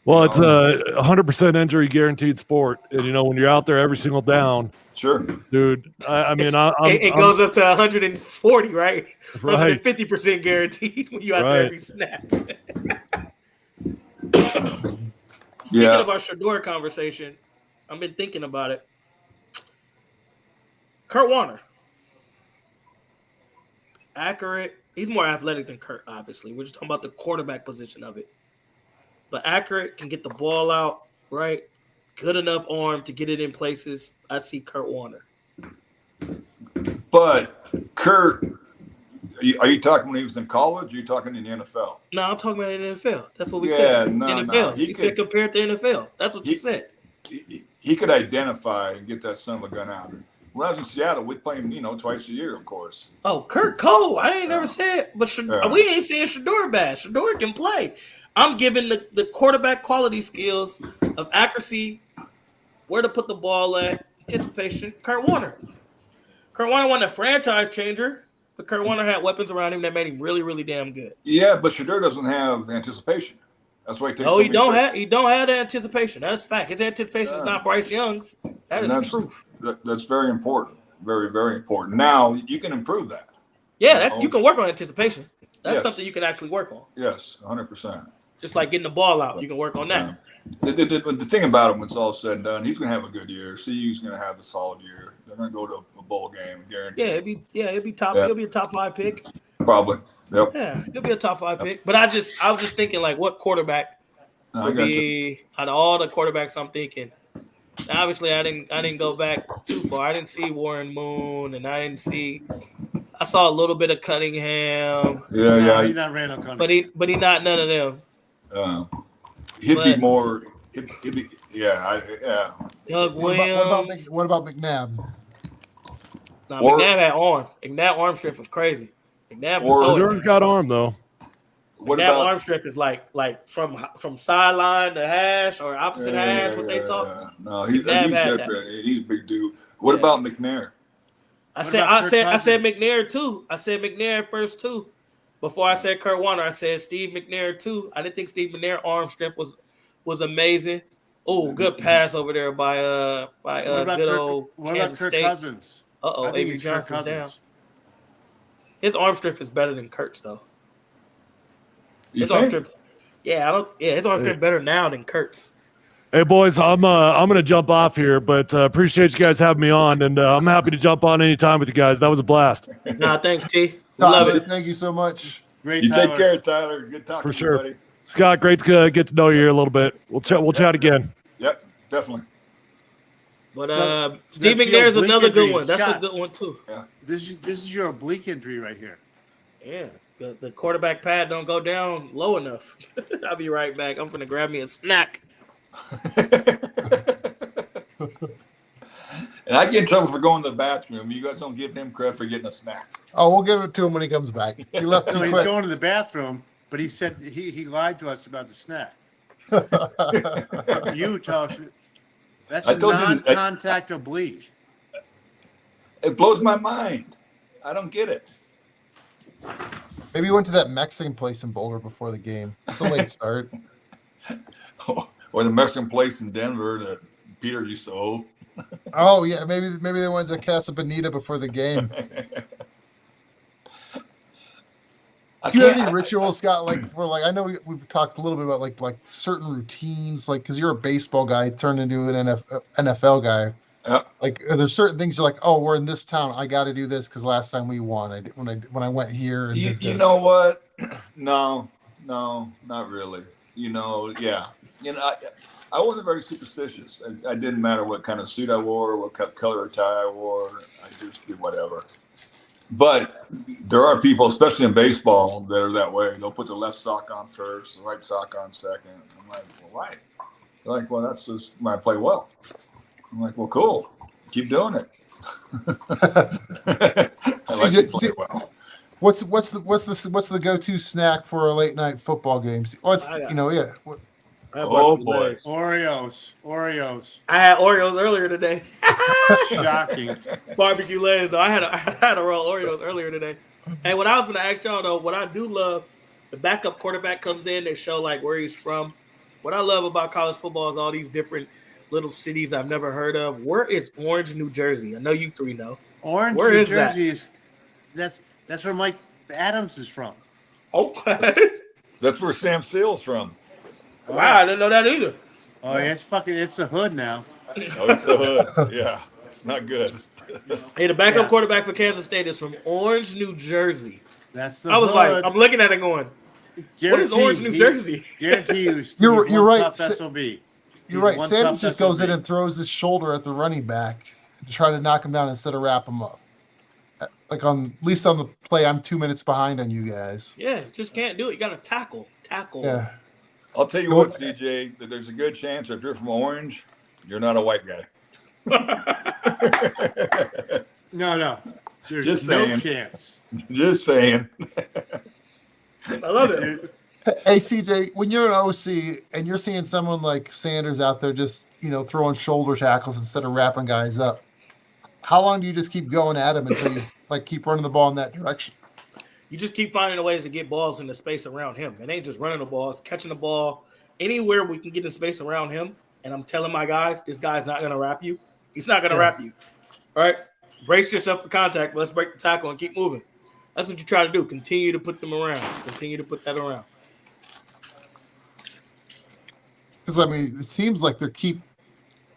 Well, it's a 100% injury guaranteed sport, and when you're out there every single down, sure, dude. It goes up to 140, right? 150% guaranteed when you out there every snap. Speaking of our Shedeur conversation, I've been thinking about it. Kurt Warner, accurate. He's more athletic than Kurt, obviously. We're just talking about the quarterback position of it. But accurate, can get the ball out, right? Good enough arm to get it in places. I see Kurt Warner. But Kurt, are you talking when he was in college? Or are you talking in the NFL? No, I'm talking about in the NFL. That's what we said. NFL. No. He said compared to NFL. That's what you said. He could identify and get that son of a gun out. When I was in Seattle, we'd play him, twice a year, of course. Oh, Kurt Cole. I ain't never said, but we ain't saying Shedeur bad. Shedeur can play. I'm giving the quarterback quality skills of accuracy, where to put the ball at, anticipation. Kurt Warner. Kurt Warner wasn't a franchise changer, but Kurt Warner had weapons around him that made him really, really damn good. Yeah, but Shedeur doesn't have the anticipation. That's why he takes. No, he don't have the anticipation. That's fact. His anticipation is not Bryce Young's. That's truth. That's very important. Very, very important. Now you can improve that. Yeah, you can work on anticipation. That's something you can actually work on. Yes, 100%. Just like getting the ball out, you can work on that. The thing about him, when it's all said and done, he's going to have a good year. CU's going to have a solid year. They're going to go to a bowl game, guaranteed. It'd be top. He'll be a top 5 pick. Probably. Yep. Yeah, he'll be a top 5 pick. But I was just thinking, like, what quarterback would be out of all the quarterbacks I'm thinking. Now, obviously, I didn't go back too far. I didn't see Warren Moon, and I didn't see I saw a little bit of Cunningham. Yeah. He's not Randall Cunningham. But he not none of them. He'd be more. He'd be. Yeah. Doug Williams. What about McNabb? Nah, McNabb had arm. McNabb arm strength was crazy. Durham's got arm though. McNabb arm strength is like from sideline to hash or opposite hash. What they talk. No, he's different. He's a big dude. What about McNair? I said McNair too. I said McNair first too. Before I said Kurt Warner, I said Steve McNair too. I didn't think Steve McNair arm strength was amazing. Oh, good pass over there by good old Kansas State. Kirk Cousins? Avery Johnson's down. His arm strength is better than Kurt's though. His arm strength better now than Kurt's. Hey boys, I'm gonna jump off here, but appreciate you guys having me on, and I'm happy to jump on anytime with you guys. That was a blast. Nah, thanks, T. Love it. Thank you so much. Great. You take care, Tyler. Good talking for sure, to you, buddy. Scott. Great to get to know you here a little bit. We'll chat again. Yep, definitely. But Steve McNair is another good one. That's Scott, a good one too. Yeah. This is your oblique injury right here. Yeah. The quarterback pad don't go down low enough. I'll be right back. I'm gonna grab me a snack. And I get in trouble for going to the bathroom. You guys don't give him credit for getting a snack. Oh, we'll give it to him when he comes back. He left too he's quick. going to the bathroom, but he said he lied to us about the snack. You tell us that's a non-contact oblique. It blows my mind. I don't get it. Maybe he went to that Mexican place in Boulder before the game. It's a late start. Or the Mexican place in Denver that Peter used to owe. Oh yeah, maybe they went to Casa Bonita before the game. Do you have any rituals, Scott? I know we've talked a little bit about like certain routines, like because you're a baseball guy turned into an NFL guy. Like, are there certain things you're like, oh, we're in this town, I got to do this because last time we won. When I went here. And you know what? No, not really. Yeah. I wasn't very superstitious. I didn't matter what kind of suit I wore, what color tie I wore. I just did whatever. But there are people, especially in baseball, that are that way. They'll put the left sock on first, the right sock on second. I'm like, well, why? They're like, well, that's just when I play well. I'm like, well, cool. Keep doing it. Well. What's the go-to snack for a late night football game? Oh boy, Oreos. I had Oreos earlier today. Shocking. Barbecue legs. Though I had a roll Oreos earlier today. And what I was going to ask y'all though, what I do love, the backup quarterback comes in. They show like where he's from. What I love about college football is all these different little cities I've never heard of. Where is Orange, New Jersey? I know you three know. Orange, New Jersey that's where Mike Adams is from. Okay. That's where Sam Seal's from. Wow, I didn't know that either. Oh, yeah, it's the hood now. Oh, it's the hood. Yeah, it's not good. Hey, the backup quarterback for Kansas State is from Orange, New Jersey. That's the I was hood. Like, I'm looking at it going, what is Orange, New Jersey? Guarantee you, you're right. SOB. You're right. Sam just goes in and throws his shoulder at the running back to try to knock him down instead of wrap him up. Like at least on the play, I'm 2 minutes behind on you guys. Yeah, just can't do it. You got to tackle. Yeah. I'll tell you what, CJ, that there's a good chance if you're from Orange, you're not a white guy. No. There's just no saying. Chance. Just saying. I love it. Hey, CJ, when you're an OC and you're seeing someone like Sanders out there just, throwing shoulder tackles instead of wrapping guys up, how long do you just keep going at him until you keep running the ball in that direction? You just keep finding ways to get balls in the space around him. It ain't just running the ball. It's catching the ball anywhere we can get in space around him. And I'm telling my guys, this guy's not going to wrap you. He's not going to wrap you. All right? Brace yourself for contact. Let's break the tackle and keep moving. That's what you try to do. Continue to put them around. Continue to put that around. Because, it seems like they keep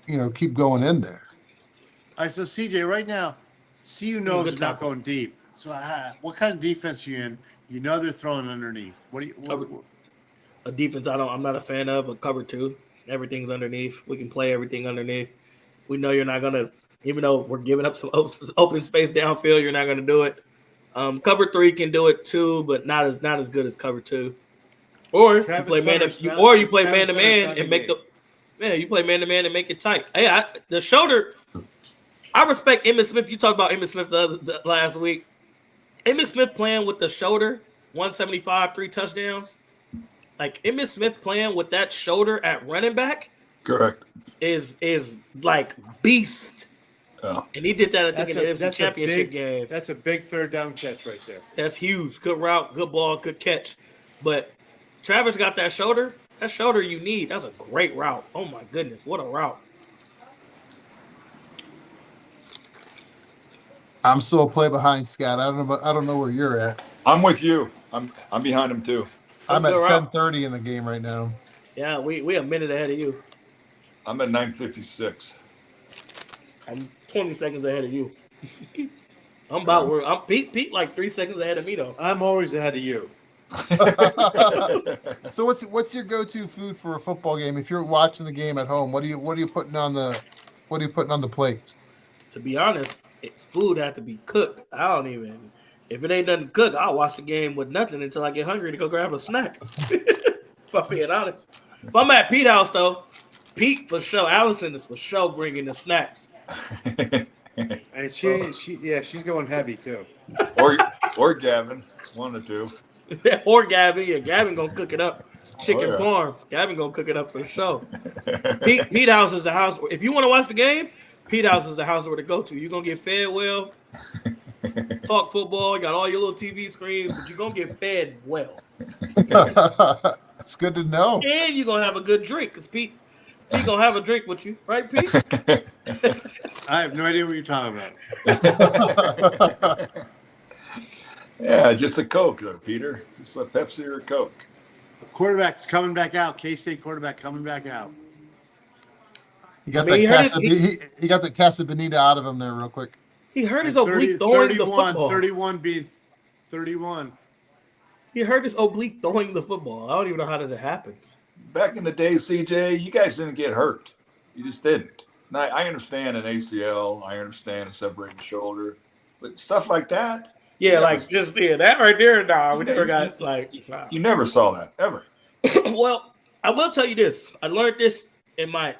going in there. All right, so CJ, right now, CU knows it's not going deep. So what kind of defense are you in? You know they're throwing underneath. A defense I'm not a fan of, but cover two. Everything's underneath. We can play everything underneath. We know you're not going to, even though we're giving up some open space downfield, you're not going to do it. Cover 3 can do it too, but not as good as cover 2. Or you play man to man and make you play man to man and make it tight. Hey, the shoulder. I respect Emmitt Smith. You talked about Emmitt Smith the last week. Emmitt Smith playing with the shoulder, 175, 3 touchdowns. Like Emmitt Smith playing with that shoulder at running back, correct, is like beast. Oh. And he did that, I think, in the NFC Championship game. That's a big third down catch right there. That's huge. Good route, good ball, good catch. But Travis got that shoulder. That shoulder you need. That's a great route. Oh my goodness, what a route! I'm still a play behind Scott. I don't know where you're at. I'm with you. I'm behind him too. I'm at 10:30 in the game right now. Yeah, we a minute ahead of you. I'm at 9:56. I'm 20 seconds ahead of you. I'm about where I'm Pete like 3 seconds ahead of me though. I'm always ahead of you. So what's your go-to food for a football game? If you're watching the game at home, what are you putting on the plate? To be honest, it's food have to be cooked. I don't even. If it ain't nothing cooked, I'll watch the game with nothing until I get hungry to go grab a snack. If I'm being honest. If I'm at Pete's house though, Pete for sure. Allison is for sure bringing the snacks. And she's going heavy too. Or Gavin, one or two. Or Gavin, yeah, Gavin gonna cook it up. Chicken parm, Gavin gonna cook it up for sure. Pete house is the house. If you want to watch the game, Pete house is the house where to go to. You're gonna get fed well. Talk football, you got all your little TV screens, but you're gonna get fed well. That's good to know. And you're gonna have a good drink, because Pete gonna have a drink with you, right, Pete? I have no idea what you're talking about. Yeah, just a Coke, Peter. Just a Pepsi or a Coke. The quarterback's coming back out. K-State quarterback coming back out. He got the Casa Bonita out of him there real quick. He hurt his oblique throwing the football. 31 being 31. He hurt his oblique throwing the football. I don't even know how that happens. Back in the day, CJ, you guys didn't get hurt. You just didn't. Now, I understand an ACL. I understand a separated shoulder. But stuff like that. Yeah, that right there, we never got You never saw that, ever. Well, I will tell you this. I learned this in my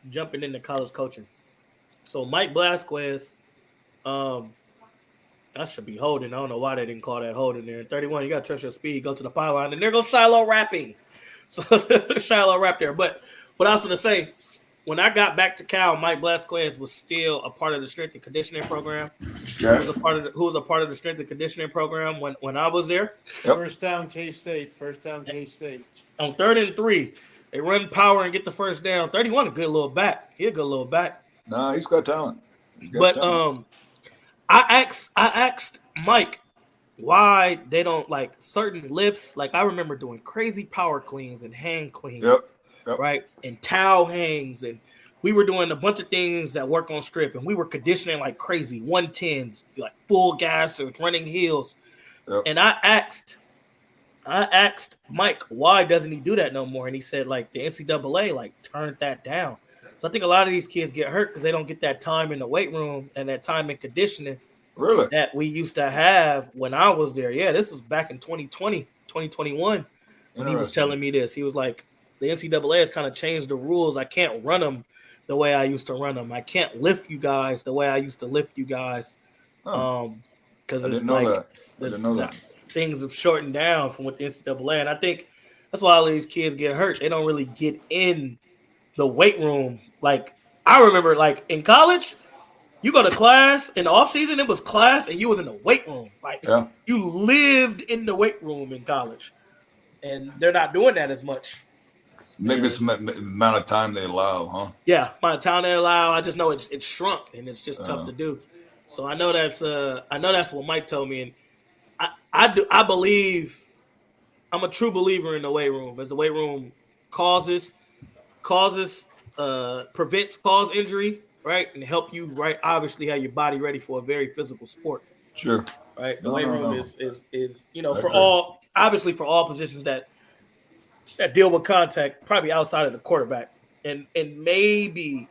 jumping into college coaching. So Mike Blasquez, I should be holding. I don't know why they didn't call that holding there. 31, you got to trust your speed. Go to the pylon, and there goes Shiloh rapping. So Shiloh rap there. But what I was going to say, when I got back to Cal, Mike Blasquez was still a part of the strength and conditioning program. Yeah. Who was a part of the strength and conditioning program when I was there. Yep. First down K-State. On 3rd and 3, they run power and get the first down. 31, a good little back. He's a good little back. No, he's got talent. I asked Mike why they don't like certain lifts. Like I remember doing crazy power cleans and hand cleans. Yep. Right, and towel hangs, and we were doing a bunch of things that work on strip, and we were conditioning like crazy, 110s, like full gassers, running heels. Yep. And I asked Mike, why doesn't he do that no more? And he said, like the NCAA like turned that down. So I think a lot of these kids get hurt because they don't get that time in the weight room and that time in conditioning. Really? That we used to have when I was there. Yeah, this was back in 2020, 2021 when he was telling me this. He was like, the NCAA has kind of changed the rules. I can't run them the way I used to run them. I can't lift you guys the way I used to lift you guys. Because it's like the things have shortened down from what the NCAA. And I think that's why all of these kids get hurt. They don't really get in the weight room. Like I remember like in college, you go to class in the off season, it was class and you was in the weight room. Like you lived in the weight room in college. And they're not doing that as much. Maybe it's the amount of time they allow, huh? Yeah, amount of time they allow. I just know it's shrunk and it's just tough to do. So I know that's what Mike told me, and I believe I'm a true believer in the weight room, as the weight room prevents cause injury, right, and help you obviously have your body ready for a very physical sport. Sure. Right. The weight room is for all positions that deal with contact, probably outside of the quarterback, and maybe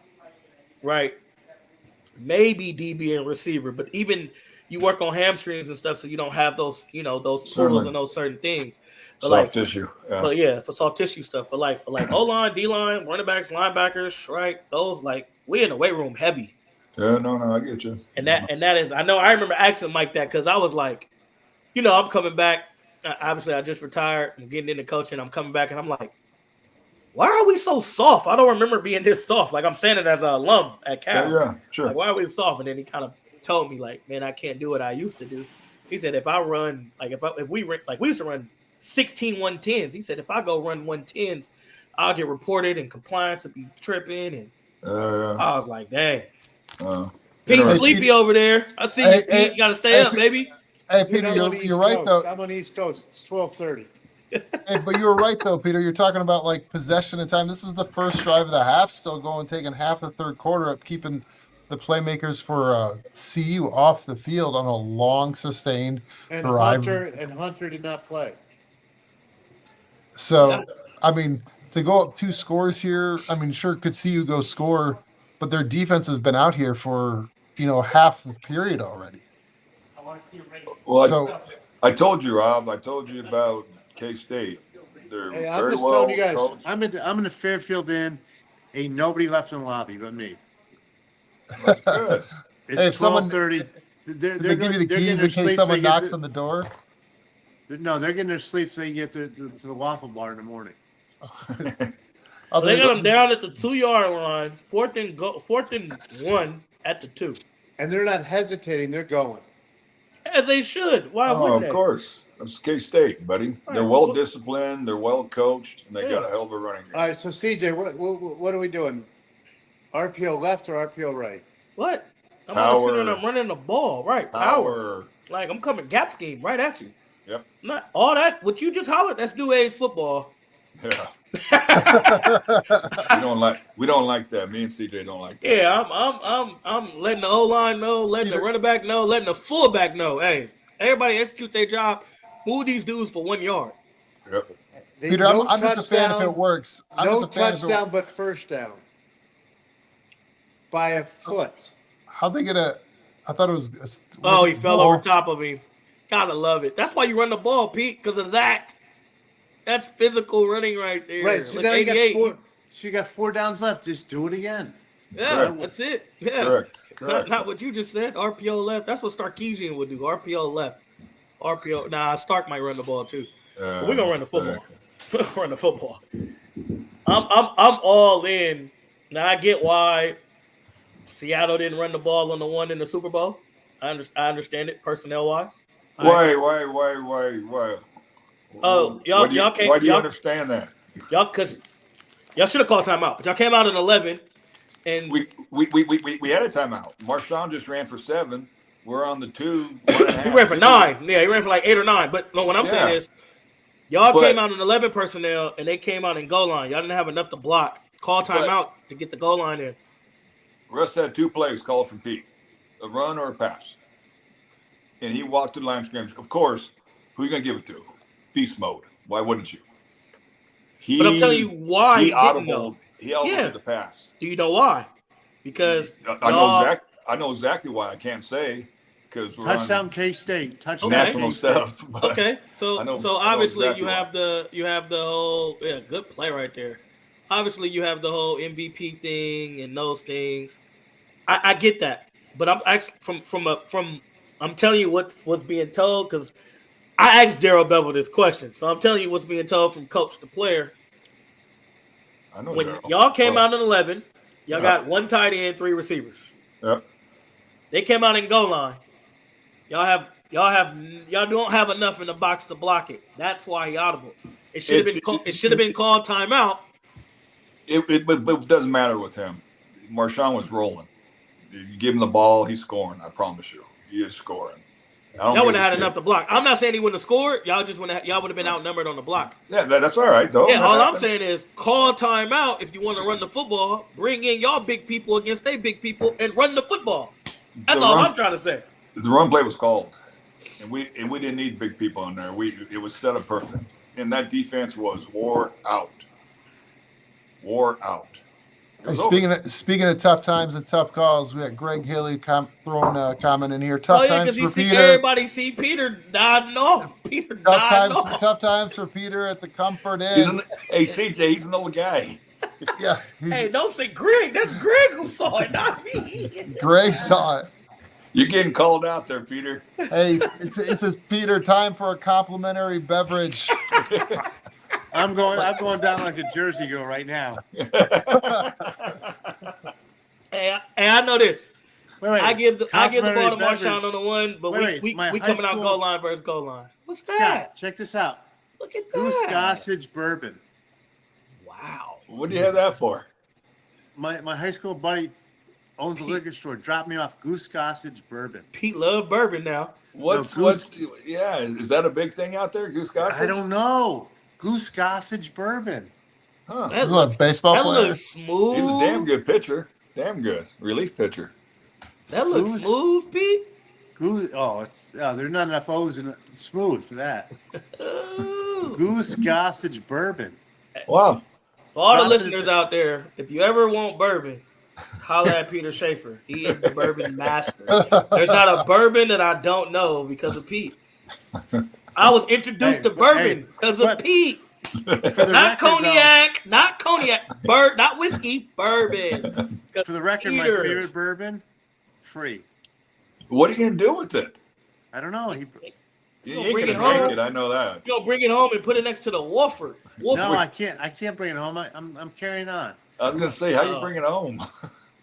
DB and receiver, but even you work on hamstrings and stuff, so you don't have those, those pulls and those certain things. But soft tissue. Yeah. But yeah, for soft tissue stuff. But like for like O-line, D-line, running backs, linebackers, right? Those we in the weight room heavy. Yeah, no, I get you. And that is, I remember asking Mike that because I was like, I'm coming back. Obviously, I just retired. I'm getting into coaching. I'm coming back, and I'm like, why are we so soft? I don't remember being this soft. Like I'm saying it as an alum at Cal. Yeah, sure. Like, why are we soft? And then he kind of told me, like, man, I can't do what I used to do. He said, if I run, like, if we used to run 16 110s. He said, if I go run 110s, I'll get reported and compliance will be tripping. And I was like, dang. Pete's sleepy over there. I see you, Pete. You got to stay up, baby. Hey, Peter, you're right, though. I'm on the East Coast. It's 12:30. Hey, but you were right, though, Peter. You're talking about, like, possession and time. This is the first drive of the half, still going, taking half the third quarter up, keeping the playmakers for CU off the field on a long, sustained drive. Hunter did not play. So, I mean, to go up 2 scores here, I mean, sure, could CU go score, but their defense has been out here for, half the period already. Well, I told you, Rob. I told you about KState. They're I'm just telling you guys. Coached. I'm in the Fairfield Inn. Ain't nobody left in the lobby but me. That's good. It's 12:30. They give you the keys in case someone knocks on the door. No, they're getting their sleep so they can get to the waffle bar in the morning. They got them down at the 2-yard line, 4th and 1 at the 2. And they're not hesitating; they're going. As they should. Why wouldn't they? Of course. That's K-State, buddy. They're well disciplined. They're well coached, and they got a hell of a running game. All right, so CJ, what are we doing? RPO left or RPO right? What? I'm running the ball, right? Power. Like I'm coming gap scheme right at you. Yep. Not all that. What you just hollered. That's new age football. Yeah. we don't like that. Me and CJ don't like that. Yeah, I'm letting the O-line know, letting the running back know, letting the fullback know. Hey, everybody execute their job. Move these dudes for 1 yard. Yep. Peter, I'm just a fan if it works. No touchdown, but first down. By a foot. How'd they get I thought it was. He fell over top of him. Gotta love it. That's why you run the ball, Pete, because of that. That's physical running right there. Right. So now you got 4 downs left. Just do it again. Yeah, correct. That's it. Yeah. Correct. Not what you just said. RPO left. That's what Sarkisian would do. RPO left. RPO. Nah, Stark might run the ball too. We're gonna run the football. We're gonna run the football. I'm all in. Now I get why Seattle didn't run the ball on the one in the Super Bowl. I understand it personnel wise. Why? Oh, y'all can't. Why do you understand that? Because y'all should have called timeout, but y'all came out in 11, and we had a timeout. Marshawn just ran for 7. We're on the 2. He ran for 9. Yeah, he ran for like 8 or 9. But no, what I'm saying is, y'all came out in 11 personnel, and they came out in goal line. Y'all didn't have enough to block. Call timeout to get the goal line in. Russ had 2 plays called from Pete, a run or a pass, and he walked to the line of scrimmage. Of course, who are you gonna give it to? Beast mode. Why wouldn't you? But I'm telling you why he audibled the pass. Do you know why? Because I know exactly why. I can't say because we're touchdown K-State, touchdown national stuff. Okay, so obviously you have the whole good play right there. Obviously you have the whole MVP thing and those things. I get that, but I'm actually I'm telling you what's being told because I asked Daryl Bevel this question, so I'm telling you what's being told from coach to player. I know when y'all came out in 11, y'all got 1 tight end, 3 receivers. Yep. They came out in goal line. Y'all don't have enough in the box to block it. That's why he audible. It should have been called timeout. It doesn't matter with him. Marshawn was rolling. You give him the ball, he's scoring. I promise you, he is scoring. Y'all wouldn't have had enough to block. I'm not saying he wouldn't have scored. Y'all would have been outnumbered on the block. Yeah, that's all right though. Yeah, all I'm saying is call timeout if you want to run the football. Bring in y'all big people against their big people and run the football. That's all I'm trying to say. The run play was called, and we didn't need big people in there. It was set up perfect, and that defense was wore out. Hey, speaking of tough times and tough calls, we got Greg Hilly throwing a comment in here. Tough times for Peter. Everybody see Peter nodding off. Tough times for Peter at the Comfort Inn. Hey, CJ, he's an old guy. Yeah. Hey, don't say Greg. That's Greg who saw it, not me. Greg saw it. You're getting called out there, Peter. Hey, it says, Peter, time for a complimentary beverage. I'm going down like a Jersey girl right now. Hey, I know this. Wait, I give the ball to Marshawn on the one, but we coming out goal line versus goal line. What's that? Scott, check this out. Look at that. Goose Gossage bourbon. Wow. What do you have that for? My high school buddy owns a liquor store. Dropped me off Goose Gossage bourbon. Pete love bourbon now. Is that a big thing out there, Goose Gossage? I don't know. Goose Gossage bourbon. Huh. That looks baseball player. Looks smooth. He's a damn good pitcher. Damn good relief pitcher. That looks smooth, Pete. Goose. Oh, there's not enough O's in it. Smooth for that. Goose Gossage bourbon. Wow. For all the listeners out there, if you ever want bourbon, holler at Peter Schaefer. He is the bourbon master. There's not a bourbon that I don't know because of Pete. I was introduced to bourbon because of Pete. Not cognac, not whiskey, bourbon. For the record, my favorite bourbon, free. What are you gonna do with it? I don't know. You ain't gonna drink it. I know that. You'll bring it home and put it next to the Wofford. No, I can't. I can't bring it home. I'm carrying on. I was gonna say, how you bring it home?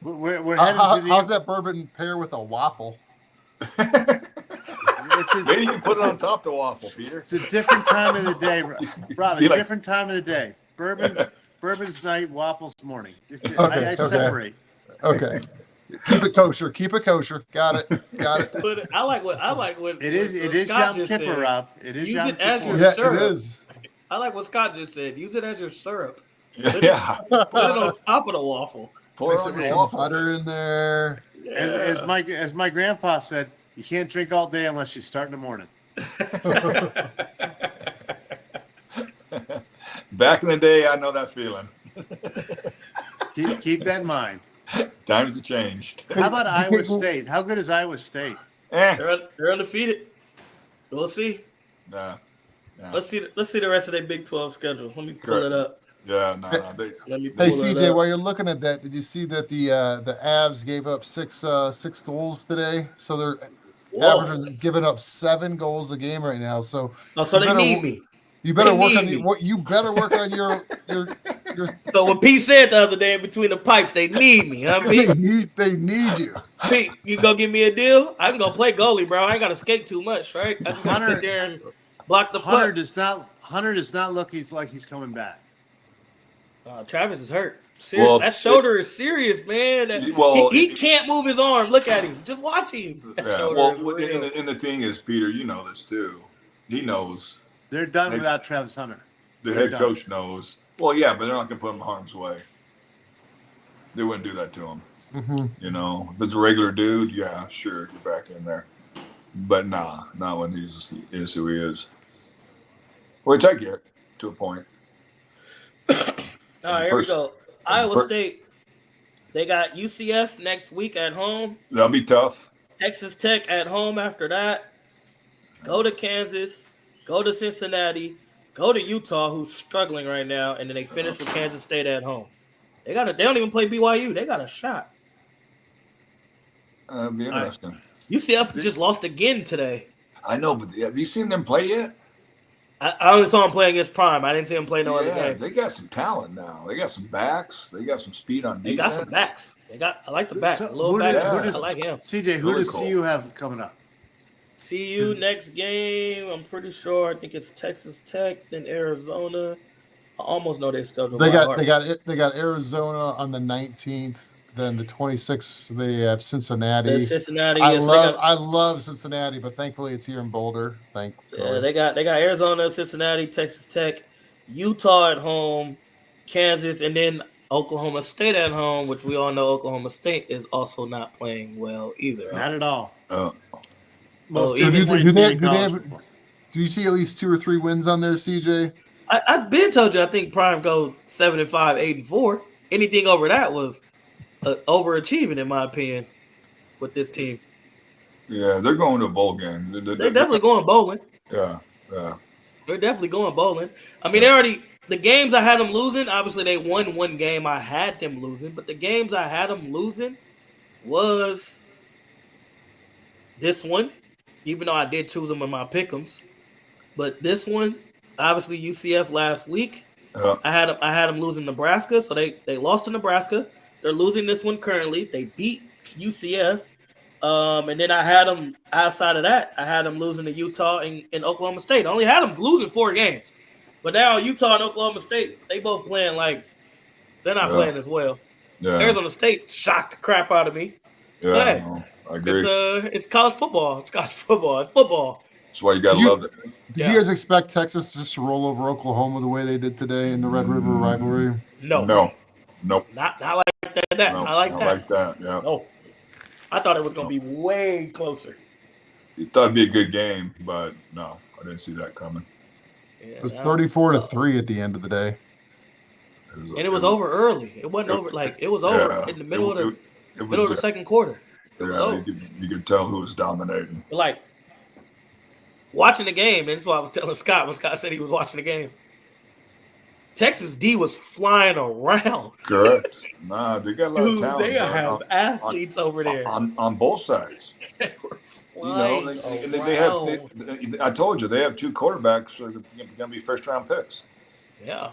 We're heading to how's that bourbon pair with a waffle? Maybe you can put it on top of the waffle, Peter. It's a different time of the day, Rob. It's a different time of the day. Bourbon's night, waffles morning. I separate. Okay. Keep it kosher. Got it. But I like what it is. It is Yom Kippur, Rob. It is Yom Kippur. Yeah, it is. I like what Scott just said. Use it as your syrup. Yeah. Put it on top of the waffle. Mix it with some butter in there. Yeah. As my grandpa said, you can't drink all day unless you start in the morning. Back in the day, I know that feeling. Keep that in mind. Times have changed. How about Iowa State? How good is Iowa State? They're undefeated. We'll see. Yeah. Let's see the rest of their Big 12 schedule. Let me pull it up. Yeah, no. Hey, CJ, while you're looking at that, did you see that the Avs gave up six goals today? So they're averaging giving up 7 goals a game right now. So they need me. You better work on your. So what Pete said the other day in between the pipes, they need me. Huh, Pete? They need you. Pete, you gonna give me a deal? I'm gonna play goalie, bro. I ain't gotta skate too much, right? I just gotta sit there and block the puck. Hunter does not look like he's coming back. Travis is hurt. That shoulder is serious, man. He can't move his arm. Look at him. Just watch him. And the thing is, Peter, you know this too. He knows. They're done without Travis Hunter. The head coach knows. Well, yeah, but they're not going to put him in harm's way. They wouldn't do that to him. Mm-hmm. You know, if it's a regular dude, yeah, sure, you're back in there. But not when he is who he is. Which I get to a point. All right, here we go. Iowa State, they got UCF next week at home. That'll be tough. Texas Tech at home after that. Go to Kansas. Go to Cincinnati. Go to Utah, who's struggling right now, and then they finish with Kansas State at home. They don't even play BYU. They got a shot. That'd be interesting. UCF just lost again today. I know, but have you seen them play yet? I only saw him play against Prime. I didn't see him play no other game. They got some talent now. They got some backs. They got some speed on defense. They got some backs. I like the back. I like him. CJ, who does CU have coming up? CU next game, I'm pretty sure. I think it's Texas Tech, then Arizona. I almost know their schedule. They got Arizona on the 19th. Then the 26th they have Cincinnati. I love Cincinnati, but thankfully it's here in Boulder. Yeah, they got Arizona, Cincinnati, Texas Tech, Utah at home, Kansas, and then Oklahoma State at home, which we all know Oklahoma State is also not playing well either. Not at all. Do you see at least 2 or 3 wins on there, CJ? I've been told you I think Prime go 7-5, 8-4. anything over that was overachieving, in my opinion, with this team. Yeah, they're going to a bowl game. They're definitely going bowling. Yeah. They're definitely going bowling. I mean, the games I had them losing, obviously they won one game I had them losing, but the games I had them losing was this one, even though I did choose them in my pick'ems. But this one, obviously UCF last week, I had them losing Nebraska, so they lost to Nebraska. They're losing this one currently. They beat UCF. And then I had them outside of that. I had them losing to Utah and Oklahoma State. I only had them losing 4 games, but now Utah and Oklahoma State, they both playing like they're not playing as well. Yeah. Arizona State shocked the crap out of me. Yeah, hey, I agree. It's college football. It's college football. It's football. That's why you gotta love it. Did you guys expect Texas just to roll over Oklahoma the way they did today in the Red River rivalry? No. Nope. Not like that. No, I like that. Yeah. No. I thought it was going to be way closer. You thought it'd be a good game, but no, I didn't see that coming. It was 34-3 at the end of the day. It was over early. It wasn't over it was over in the middle of the second quarter. Yeah, you could tell who was dominating. Like watching the game, and that's what I was telling Scott when Scott said he was watching the game. Texas D was flying around. Correct. Nah, they got a lot of talent. They have athletes over there on both sides. They were flying they have. I told you they have 2 quarterbacks that are going to be first-round picks. Yeah.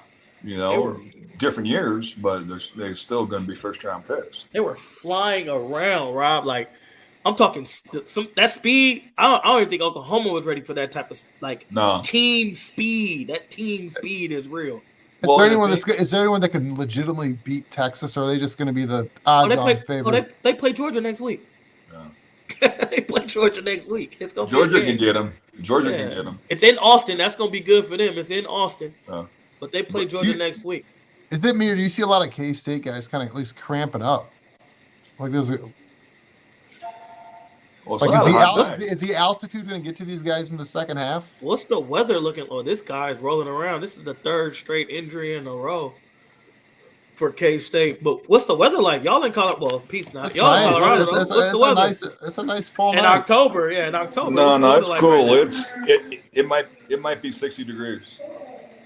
Different years, but they're still going to be first-round picks. They were flying around, Rob. Like I'm talking that speed. I don't even think Oklahoma was ready for that type of team speed. That team speed is real. Is there anyone that can legitimately beat Texas, or are they just going to be the odds-on favorite? They play Georgia next week. Yeah. They play Georgia next week. It's going to Georgia can get them. Georgia can get them. It's in Austin. That's going to be good for them. It's in Austin. But they play Georgia next week. Is it me, or do you see a lot of K-State guys kind of at least cramping up? Like there's a... is the altitude going to get to these guys in the second half? What's the weather looking? Oh, this guy's rolling around. This is the 3rd straight injury in a row for K-State. But what's the weather like? Y'all in Colorado? Well, Pete's not. Y'all in Colorado. What's the weather? It's a nice fall night. In October. Yeah, in October. No, it's cool. Right it might be 60 degrees.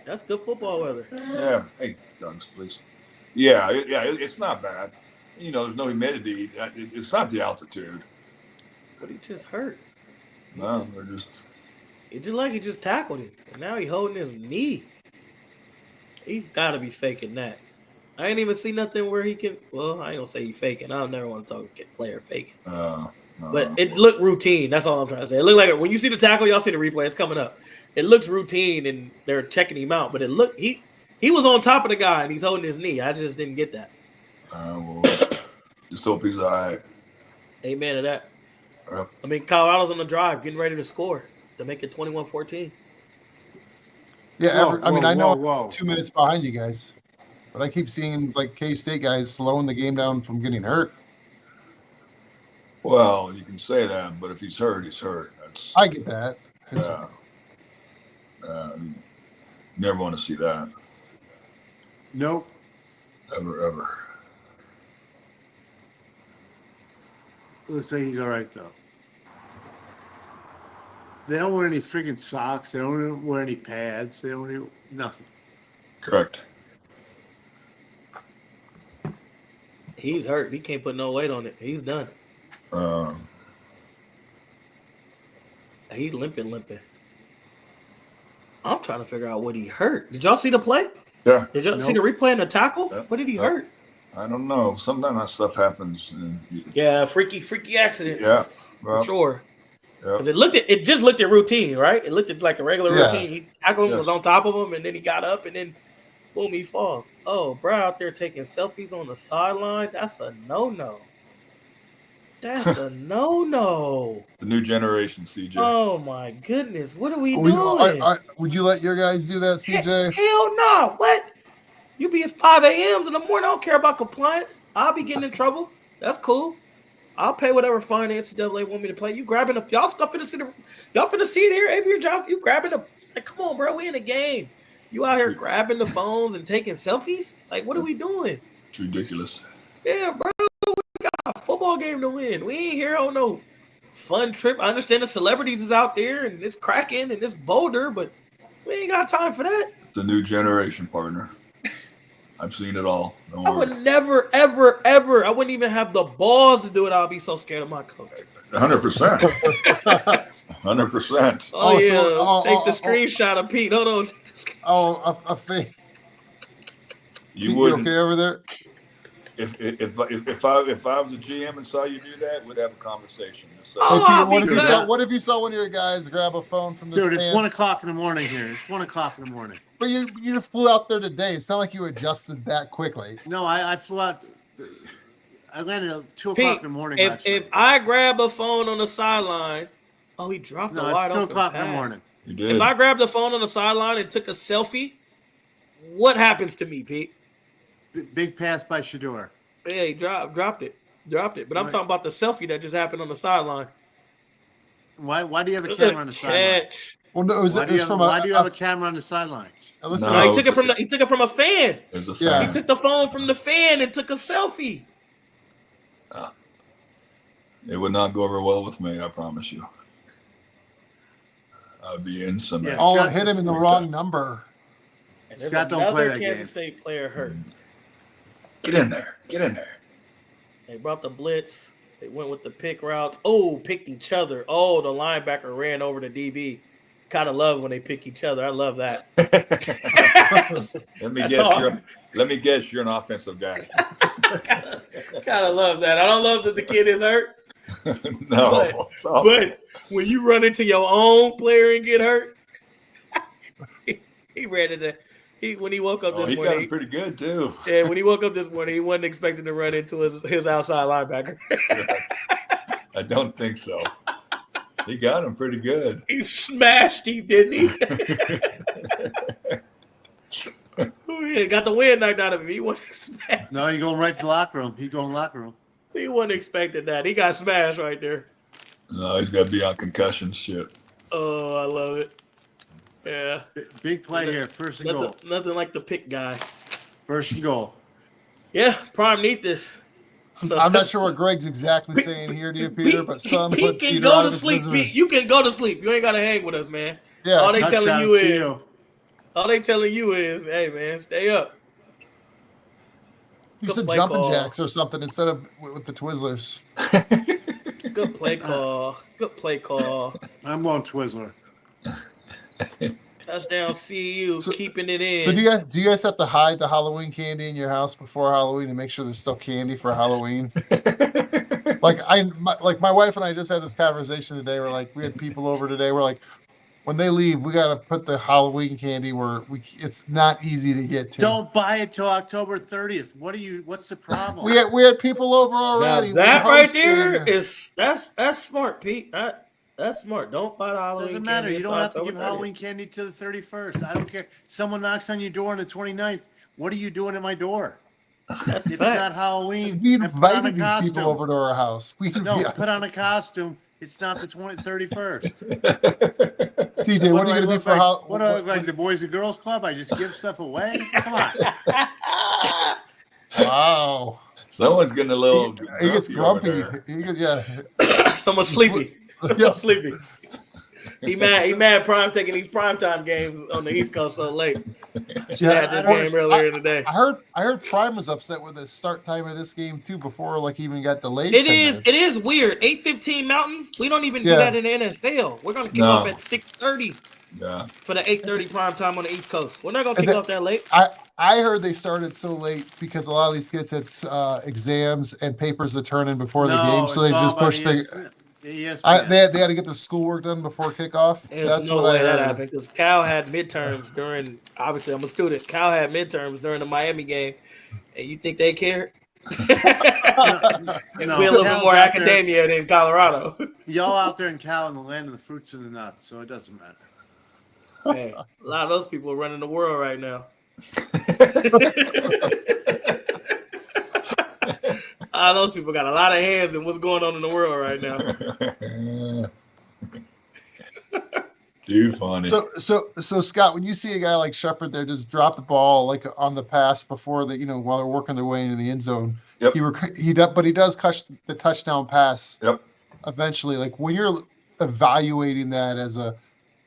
That's good football weather. Yeah. Hey, Douglas, please. Yeah. It's not bad. There's no humidity. It's not the altitude. But he just hurt. It's just like he just tackled him. And now he's holding his knee. He's got to be faking that. I ain't even see nothing where he can. Well, I ain't going to say he's faking. I don't never want to talk player faking. But it looked routine. That's all I'm trying to say. It looked like when you see the tackle, y'all see the replay. It's coming up. It looks routine, and they're checking him out. But it looked he was on top of the guy, and he's holding his knee. I just didn't get that. Just hope he's all right. Amen to that. I mean, Colorado's on the drive, getting ready to score to make it 21-14. Yeah, I know 2 minutes behind you guys, but I keep seeing K-State guys slowing the game down from getting hurt. Well, you can say that, but if he's hurt, he's hurt. I get that. Never want to see that. Nope. Ever. Looks like he's all right, though. They don't wear any freaking socks. They don't wear any pads. They don't wear nothing. Correct. He's hurt. He can't put no weight on it. He's done. He's limping. I'm trying to figure out what he hurt. Did y'all see the play? Yeah. Did y'all see the replay and the tackle? Yeah. What did he hurt? I don't know. Sometimes that stuff happens. Yeah, freaky accidents. Yeah, for sure. Because it just looked at routine, right? It looked at like a regular routine. He tackled him, was on top of him, and then he got up, and then boom, he falls. Oh, bro, out there taking selfies on the sideline. That's a no-no. That's a no-no. The new generation, CJ. Oh my goodness, what are we doing? Would you let your guys do that, CJ? Hell no. What? You be at 5 a.m. in the morning. I don't care about compliance. I'll be getting in trouble. That's cool. I'll pay whatever fine the NCAA want me to play. You grabbing the y'all finna see it here, Avery Johnson. You grabbing the come on, bro. We in the game. You out here grabbing the phones and taking selfies? Like, what are we doing? It's ridiculous. Yeah, bro. We got a football game to win. We ain't here on no fun trip. I understand the celebrities is out there and it's cracking and it's Boulder, but we ain't got time for that. It's a new generation, partner. I've seen it all. Don't I worry. would never, ever, ever. I wouldn't even have the balls to do it. I'll be so scared of my coach. 100%. 100%. Oh, yeah. Take the screenshot of Pete. Hold on. A fake. You wouldn't. Okay over there? If I was a GM and saw you do that, we'd have a conversation. What if you saw one of your guys grab a phone from the stand? It's 1 o'clock in the morning here. It's 1 o'clock in the morning. But you just flew out there today. It's not like you adjusted that quickly. No, I flew out. I landed at 2 o'clock in the morning. If I grab a phone on the sideline, he dropped the wide open. It's 2 o'clock in the morning. You did. If I grabbed the phone on the sideline and took a selfie, what happens to me, Pete? Big pass by Shador. Yeah, he dropped it. But I'm talking about the selfie that just happened on the sideline. Why do you have a camera on the sidelines? Well, no, why do you have a camera on the sidelines? No, he took it from a fan. There's a fan. He took the phone from the fan and took a selfie. It would not go over well with me, I promise you. I'd be in some. Yeah, hit him in the wrong number. And Scott don't play that Kansas game. State player hurt. Get in there. They brought the blitz. They went with the pick routes. Picked each other. The linebacker ran over the DB. Kind of love when they pick each other. I love that. Let me guess, you're an offensive guy. Kind of love that. I don't love that the kid is hurt. No. But when you run into your own player and get hurt, he ran into. When he woke up this morning, he got him pretty good too. Yeah, when he woke up this morning, he wasn't expecting to run into his outside linebacker. I don't think so. He got him pretty good. He smashed him, didn't he? He got the wind knocked out of him. He wasn't expecting. No, he's going right to the locker room. He wasn't expecting that. He got smashed right there. No, he's got to be on concussion shit. Oh, I love it. Yeah. Big play here. First and goal. Nothing like the pick guy. First and goal. Yeah, Prime need this. So, I'm not sure what Greg's exactly saying here to you, Peter, but some Pete can go to sleep. Pete, you can go to sleep. You ain't got to hang with us, man. Yeah. All they telling you is, hey, man, stay up. You said jumping jacks or something instead of with the Twizzlers. Good play call. I'm on Twizzler. Touchdown, CU, keeping it in. So do you guys have to hide the Halloween candy in your house before Halloween and make sure there's still candy for Halloween? My wife and I just had this conversation today. We had people over today. We're like, when they leave, we got to put the Halloween candy where it's not easy to get to. Don't buy it till October 30th. What's the problem? We had people over already. Now, that right there that's smart, Pete. That's smart. Don't buy the Halloween candy. Doesn't matter. You don't have to give 30th. Halloween candy to the 31st. I don't care. Someone knocks on your door on the 29th. What are you doing at my door? It's not Halloween. We invited these people over to our house. Put on a costume. It's not the 31st. CJ, what are you going to do for Halloween? What do I look like, the Boys and Girls Club? I just give stuff away? Come on. Wow. Someone's getting a little. He gets grumpy. Someone's sleepy. Someone's sleepy. He mad Prime taking these primetime games on the East Coast so late. She had this game earlier in the day. I heard Prime was upset with the start time of this game too before even got delayed. It is weird. 8:15 Mountain. We don't even do that in the NFL. We're gonna kick off at 6:30. Yeah. For the 8:30 primetime on the East Coast. We're not gonna kick off that late. I heard they started so late because a lot of these kids had exams and papers to turn in before the game, so they just pushed they had to get their schoolwork done before kickoff. That's no way that happened because Cal had midterms during. Obviously, I'm a student. Cal had midterms during the Miami game, and you think they cared? We're a little bit more academia than Colorado. Y'all out there in Cal in the land of the fruits and the nuts, so it doesn't matter. Hey, a lot of those people are running the world right now. Those people got a lot of hands in what's going on in the world right now. Too funny. So Scott, when you see a guy like Shepard there just drop the ball like on the pass before while they're working their way into the end zone, Yep. he does catch the touchdown pass. Yep. Eventually, like when you're evaluating that as an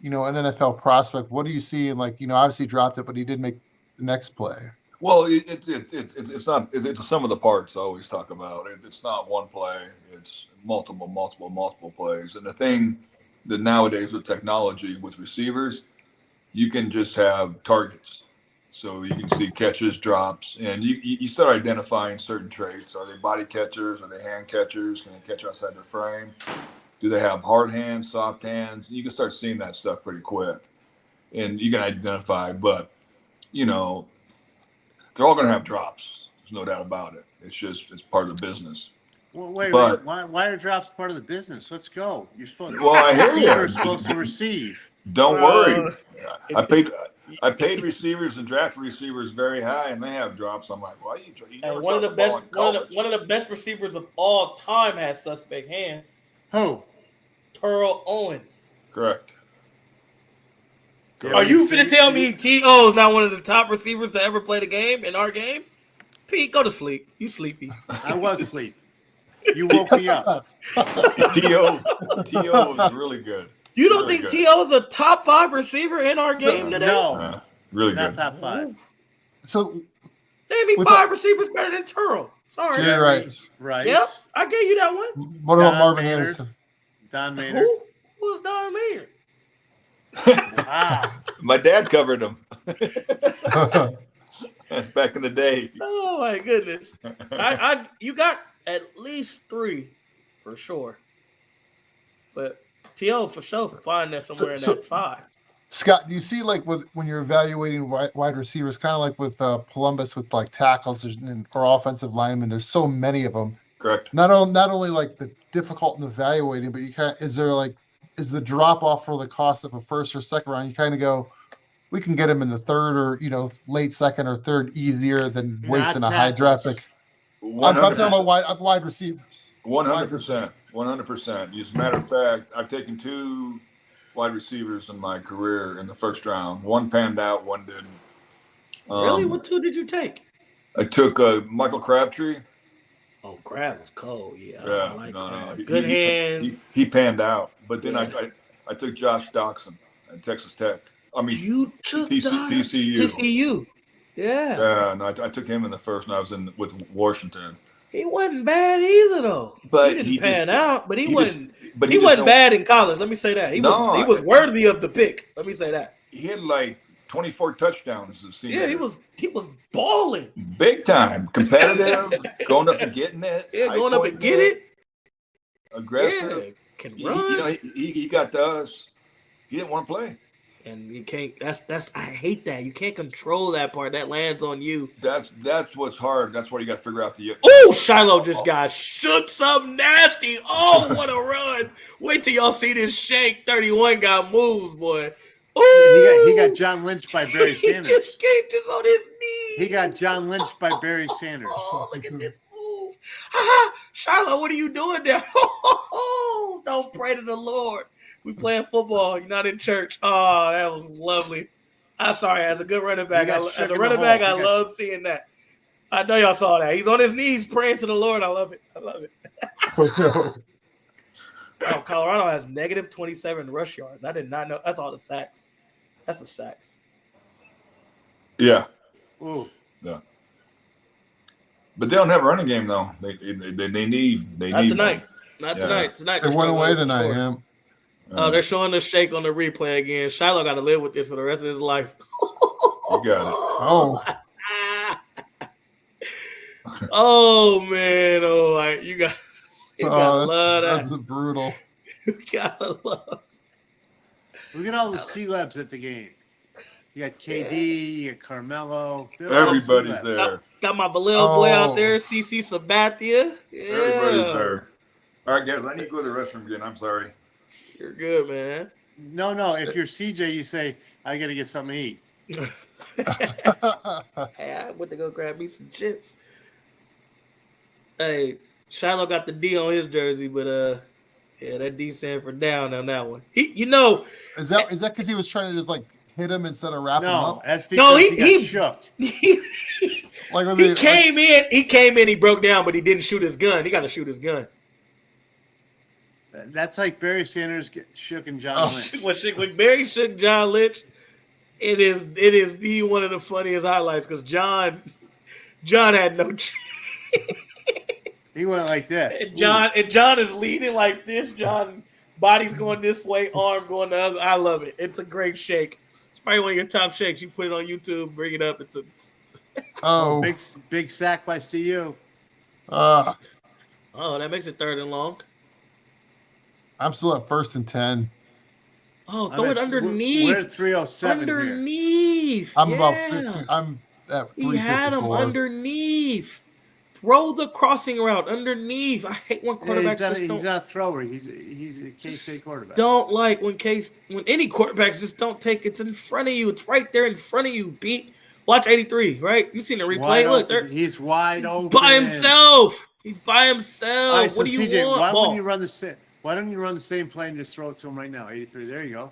NFL prospect, what do you see? And obviously dropped it, but he did make the next play. Well, it's the sum of the parts. I always talk about it. It's not one play. It's multiple plays. And the thing that nowadays with technology with receivers, you can just have targets. So you can see catches, drops, and you start identifying certain traits. Are they body catchers? Are they hand catchers? Can they catch outside their frame? Do they have hard hands, soft hands? You can start seeing that stuff pretty quick. And you can identify, but, they're all going to have drops. There's no doubt about it. It's part of the business. Well, wait. Why are drops part of the business? Let's go. You're supposed to. Well, I hear you. You're supposed to receive. Don't worry. I paid receivers and drafted receivers very high, and they have drops. I'm like, why you? And one of the best receivers of all time has suspect hands. Who? Terrell Owens. Correct. Are you finna tell me T.O. is not one of the top receivers to ever play the game in our game? Pete, go to sleep. You sleepy. I was asleep. You woke me up. T.O. was really good. You don't think T.O. is a top 5 receiver in our game today? No. Really not good. Top 5. So name me 5 receivers better than Terrell. Sorry. Jerry Rice. Right. Yep. I gave you that one. What about Marvin Anderson? Don Maynard. Who was Don Maynard? Wow. My dad covered him. That's back in the day. Oh my goodness. You got at least 3 for sure. But T.O. for sure find that somewhere in that 5. Scott, do you see when you're evaluating wide receivers, kind of like with Polumbus with tackles or offensive linemen, there's so many of them. Correct. Not only the difficult in evaluating, but is the drop off for the cost of a first or second round? You kind of go, we can get him in the third or late second or third easier than wasting a high draft pick. I'm talking about wide receivers. 100%. 100%. As a matter of fact, I've taken 2 wide receivers in my career in the first round. One panned out, one didn't. Really? What 2 did you take? I took Michael Crabtree. Oh, Crab was cold. Yeah. Yeah. I like no. Good hands. He panned out. But then I took Josh Doxson at Texas Tech. I mean, you took TCU. TCU. Yeah. Yeah. No, I took him in the first, and I was with Washington. He wasn't bad either, though. But he didn't pan out. But he wasn't. But he wasn't bad in college. Let me say that. He was worthy of the pick. Let me say that. He had 24 touchdowns as a senior. Yeah, he was balling big time, competitive, going up and getting it. Yeah, going up and get it. Aggressive. Yeah, can run. He got to us. He didn't want to play. And you can't. That's. I hate that. You can't control that part. That lands on you. That's what's hard. That's why you got to figure out the. Oh, Shiloh just got shook something nasty. Oh, what a run! Wait till y'all see this Shank 31 got moves, boy. Ooh. He got John Lynch by Barry Sanders. He just came just on his knees. He got John Lynch by Barry Sanders. Oh, look at this move. Shiloh, what are you doing there? Don't pray to the Lord. We playing football. You're not in church. Oh, that was lovely. I'm sorry. As a good running back, I love seeing that. I know y'all saw that. He's on his knees praying to the Lord. I love it. Oh, Colorado has negative 27 rush yards. I did not know. That's all the sacks. That's the sacks. Yeah. Ooh. Yeah. But they don't have a running game though. They need. Not tonight. Not tonight. Tonight they went away tonight. Yeah. Oh, they're showing the shake on the replay again. Shiloh got to live with this for the rest of his life. You got it. Oh. Oh man. Oh, you got. That's brutal. You gotta love. Look at all the C-Lebs at the game. You got KD, you got Carmelo. Everybody's there. Got my Valil boy out there, CC Sabathia. Yeah. Everybody's there. All right, guys, I need to go to the restroom again. I'm sorry. You're good, man. No. If you're CJ, you say, I got to get something to eat. Hey, I went to go grab me some chips. Hey, Shiloh got the D on his jersey, but Yeah, that D Sanford down on that one. Is that because he was trying to just like hit him instead of wrap him up? No, that's because he got shook. He came in, he broke down, but he didn't shoot his gun. He got to shoot his gun. That's like Barry Sanders shook and John Lynch. When Barry shook John Lynch, it is one of the funniest highlights because John had no chance. He went like this. And John is leading like this. John body's going this way, arm going the other. I love it. It's a great shake. It's probably one of your top shakes. You put it on YouTube, bring it up. Big sack by CU. That makes it 3rd and long. I'm still at 1st and 10. Oh, throw it underneath. We're at 307 underneath. I'm about 50. I'm at 354. He had him underneath. Throw the crossing route underneath. I hate when quarterbacks he's not a thrower. He's a K-State quarterback. Don't like when any quarterbacks just don't take it's in front of you. It's right there in front of you, Pete. Watch 83, right? You seen the replay. Look, he's wide open. By himself. He's by himself. Right, what do you CJ, want? Why don't you run the same play and just throw it to him right now? 83. There you go.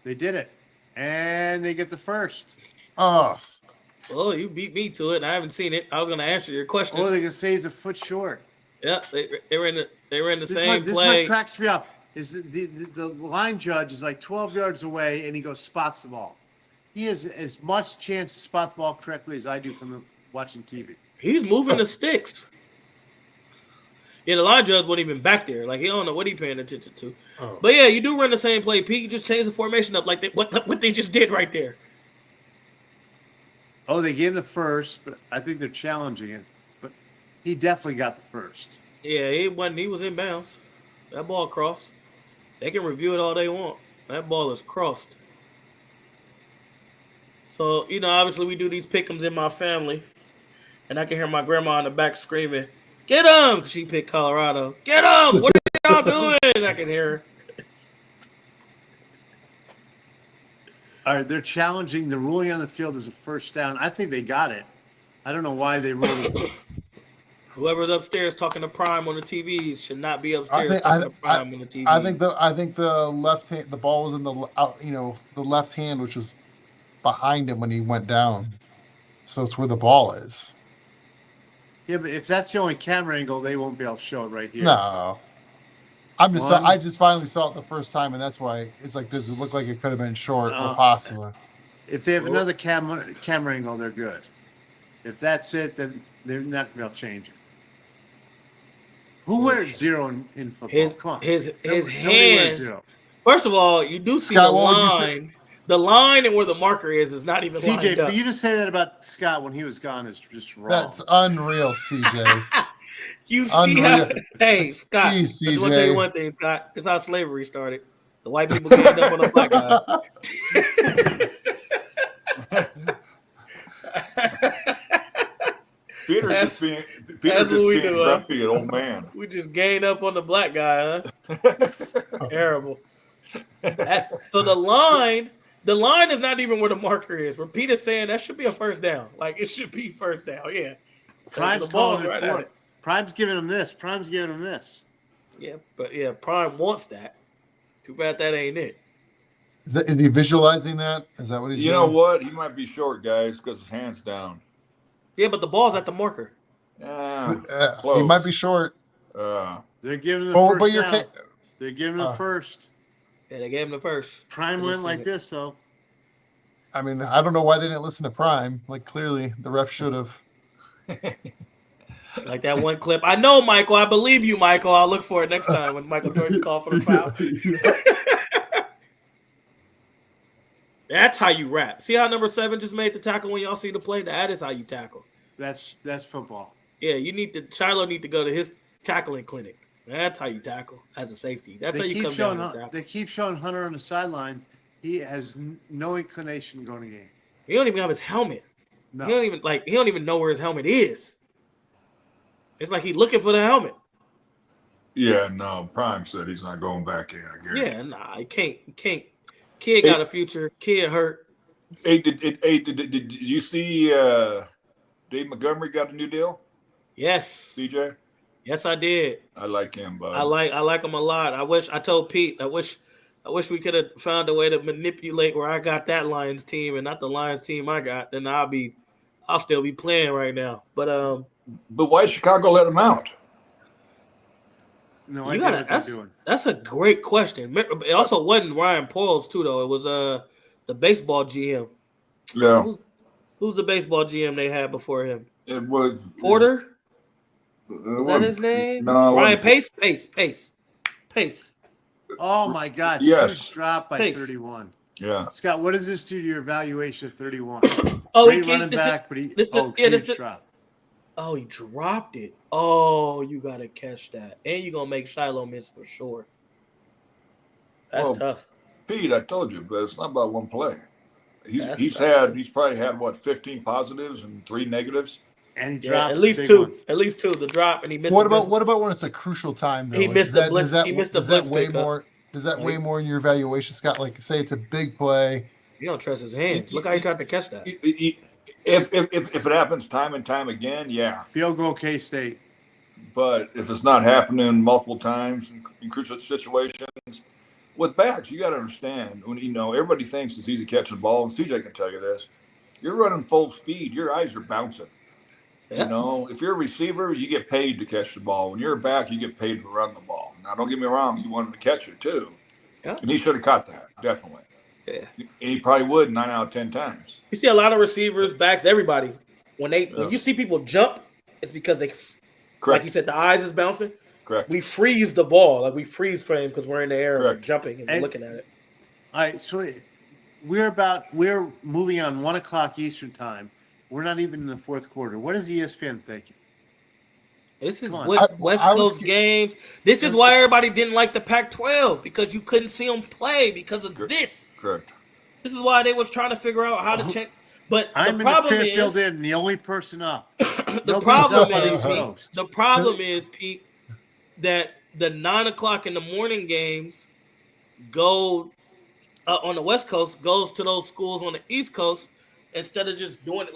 They did it. And they get the first. Oh, you beat me to it, and I haven't seen it. I was going to answer your question. Oh, they can say he's a foot short. Yeah, they were in the same play. This cracks me up. Is the line judge is like 12 yards away, and he goes spots the ball. He has as much chance to spot the ball correctly as I do from watching TV. He's moving the sticks. Yeah, the line judge wasn't even back there. Like, he don't know what he's paying attention to. But, yeah, you do run the same play. Pete, you just change the formation up like what they just did right there. Oh, they gave him the first, but I think they're challenging it. But he definitely got the first. Yeah, he was in bounds. That ball crossed. They can review it all they want. That ball is crossed. So, obviously we do these pick'ems in my family. And I can hear my grandma in the back screaming, "Get him!" She picked Colorado. "Get him! What are y'all doing?" I can hear her. All right, they're challenging the ruling on the field as a first down. I think they got it. I don't know why they ruled it. Whoever's upstairs talking to Prime on the TVs should not be upstairs talking to Prime on the TVs. I think the left hand, the ball was in the left hand, which was behind him when he went down. So it's where the ball is. Yeah, but if that's the only camera angle, they won't be able to show it right here. No. I just finally saw it the first time, and that's why it's like this. It looked like it could have been short or possible. If they have another camera angle, they're good. If that's it, then they're not going to be able to change it. Who wears 0 in football? Come on. His hand. First of all, you do see Scott, the line. The line and where the marker is not even lined CJ, up. for you to say that about Scott when he was gone is just wrong. That's unreal, CJ. You see how, hey, Scott, Jeez, I just want to tell you one thing, Scott. It's how slavery started. The white people ganged up on the black guy. Peter's just being grumpy, an old man. We just gained up on the black guy, huh? Terrible. So the line is not even where the marker is. Where Peter's saying that should be a first down. Like, it should be first down. Yeah. Prime's calling it for it. Prime's giving him this. Yeah, but yeah, Prime wants that. Too bad that ain't it. Is he visualizing that? Is that what he's doing? You know what? He might be short, guys, because his hand's down. Yeah, but the ball's at the marker. He might be short. They're giving him the first down. They're giving him the first. Yeah, they gave him the first. Prime went like this, though. I mean, I don't know why they didn't listen to Prime. Like, clearly, the ref should have. Like that one clip. I know, Michael. I believe you, Michael. I'll look for it next time when Michael Jordan called for the foul. That's how you rap. See how number 7 just made the tackle when y'all see the play? That is how you tackle. That's football. Yeah, Shiloh need to go to his tackling clinic. That's how you tackle as a safety. That's how you come down and tackle. They keep showing Hunter on the sideline. He has no inclination going to game. He don't even have his helmet. No. He don't even know where his helmet is. It's like he's looking for the helmet. Yeah, no. Prime said he's not going back in. I guess. Yeah, nah, he can't. Kid got a future. Kid hurt. Hey, did you see Dave Montgomery got a new deal? Yes. CJ? Yes, I did. I like him, bud. I like him a lot. I told Pete, I wish we could have found a way to manipulate where I got that Lions team and not the Lions team I got. Then I'll still be playing right now. But why did Chicago let him out? No idea what they're doing. That's a great question. It also wasn't Ryan Poles too, though. It was the baseball GM. Yeah. Who's the baseball GM they had before him? It was Porter. Was that his name? No, Ryan Pace. Oh my God! Yes. Huge drop by Pace. 31. Yeah. Scott, what does this do to your evaluation of 31? Oh, Great running back, but huge drop. Oh, he dropped it. Oh, you gotta catch that, and you're gonna make Shiloh miss for sure. That's tough. Pete, I told you, but it's not about one play. He's probably had what 15 positives and 3 negatives. And he drops at least 2. At least 2. The drop, and he missed. What about when it's a crucial time? Though? He missed the blitz. He missed the blitz. Does that weigh more in your evaluation, Scott? Like, say it's a big play. You don't trust his hands. Look how he tried to catch that. If it happens time and time again, yeah. Field goal, K-State. But if it's not happening multiple times in crucial situations, with backs, you got to understand when everybody thinks it's easy catching the ball, and CJ can tell you this. You're running full speed. Your eyes are bouncing. Yeah. If you're a receiver, you get paid to catch the ball. When you're a back, you get paid to run the ball. Now, don't get me wrong. You want him to catch it, too. Yeah. And he should have caught that, definitely. Yeah. And he probably would 9 out of 10 times. You see a lot of receivers, backs, everybody. When you see people jump, it's because they, like you said, the eyes is bouncing. Correct. We freeze the ball. Like we freeze frame because we're in the air and jumping and we're looking at it. All right. So we're moving on 1 o'clock Eastern time. We're not even in the fourth quarter. What is ESPN thinking? This is West Coast games. This is why everybody didn't like the Pac-12 because you couldn't see them play because of this. Correct. This is why they was trying to figure out how to check. But I'm the problem in the Fairfield Inn, the only person up. The problem is, Pete, that the 9 o'clock in the morning games go on the West Coast goes to those schools on the East Coast. Instead of just doing,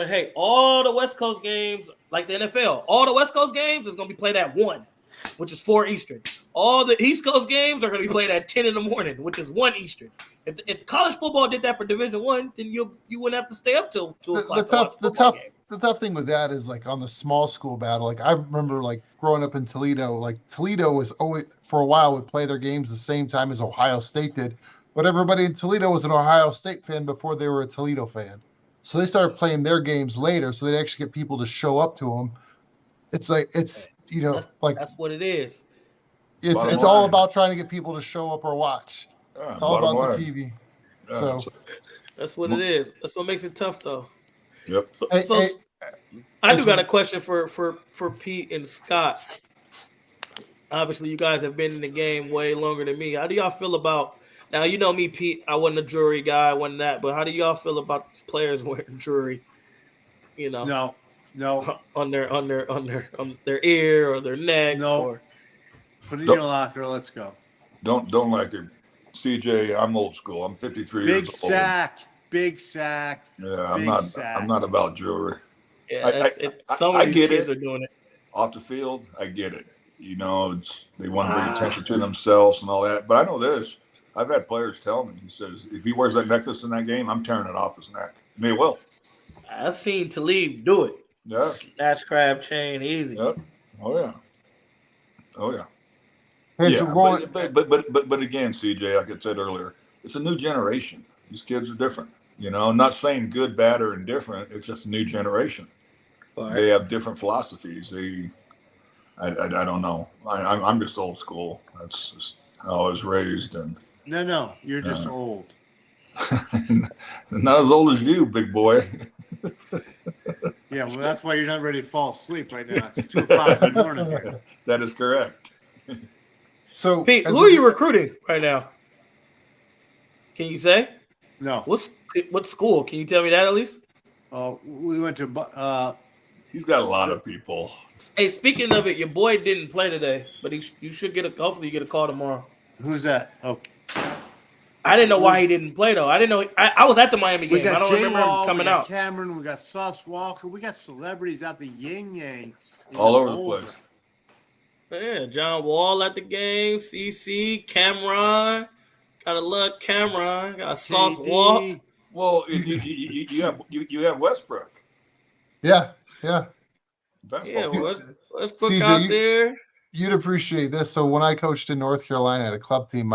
hey, all the West Coast games, like the NFL, all the West Coast games is going to be played at 1, which is 4 Eastern. All the East Coast games are going to be played at 10 in the morning, which is 1 Eastern. If college football did that for Division I, then you wouldn't have to stay up till 2 o'clock. The tough thing with that is like on the small school battle. Like I remember like growing up in Toledo, like Toledo was always for a while would play their games the same time as Ohio State did. But everybody in Toledo was an Ohio State fan before they were a Toledo fan. So they started playing their games later so they'd actually get people to show up to them. It's like, that's what it is. It's all about trying to get people to show up or watch. It's all about the TV. So that's what it is. That's what makes it tough though. Yep. I do got a question for Pete and Scott. Obviously, you guys have been in the game way longer than me. How do y'all feel about now? You know me, Pete. I wasn't a jewelry guy, I wasn't that. But how do y'all feel about these players wearing jewelry? No. on their ear or their neck. No. Or... Put it in your locker. Let's go. Don't like it, CJ. I'm old school. I'm 53 years old. Big sack. Yeah, I'm not about jewelry. Yeah, some of these kids are doing it off the field. I get it. They want to bring attention to themselves and all that. But I know this. I've had players tell me. He says if he wears that necklace in that game, I'm tearing it off his neck. And they will. I've seen Talib do it. Yeah. Snatch, crab, chain, easy. Yep. Oh yeah. Hey, yeah, but again, CJ, like I said earlier, it's a new generation. These kids are different. I'm not saying good, bad, or indifferent. It's just a new generation. Right. They have different philosophies. I don't know. I'm just old school. That's just how I was raised. And no, you're just old. Not as old as you, big boy. Yeah, well, that's why you're not ready to fall asleep right now. It's 2 o'clock in the morning here. That is correct. So, Pete, who are you recruiting right now? Can you say? No. What school? Can you tell me that at least? Oh, we went to. He's got a lot of people. Hey, speaking of it, your boy didn't play today, but you should hopefully you get a call tomorrow. Who's that? Okay. I didn't know why he didn't play though. I didn't know. I was at the Miami game. I don't remember him coming out. Cameron, we got Sauce Walker, we got celebrities out the yin yang. All over the place. Yeah, John Wall at the game. CC, Cameron. Gotta love Cameron. Got a soft walk. Well, you have Westbrook. Yeah. Basketball. Westbrook out there. You'd appreciate this. So when I coached in North Carolina at a club team,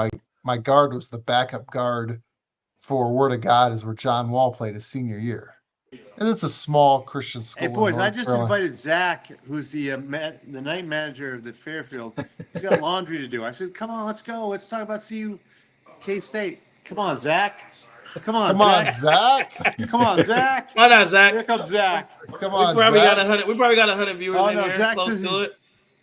my guard was the backup guard for Word of God, is where John Wall played his senior year. And it's a small Christian school. Hey, boys, I just invited Zach, who's the night manager of the Fairfield. He's got laundry to do. I said, come on, let's go. Let's talk about CU KState. Come on, Zach. Come on, Zach. Come on, Zach. Why not, Zach? Here comes Zach. Come on, we probably Zach. got 100 viewers in here. Zach close to it.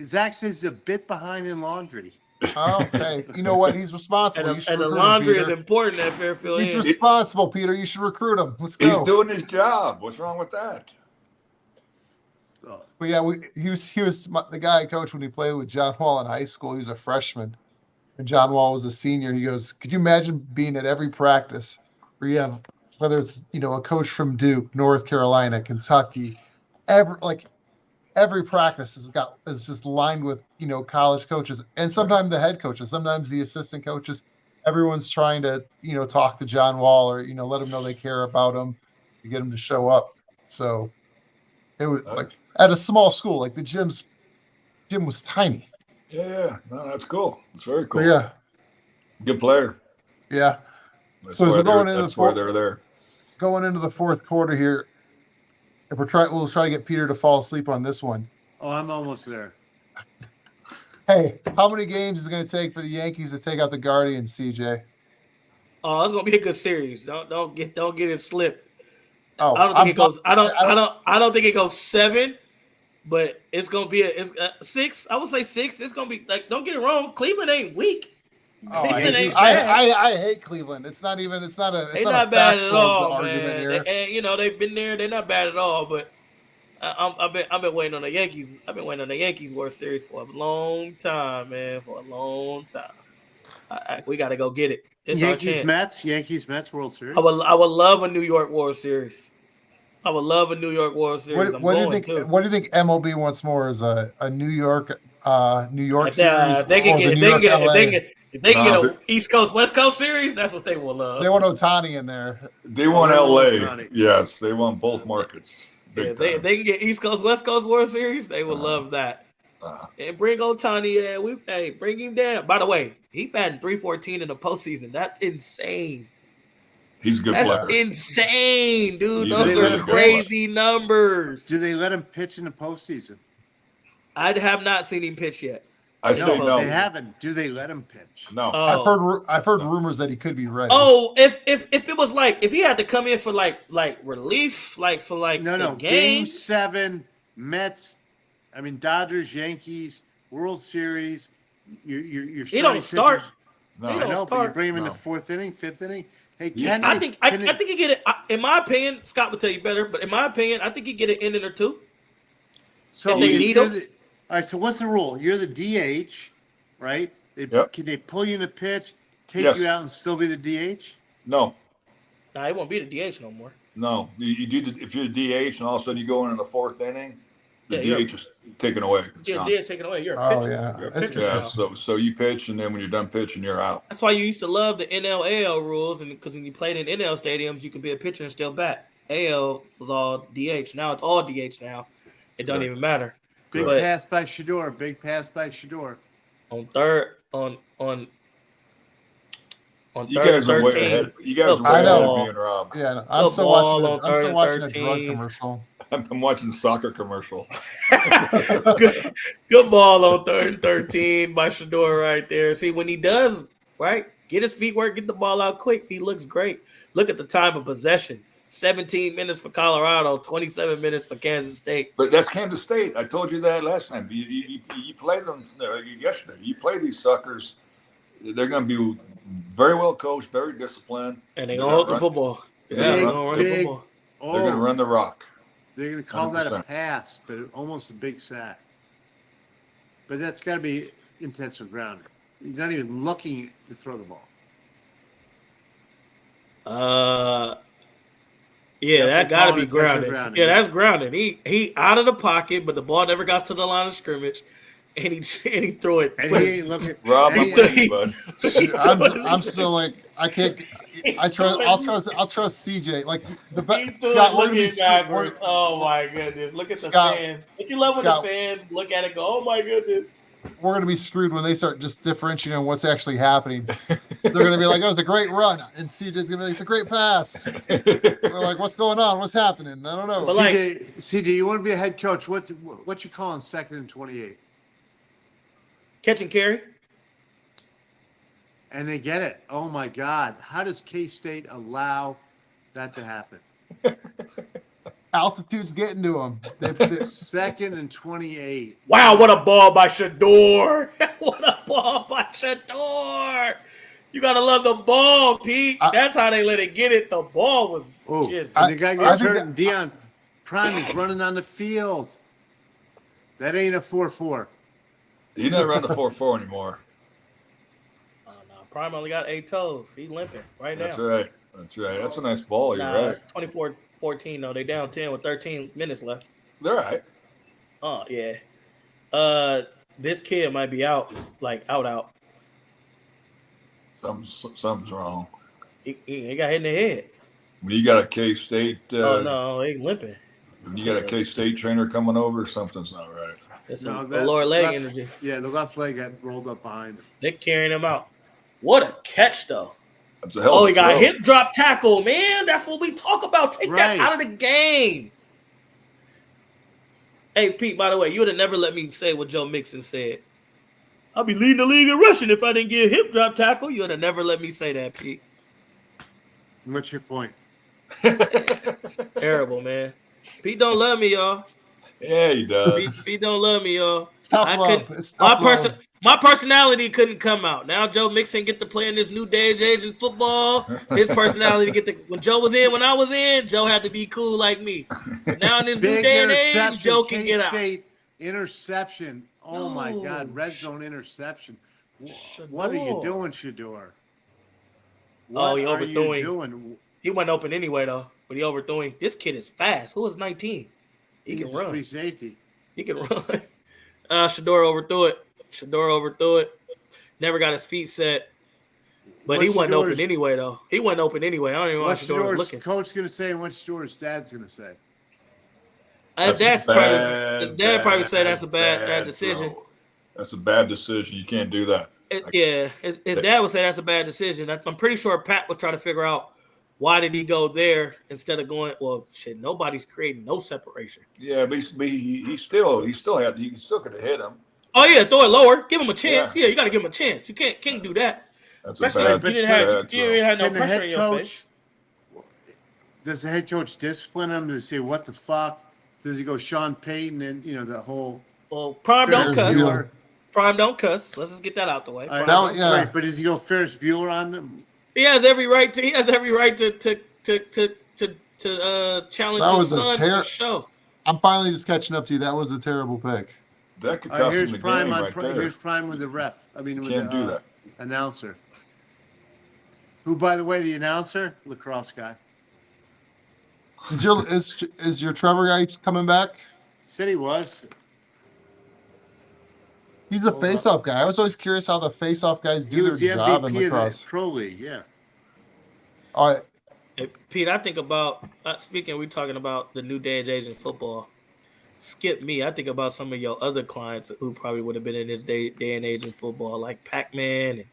Zach says he's a bit behind in laundry. Oh, okay. You know what? He's responsible. And the laundry is important at Fairfield. He's responsible, Peter. You should recruit him. Let's go. He's doing his job. What's wrong with that? But yeah, he was the guy I coached when he played with John Wall in high school. He was a freshman, and John Wall was a senior. He goes, "Could you imagine being at every practice where you have, whether it's a coach from Duke, North Carolina, Kentucky, every practice is just lined with college coaches, and sometimes the head coaches, sometimes the assistant coaches. Everyone's trying to talk to John Wall or let him know they care about him to get him to show up. So it was like at a small school, like the gym was tiny. Yeah, no, that's cool. It's very cool. But yeah, good player. Yeah. That's so why going into they're there. Going into the fourth quarter here. If we'll try to get Peter to fall asleep on this one. Oh, I'm almost there. Hey, how many games is it going to take for the Yankees to take out the Guardians, CJ? Oh, it's going to be a good series. Don't get it slipped. Oh, I don't think it goes. I don't think it goes 7, but it's going to be it's 6. I would say 6. It's going to be don't get it wrong. Cleveland ain't weak. Oh, I hate Cleveland. It's not a bad at all, argument man. here. And they've been there. They're not bad at all. But I've been waiting on the Yankees. I've been waiting on the Yankees World Series for a long time, man. For a long time. We got to go get it. It's Yankees Mets World Series. I would love a New York World Series. I would love a New York World Series. What do you think? Too. What do you think MLB wants more? Is a New York series? They can get an East Coast, West Coast series. That's what they will love. They want Ohtani in there. They want LA. Yes, they want both markets. They can get East Coast, West Coast World Series. They will love that. And bring Ohtani. Bring him down. By the way, he batting .314 in the postseason. That's insane. He's a good player. That's insane, dude. Those are crazy numbers. Do they let him pitch in the postseason? I have not seen him pitch yet. I say no. They haven't. Do they let him pitch? No. I've heard rumors that he could be ready. Oh, if it was if he had to come in for relief, no. Game 7, Mets. I mean Dodgers, Yankees, World Series. You're he don't start. No, he don't start. But you bring him in the 4th inning, 5th inning. Hey, I think you get it. In my opinion, Scott would tell you better, but in my opinion, I think you get an inning or 2. So they need him. All right. So what's the rule? You're the DH, right? Can they pull you in a pitch, take you out, and still be the DH? No. Nah, it won't be the DH no more. No, you do. If you're the DH and all of a sudden you go in the 4th inning, the DH is taken away. DH taken away. You're a pitcher. Yeah. You're a pitcher. Yeah. So you pitch, and then when you're done pitching, you're out. That's why you used to love the NL-AL rules, and because when you played in NL stadiums, you could be a pitcher and still bat. AL was all DH. Now it's all DH now. It don't even matter. Big pass by Shador. On third, on you guys are way ahead. You guys are way ahead of being robbed. Yeah, no, I'm still watching a drug commercial. I'm watching soccer commercial. good ball on 3rd and 13 by Shador right there. See, when he does, right, get his feet work, get the ball out quick, he looks great. Look at the time of possession. 17 minutes for Colorado, 27 minutes for Kansas State. But that's Kansas State. I told you that last time. You play them yesterday. You play these suckers. They're going to be very well coached, very disciplined. And they're going to hold the football. They're going to run the football. They're going to run the rock. They're going to call 100%. That a pass, but almost a big sack. But that's got to be intentional grounding. You're not even looking to throw the ball. Yeah, that got to be grounded. Yeah, that's grounded. He out of the pocket, but the ball never got to the line of scrimmage. and he threw it. And he ain't looking. Rob, I'm still like I can't. I'll trust CJ. Like Scott, we're gonna be backwards. Oh my goodness! Look at the fans. What you love when the fans look at it, go, "Oh my goodness." We're gonna be screwed when they start just differentiating on what's actually happening. They're gonna be like, "Oh, it's a great run," and CJ's gonna be like, "It's a great pass." We're like, "What's going on? What's happening?" I don't know. But CJ, you want to be a head coach? What you calling 2nd and 28? Catch and carry. And they get it. Oh my God! How does K-State allow that to happen? Altitude's getting to them. 2nd and 28. Wow, what a ball by Shador. What a ball by Shador. You got to love the ball, Pete. That's how they let it get it. The ball was just. And the guy gets hurt, and Deion Prime is running on the field. That ain't a 4-4. You never run the 4-4 anymore. Oh, no. Prime only got 8 toes. He's limping right now. That's right. That's a nice ball. You're right. It's 24-14, though. They down 10 with 13 minutes left. They're all right. Oh, yeah. This kid might be out, like out. Something's wrong. He got hit in the head. When you got a K-State. Oh, no, he limping. When you got a K-State trainer coming over, something's not right. It's the lower leg energy. Yeah, the left leg got rolled up behind him. They're carrying him out. What a catch, though. That's a hell of a he throw. got hip drop tackle, man. That's what we talk about. Take that out of the game. Hey, Pete, by the way, you would have never let me say what Joe Mixon said. I'll be leading the league in rushing if I didn't get a hip drop tackle. You would have never let me say that, Pete. What's your point? Terrible, man. Pete don't love me, y'all. Yeah, he does. Pete don't love me, y'all. It's tough love. My personality couldn't come out. Now Joe Mixon get to play in this new day and age in football. His personality when Joe was in, when I was in, Joe had to be cool like me. But now in this new day and age, Joe can get out. Interception. Oh my God, red zone interception. What are you doing, Shador? What he are overthrew you doing? He wasn't open anyway, though. But he overthrew him. This kid is fast. Who is 19? He can run. Free safety. He can run. Shador overthrew it. Never got his feet set. But he wasn't open anyway, though. He wasn't open anyway. I don't even know why Shador was looking. Coach going to say and what Shador's dad's going to say? His dad probably say that's a bad decision. Bro. That's a bad decision. You can't do that. His dad would say that's a bad decision. I'm pretty sure Pat was trying to figure out why did he go there instead of going. Well, shit, nobody's creating no separation. Yeah, but he still could have hit him. Oh yeah, throw it lower, give him a chance. Yeah, you got to give him a chance. You can't do that. That's especially a bad. You didn't have no pressure in your face. Does the head coach discipline him to say what the fuck? Does he go Sean Payton and the whole? Well, Prime don't cuss. Prime don't cuss. Let's just get that out the way. Right, but does he go Ferris Bueller on them? He has every right to. He has every right to challenge his son to the show. I'm finally just catching up to you. That was a terrible pick. That could cost him the game right there. Here's Prime with the ref. I mean, with can't do that. Announcer. Who, by the way, the announcer, lacrosse guy. Is your Trevor guy coming back? Said he was. He's a face-off guy. I was always curious how the face-off guys do their job in lacrosse. Pro League, yeah. All right. Hey, Pete, I think about we're talking about the new day and age in football. Skip me. I think about some of your other clients who probably would have been in this day and age in football, like Pac-Man.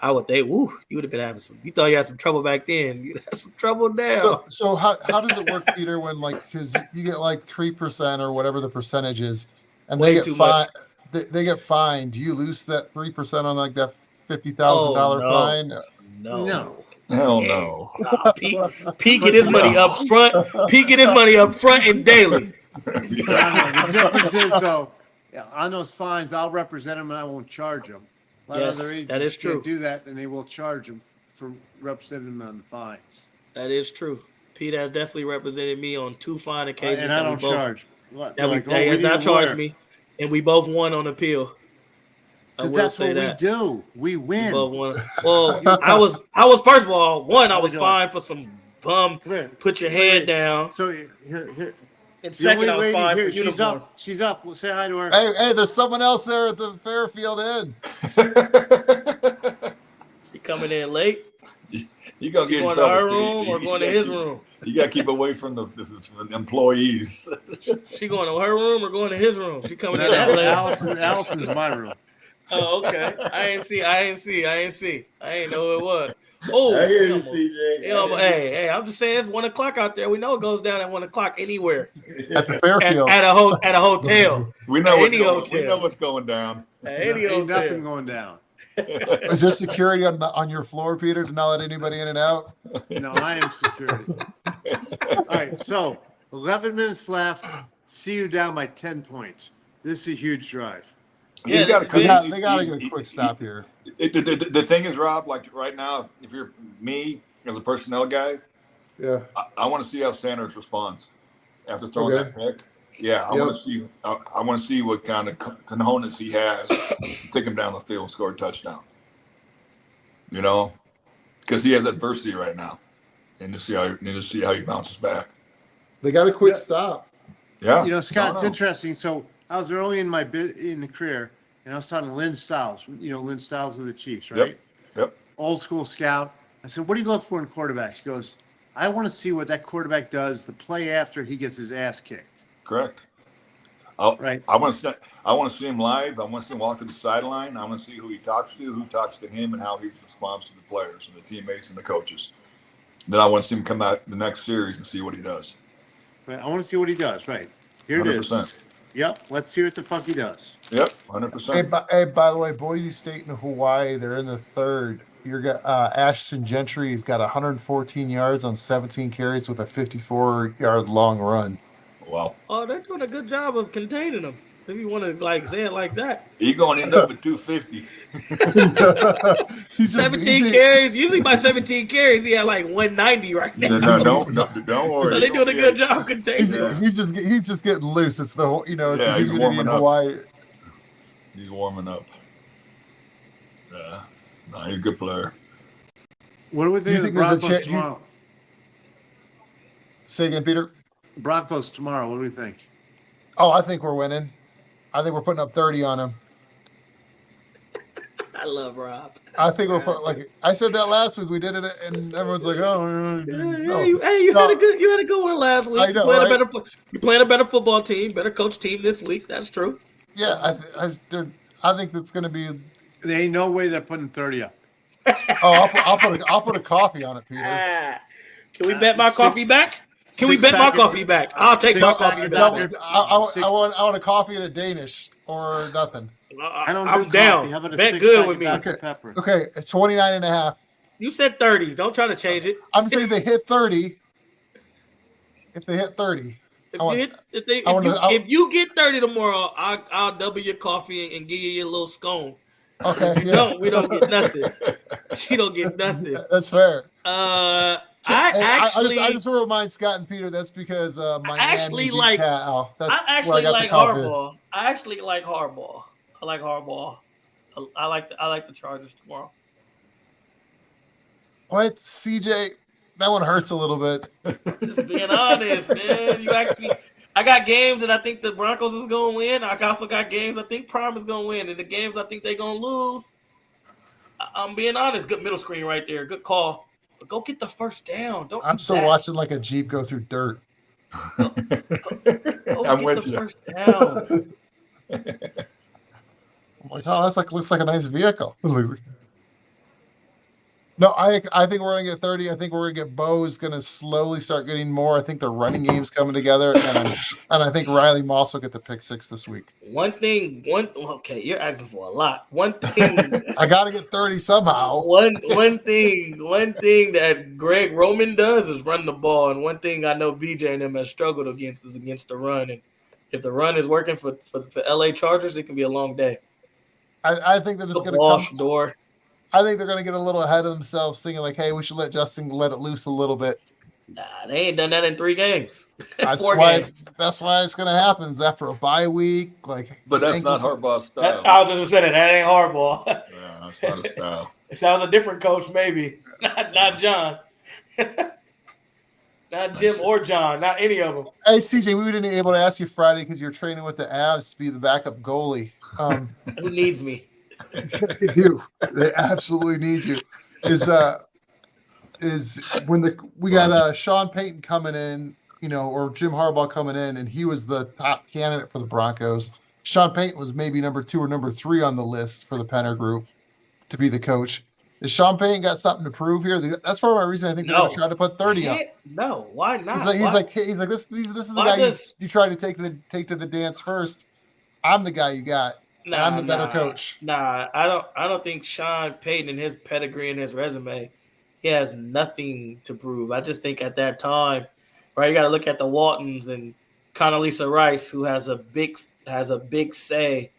And you would have been having some. You thought you had some trouble back then. You had some trouble now. So how does it work, Peter? When because you get 3% or whatever the percentage is, and they get fined. They get fined. Do you lose that 3% on that $50,000 fine? No. Hell no. Pete get his money up front. Pete get his money up front and daily. The difference is though, on those fines, I'll represent them and I won't charge them. Yes, that is true. Do that and they will charge them for representing them on the fines. That is true. Pete has definitely represented me on 2 fine occasions. And I don't charge. He has not charged me. And we both won on appeal. Because that's what we do. We win. Well, I was first of all, I was fined for some bum. Put your head down. So here. In second, I was fine for uniform. She's up. We'll say hi to her. Hey, there's someone else there at the Fairfield Inn. She coming in late. You gonna get going in trouble, to her room or going to his room? You gotta keep away from the employees. She going to her room or going to his room? She coming in that late. Allison's my room. Oh, okay. I ain't know who it was. Oh, I hear you, CJ. Hey, I'm just saying it's 1 o'clock out there. We know it goes down at 1 o'clock anywhere. At the Fairfield. At a hotel. We know what's going down. At any hotel. Ain't nothing going down. Is there security on your floor, Peter, to not let anybody in and out? No, I am security. All right, so 11 minutes left. See you down by 10 points. This is a huge drive. Yeah, they got to get a quick stop here. The thing is, Rob, like right now, if you're me as a personnel guy, yeah, I want to see how Sanders responds after throwing that pick. Yeah, I want to see what kind of cojones he has to take him down the field and score a touchdown. You know, because he has adversity right now, and to see how he bounces back. They got a quick stop. Yeah, you know, Scott, it's interesting. So I was early in the career, and I was talking to Lynn Stiles. You know, Lynn Stiles with the Chiefs, right? Yep. Old school scout. I said, "What do you look for in quarterbacks?" He goes, "I want to see what that quarterback does the play after he gets his ass kicked." Correct. Right. I want to see him live. I want to see him walk to the sideline. I want to see who he talks to, who talks to him, and how he responds to the players and the teammates and the coaches. Then I want to see him come out the next series and see what he does. Right. I want to see what he does. Right. Here 100%. It is. Yep. Let's see what the fuck he does. Yep. 100%. Hey, by the way, Boise State and Hawaii, they're in the third. You got Ashton Gentry. He's got 114 yards on 17 carries with a 54-yard long run. Wow. Oh, they're doing a good job of containing him. If you want to say it like that, he's going to end up with 250. 17 carries. Usually by 17 carries, he had like 190 right now. No, don't worry. So they're doing a good job containing him. He's just getting loose. It's the whole, it's the humidity in Hawaii. He's warming up. Yeah, no, he's a good player. What do we think of the Broncos tomorrow? Say again, Peter. Broncos tomorrow. What do we think? Oh, I think we're winning. I think we're putting up 30 on them. I love Rob. I think we're putting I said that last week. We did it, and everyone's like, "Oh, you had a good one last week. I know, you're playing a better football team, better coach team this week. That's true. Yeah, I think that's going to be. There ain't no way they're putting 30 up. Oh, I'll put a coffee on it, Peter. Can we bet my coffee back? Can we bet my coffee back? I'll take my coffee back. I want a coffee and a Danish or nothing. I'm down. Bet good with me. Okay, it's 29.5. You said 30. Don't try to change it. I'm saying they hit 30. If they hit 30. If you get 30 tomorrow, I'll double your coffee and give you your little scone. Okay. We don't get nothing. You don't get nothing. That's fair. I just want to remind Scott and Peter that's because my actually like Cal. I actually like Harbaugh. I actually like Harbaugh. I like Harbaugh. I like the Chargers tomorrow. What, CJ? That one hurts a little bit. Just being honest, man. You asked me. I got games that I think the Broncos is going to win. I also got games I think Prime is going to win. And the games I think they're going to lose, I'm being honest. Good middle screen right there. Good call. But go get the first down. I'm still watching like a Jeep go through dirt. Go I'm get with the you. first down. I'm like, oh, that's looks like a nice vehicle. No, I think we're going to get 30. I think we're going to get Bo's going to slowly start getting more. I think the running game's coming together, and I think Riley Moss will get the pick 6 this week. Okay, you're asking for a lot. One thing I got to get 30 somehow. One thing that Greg Roman does is run the ball, and one thing I know BJ and them has struggled against is against the run. And if the run is working for LA Chargers, it can be a long day. I think they're just going to come door. I think they're going to get a little ahead of themselves, thinking like, "Hey, we should let Justin let it loose a little bit." Nah, they ain't done that in 3 games. That's why it's going to happen. It's after a bye week, But that's not Harbaugh's style. I was just saying that ain't Harbaugh. Yeah, that's not his style. If that was a different coach, maybe not John. Not Not Jim or John. Not any of them. Hey, CJ, we wouldn't be able to ask you Friday because you're training with the Avs to be the backup goalie. Who needs me? They do. They absolutely need you. Is when we got Sean Payton coming in, or Jim Harbaugh coming in, and he was the top candidate for the Broncos. Sean Payton was maybe number 2 or number 3 on the list for the Penner Group to be the coach. Is Sean Payton got something to prove here? That's part of my reason I think they're going to try to put 30 up. No, why not? He's like, this is the guy you try to take to the dance first. I'm the guy you got. I'm the better coach. I don't think Sean Payton and his pedigree and his resume, he has nothing to prove. I just think at that time, right, you got to look at the Waltons and Condoleezza Rice, who has a big say,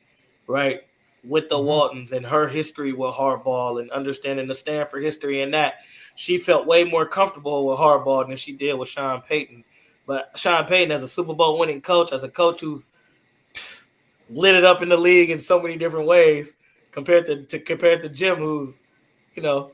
right, with the Waltons and her history with Harbaugh and understanding the Stanford history and that. She felt way more comfortable with Harbaugh than she did with Sean Payton. But Sean Payton, as a Super Bowl winning coach, as a coach who's lit it up in the league in so many different ways, compared to Jim, who's, who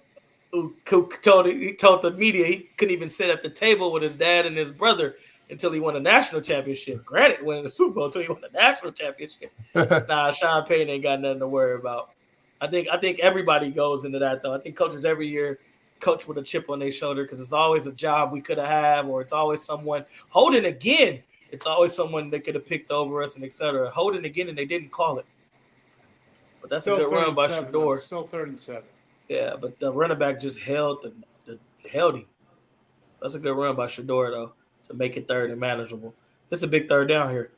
told the media he couldn't even sit at the table with his dad and his brother until he won a national championship. Granted, winning the Super Bowl until he won a national championship. Sean Payton ain't got nothing to worry about. I think everybody goes into that, though. I think coaches every year coach with a chip on their shoulder because it's always a job we could have, or it's always someone holding again. It's always someone they could have picked over us and et cetera. Holding again, and they didn't call it. But that's still a good run by Shador. Still 37. Yeah, but the running back just held him. That's a good run by Shador, though, to make it third and manageable. It's a big third down here.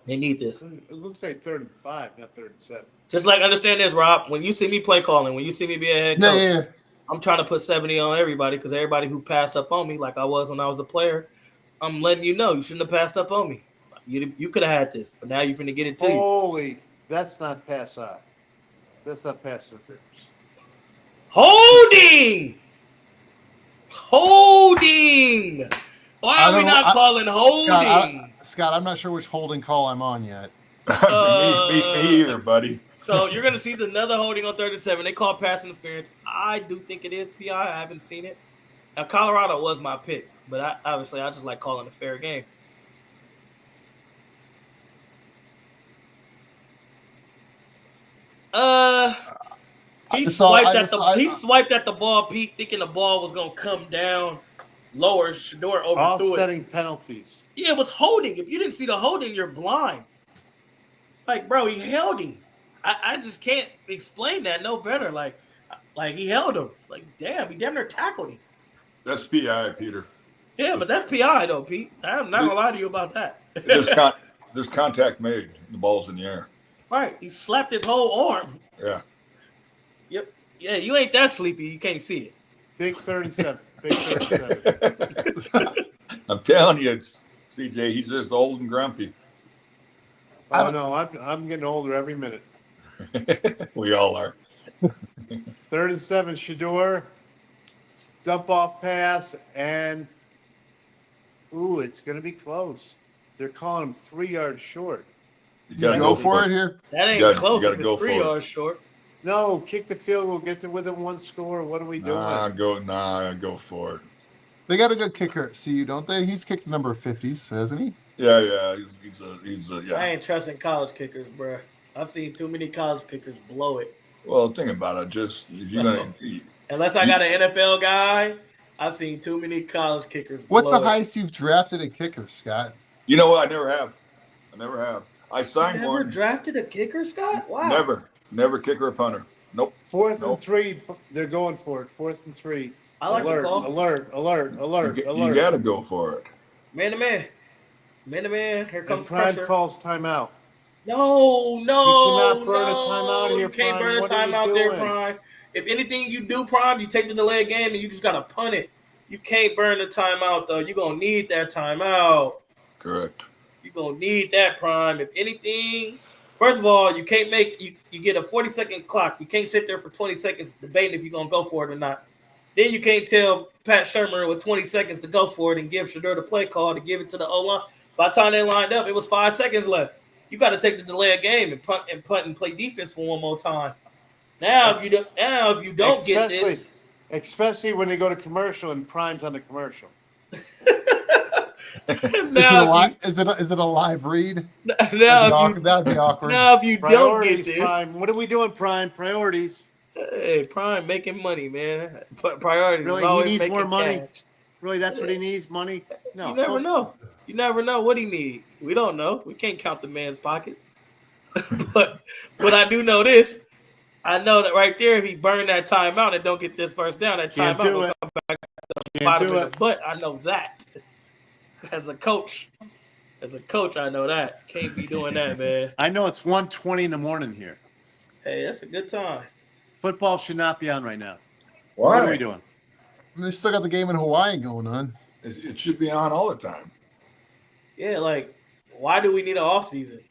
They need this. It looks like 3rd and 5, not 3rd and 7. Just like, understand this, Rob. When you see me play calling, when you see me be a head coach, I'm trying to put 70 on everybody because everybody who passed up on me, like I was when I was a player, I'm letting you know you shouldn't have passed up on me. You could have had this, but now you're going to get it to you. Holy, that's not pass on. That's not pass interference. Holding! Why are we not calling holding? Scott, I'm not sure which holding call I'm on yet. Me either, buddy. So you're going to see another holding on 37. They call pass interference. I do think it is PI. I haven't seen it. Now, Colorado was my pick, but I just like calling a fair game. He swiped at the ball, Pete, thinking the ball was going to come down lower. Shador overthrew it. Offsetting penalties. Yeah, it was holding. If you didn't see the holding, you're blind. Like, bro, he held him. I just can't explain that no better. Like he held him. Like, damn, he damn near tackled him. That's PI, Peter. Yeah, but that's PI, though, Pete. I'm not going to lie to you about that. There's contact made. The ball's in the air. Right. He slapped his whole arm. Yeah. Yep. Yeah, you ain't that sleepy. You can't see it. Big 37. Big 37. I'm telling you, CJ, he's just old and grumpy. Oh, no, I'm getting older every minute. We all are. 3rd and 7, Shador. Dump off pass, and it's going to be close. They're calling him 3 yards short. You got to go for it here. That ain't close if it's 3 yards short. No, kick the field goal, get to within 1 score. What are we doing? Go for it. They got a good kicker at CU, don't they? He's kicked number 50s, hasn't he? Yeah. He's I ain't trusting college kickers, bro. I've seen too many college kickers blow it. Well, think about it. Unless I got an NFL guy, I've seen too many college kickers. What's the highest you've drafted a kicker, Scott? You know what? I never have. I signed one. Never drafted a kicker, Scott? Wow. Never kicker or punter. Nope. 4th and 3. They're going for it. 4th and 3. I like the call. Alert. You got to go for it. Man to man. Here comes Prime pressure. Calls timeout. No. You cannot burn a timeout here, You can't Prime. burn a timeout there, Prime. If anything you do, Prime, you take the delay game and you just got to punt it. You can't burn the timeout, though. You're going to need that timeout. Correct. You're going to need that, Prime. If anything, first of all, you can't you get a 40-second clock. You can't sit there for 20 seconds debating if you're going to go for it or not. Then you can't tell Pat Shermer with 20 seconds to go for it and give Shador the play call to give it to the O-line. By the time they lined up, it was 5 seconds left. You got to take the delay of game and punt and play defense for one more time. Now, if you don't get this, especially when they go to commercial and Prime's on the commercial. Is it a live read? That'd be awkward. Now, if you don't get this, Prime. What are we doing, Prime? Priorities. Hey, Prime making money, man. Priorities. Really, he needs more money. Cash. Really, that's what he needs, money? No. You never know. You never know what he needs. We don't know. We can't count the man's pockets. but I do know this. I know that right there, if he burned that timeout and don't get this first down, that timeout will come back to the bottom of the butt. I know that. As a coach, I know that. Can't be doing that, man. I know it's 1:20 in the morning here. Hey, that's a good time. Football should not be on right now. Why? What are we doing? They still got the game in Hawaii going on. It should be on all the time. Yeah, like, why do we need an off season?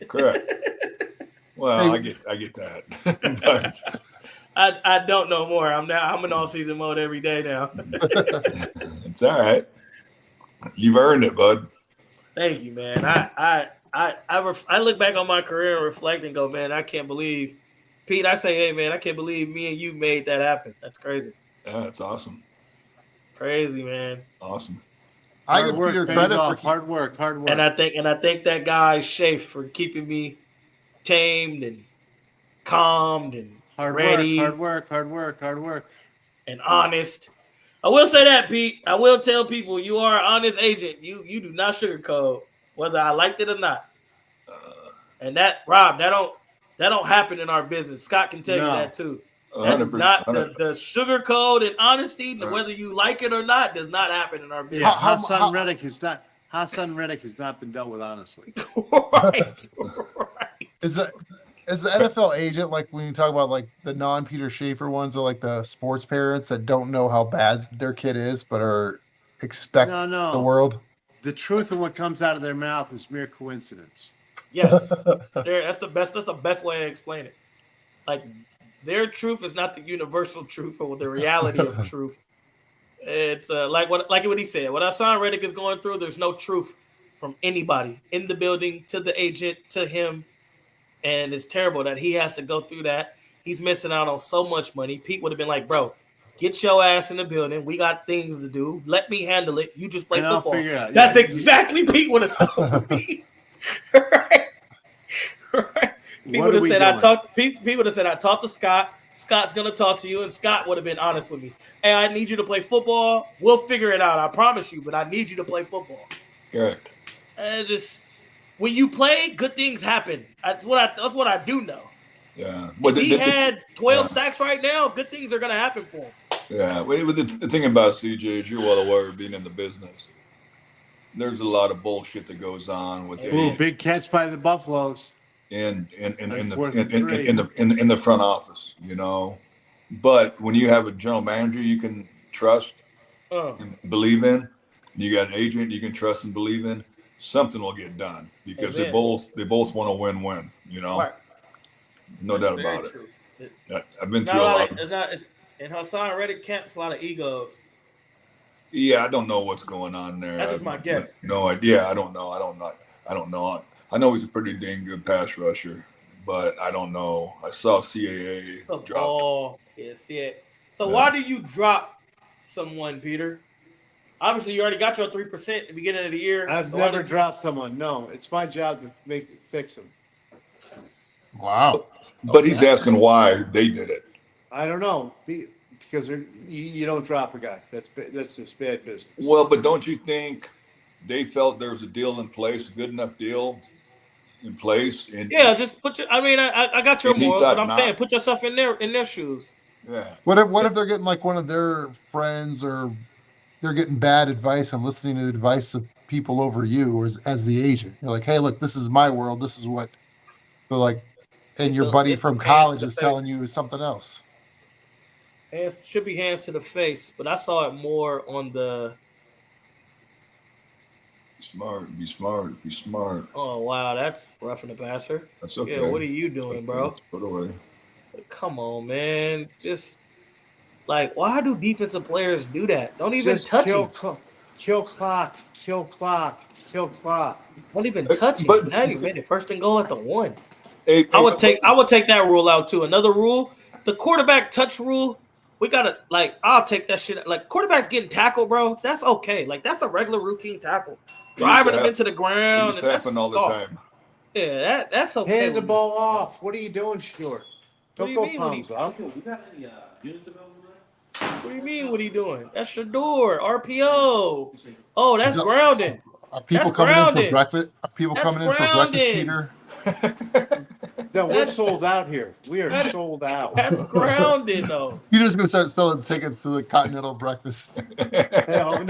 Correct. Well, I get that. But I don't know more. I'm in off season mode every day now. It's all right. You've earned it, bud. Thank you, man. I look back on my career and reflect and go, man, I can't believe, Pete. I say, hey, man, I can't believe me and you made that happen. That's crazy. Yeah, that's awesome. Crazy, man. Awesome. I give Peter credit for hard work. And I think that guy Shafe for keeping me tamed and calmed and ready. Hard work. And honest. I will say that, Pete. I will tell people you are an honest agent. You do not sugarcoat, whether I liked it or not. And that, Rob, that don't happen in our business. Scott can tell you that too. 100%. Not the sugarcoat and honesty, whether you like it or not, does not happen in our business. Yeah, Hassan Reddick has not been dealt with honestly. Right. Is the NFL agent, like when you talk about like the non-Peter Schaefer ones, or like the sports parents that don't know how bad their kid is but expect the world? The truth of what comes out of their mouth is mere coincidence. Yes. That's the best way to explain it. Like, their truth is not the universal truth or the reality of truth. It's like what he said. What Hassan Reddick is going through, there's no truth from anybody in the building to the agent to him. And it's terrible that he has to go through that. He's missing out on so much money. Pete would have been like, bro, get your ass in the building. We got things to do. Let me handle it. You just play football. That's exactly Pete would have told me. Right. Pete would have said, I talked to Scott. Scott's going to talk to you. And Scott would have been honest with me. Hey, I need you to play football. We'll figure it out. I promise you. But I need you to play football. Correct. And when you play, good things happen. That's what I do know. Yeah. If he had 12 sacks right now, good things are going to happen for him. Yeah. The thing about CJ is you're well aware of being in the business. There's a lot of bullshit that goes on with big catch by the Buffaloes. In the front office, you know. But when you have a general manager you can trust and believe in, you got an agent you can trust and believe in, something will get done because they both want to win-win, you know. Right. No doubt about it. I've been through a lot. In Hassan Reddick camps, a lot of egos. Yeah, I don't know what's going on there. That's just my guess. No idea. I don't know. I know he's a pretty dang good pass rusher, but I don't know. I saw CAA drop. Oh, yeah, see it. So why do you drop someone, Peter? Obviously, you already got your 3% at the beginning of the year. I've never dropped someone. No, it's my job to fix them. Wow. But he's asking why they did it. I don't know. Because you don't drop a guy. That's just bad business. Well, but don't you think they felt there was a deal in place, a good enough deal in place? Just put your. I mean, I got your morals, but I'm saying put yourself in their shoes. Yeah. What if they're getting like one of their friends, or they're getting bad advice and listening to the advice of people over you, or as the agent? You're like, hey, look, this is my world. This is what. But like, and your buddy from college is telling you something else. Hands should be hands to the face, but I saw it more on the. Be smart. Oh wow, that's roughing the passer. That's okay. Yeah, what are you doing, bro? Put away. Come on, man. Just like, why do defensive players do that? Don't even touch him. Kill clock. Don't even touch him. Now you made it 1st and goal at the 1. I would take that rule out too. Another rule, the quarterback touch rule. We gotta I'll take that shit. Like quarterbacks getting tackled, bro. That's okay. Like that's a regular routine tackle. Driving them into the ground. It happen all the time. Yeah, that's okay. Hand the ball off. What are you doing, Short? Don't go palms up. We got any units available? What do you mean? What are you doing? That's Shador. RPO. Oh, that's grounding. Are people coming in for breakfast? Are people coming in for breakfast, Peter? No, we're sold out here. We are sold out. That's grounded, though. Peter's going to start selling tickets to the Continental breakfast. No.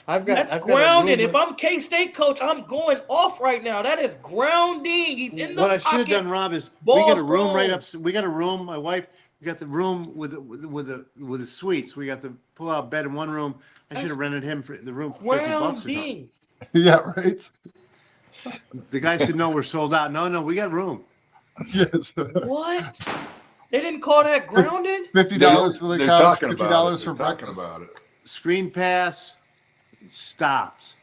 That's grounded. If I'm K-State coach, I'm going off right now. That is grounding. He's in the What I should have done, Rob, is we got a room right up. We got a room. My wife, we got the room with the suites. We got the pull-out bed in one room. I should have rented him for the room for $50 or something. Yeah, right. The guy said, "No, we're sold out." No, we got room. Yes. What? They didn't call that grounded? $50 for the couch. $50 for breakfast. About it. Screen pass stops.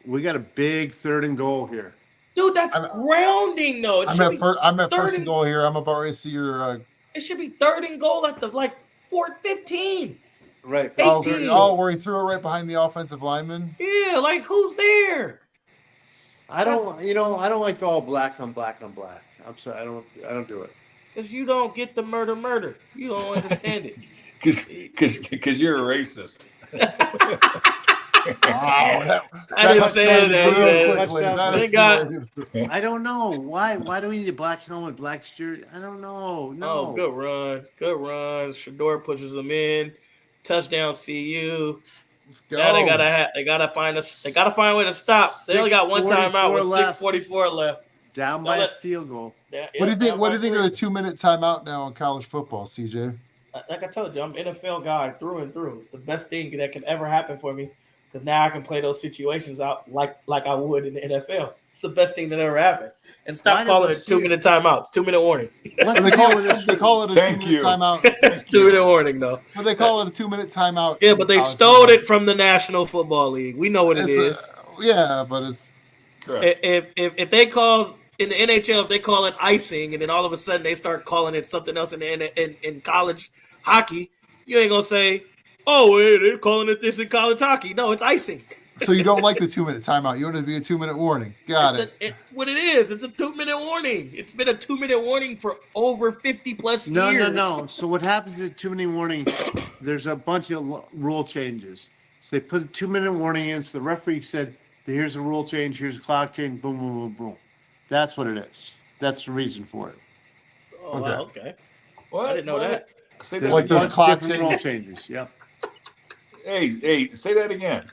We got a big 3rd and goal here. Dude, that's grounding, though. I'm at first and goal here. I'm about ready to see your. It should be 3rd and goal at the 4:15. Right. Where he threw it right behind the offensive lineman. Yeah, like who's there? I don't like the all black on black on black. I'm sorry, I don't do it. Because you don't get the murder. You don't understand it. Because you're a racist. I didn't say that. I don't know why do we need a black helmet, black shirt? I don't know. No. Oh, good run. Shador pushes them in. Touchdown, CU. Let's go. Now they gotta find a way to stop. They only got one timeout with 6:44 left. Down by a field goal. What do you think? What do you think of the 2-minute timeout now in college football, CJ? Like I told you, I'm an NFL guy through and through. It's the best thing that can ever happen for me because now I can play those situations out like I would in the NFL. It's the best thing that ever happened. And stop calling it 2-minute timeouts. 2-minute warning. They call it a 2-minute timeout. It's 2-minute warning, though. But they call it a 2-minute timeout. Yeah, but they stole it from the National Football League. We know what it is. Yeah, but it's correct. If they call in the NHL, if they call it icing, and then all of a sudden they start calling it something else in college hockey, you ain't gonna say, "Oh, they're calling it this in college hockey." No, it's icing. So you don't like the 2-minute timeout. You want it to be a 2-minute warning. Got it. It's what it is. It's a 2-minute warning. It's been a 2-minute warning for over 50 plus years. No. So what happens at 2-minute warning, there's a bunch of rule changes. So they put a 2-minute warning in. So the referee said, here's a rule change, here's a clock change, boom, boom, boom, boom. That's what it is. That's the reason for it. Oh, wow, okay. What? I didn't know that. Like those clock rule changes. Yep. Hey, say that again.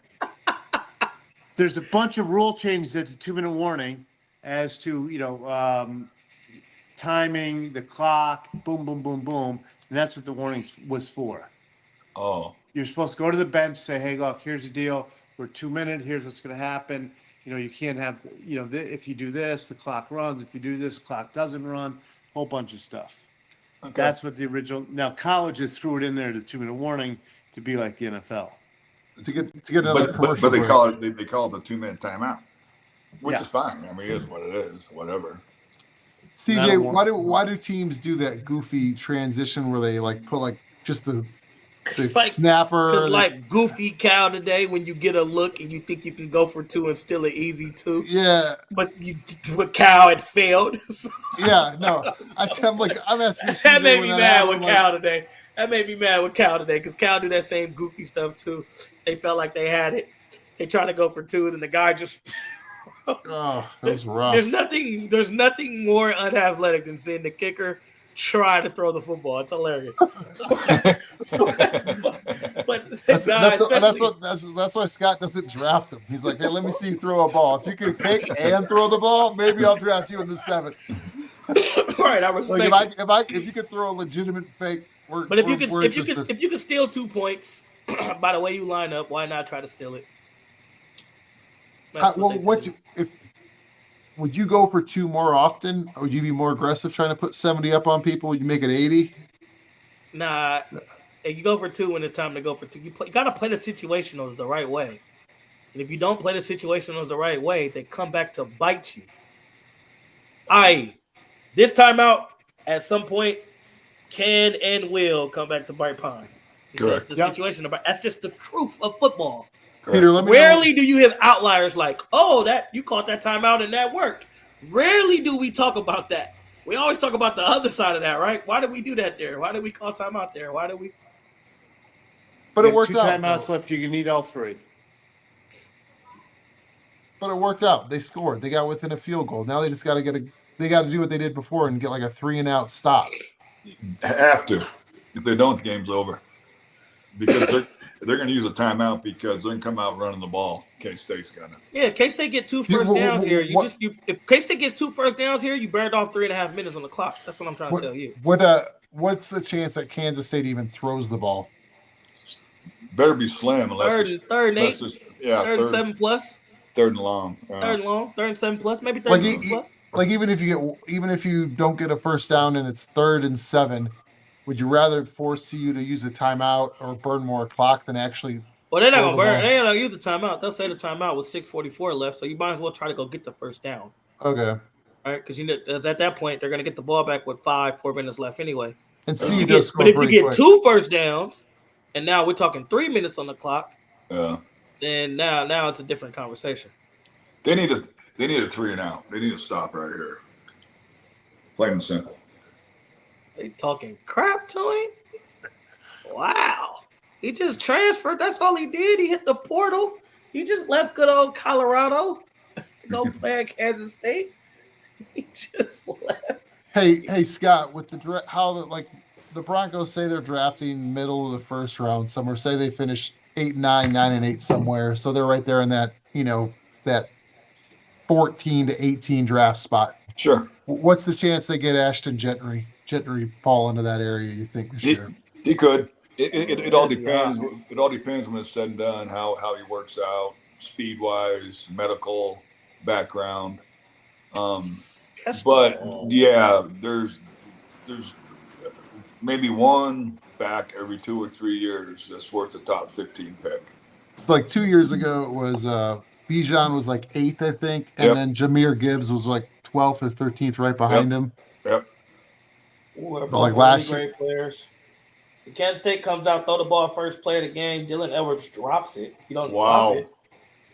There's a bunch of rule changes at the 2-minute warning as to, timing, the clock, boom, boom, boom, boom. And that's what the warning was for. Oh. You're supposed to go to the bench, say, hey, look, here's the deal. We're 2 minutes. Here's what's going to happen. You can't have, if you do this, the clock runs. If you do this, the clock doesn't run. Whole bunch of stuff. Okay. That's what the original. Now, colleges threw it in there, the 2-minute warning, to be like the NFL. To get another commercial. But they call it the 2-minute timeout, which is fine. I mean, it is what it is. Whatever. CJ, why do teams do that goofy transition where they put just the snapper? It's like goofy Cal today when you get a look and you think you can go for 2 and still an easy 2. Yeah. But Cal had failed. Yeah, no. I'm asking CJ. That made me mad with Cal today. That made me mad with Cal today because Cal do that same goofy stuff too. They felt like they had it. They try to go for 2, and the guy just. Oh, that was rough. There's nothing more unathletic than seeing the kicker try to throw the football. It's hilarious. but that's why Scott doesn't draft him. He's like, hey, let me see you throw a ball. If you can pick and throw the ball, maybe I'll draft you in the 7th. Right, I respect. If you could throw a legitimate fake. But if you could steal 2 points by the way you line up, why not try to steal it? Would you go for 2 more often? Or would you be more aggressive trying to put 70 up on people? Would you make it 80? Nah, you go for 2 when it's time to go for 2. You got to play the situationals the right way. And if you don't play the situationals the right way, they come back to bite you. This timeout, at some point, can and will come back to Bright Pine. Because the situation about that's just the truth of football. Peter, let me Rarely do you have outliers like, oh, that you caught that timeout and that worked. Rarely do we talk about that. We always talk about the other side of that, right? Why did we do that there? Why did we call timeout there? Why did we? But it worked out. 2 timeouts left. You can need all 3. But it worked out. They scored. They got within a field goal. Now they just got to they got to do what they did before and get like a 3-and-out stop. Have to. If they don't, the game's over. Because they're going to use a timeout because they're going to come out running the ball. K-State's going to. Yeah, K-State get 2 first downs here. If K-State gets 2 first downs here, you burned off 3.5 minutes on the clock. That's what I'm trying to tell you. What's the chance that Kansas State even throws the ball? Better be slim unless third and 8. Third and 7 plus. Third and long. Third and long. Third and 7 plus. Maybe third and 6 plus. Like even if you don't get a first down and it's 3rd and 7, would you rather force CU to use a timeout or burn more clock than actually? Well, they're not gonna burn. They're not gonna use the timeout. They'll say the timeout with 6:44 left, so you might as well try to go get the first down. Okay. All right, because at that point they're gonna get the ball back with 4 minutes left anyway. And CU does score. But if you get 2 first downs, and now we're talking 3 minutes on the clock, then now it's a different conversation. They need a 3-and-out. They need a stop right here. Plain and simple. They talking crap to him? Wow. He just transferred. That's all he did. He hit the portal. He just left good old Colorado to go play at Kansas State. He just left. Hey, Scott, with the Broncos say they're drafting middle of the first round somewhere. Say they finish 8-9, 9-8 somewhere. So they're right there in that, that 14 to 18 draft spot. Sure. What's the chance they get Ashton Gentry fall into that area, you think, this year? He could. It all depends. It all depends when it's said and done, how he works out, speed-wise, medical background. But yeah, there's maybe one back every 2 or 3 years that's worth a top 15 pick. It's like 2 years ago, it was Bijan was like 8th, I think, and then Jahmyr Gibbs was like 12th or 13th right behind him. Yep. But like last year, great players. So Kansas State comes out, throw the ball first play of the game. Dylan Edwards drops it. If you don't drop it,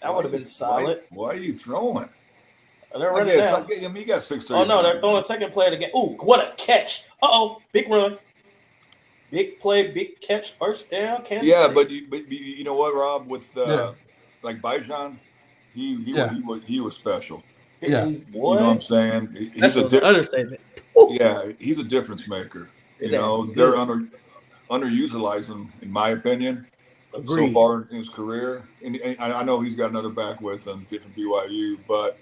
that would have been solid. Why are you throwing? They're running down. You got 6-3. Oh no, they're throwing second play of the game. Ooh, what a catch! Big run, big play, big catch, first down. Kansas State. But you know what, Rob? With like Bijan, he was special. Yeah, you know what I'm saying? He's an understatement. Yeah, he's a difference maker. They're underutilized him, in my opinion, so far in his career. And I know he's got another back with him, kid from BYU, but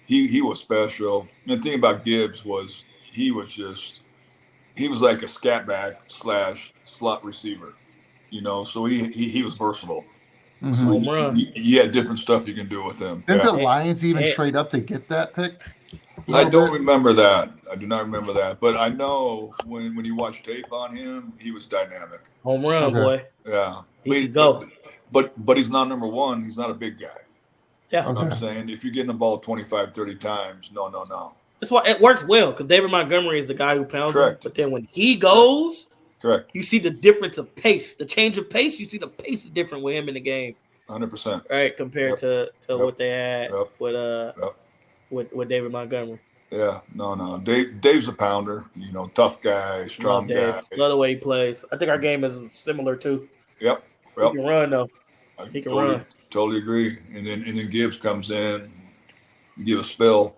he was special. And the thing about Gibbs was he was like a scat back / slot receiver, so he was versatile. Mm-hmm. So he had different stuff you can do with him. Didn't the Lions even trade up to get that pick? I don't remember that. I do not remember that. But I know when you watch tape on him, he was dynamic. Home run, boy. Yeah. He can go. But he's not number one. He's not a big guy. Yeah. You know what I'm saying? If you're getting the ball 25, 30 times, no. That's why it works well, because David Montgomery is the guy who pounds him. But then when he goes, you see the difference of pace. The change of pace, you see the pace is different with him in the game. 100%. Right, compared to what they had with David Montgomery. Yeah, no. Dave's a pounder, tough guy, strong guy. Love the way he plays. I think our game is similar too. Yep. He can run though. He can run. Totally agree. And then Gibbs comes in, you give a spell,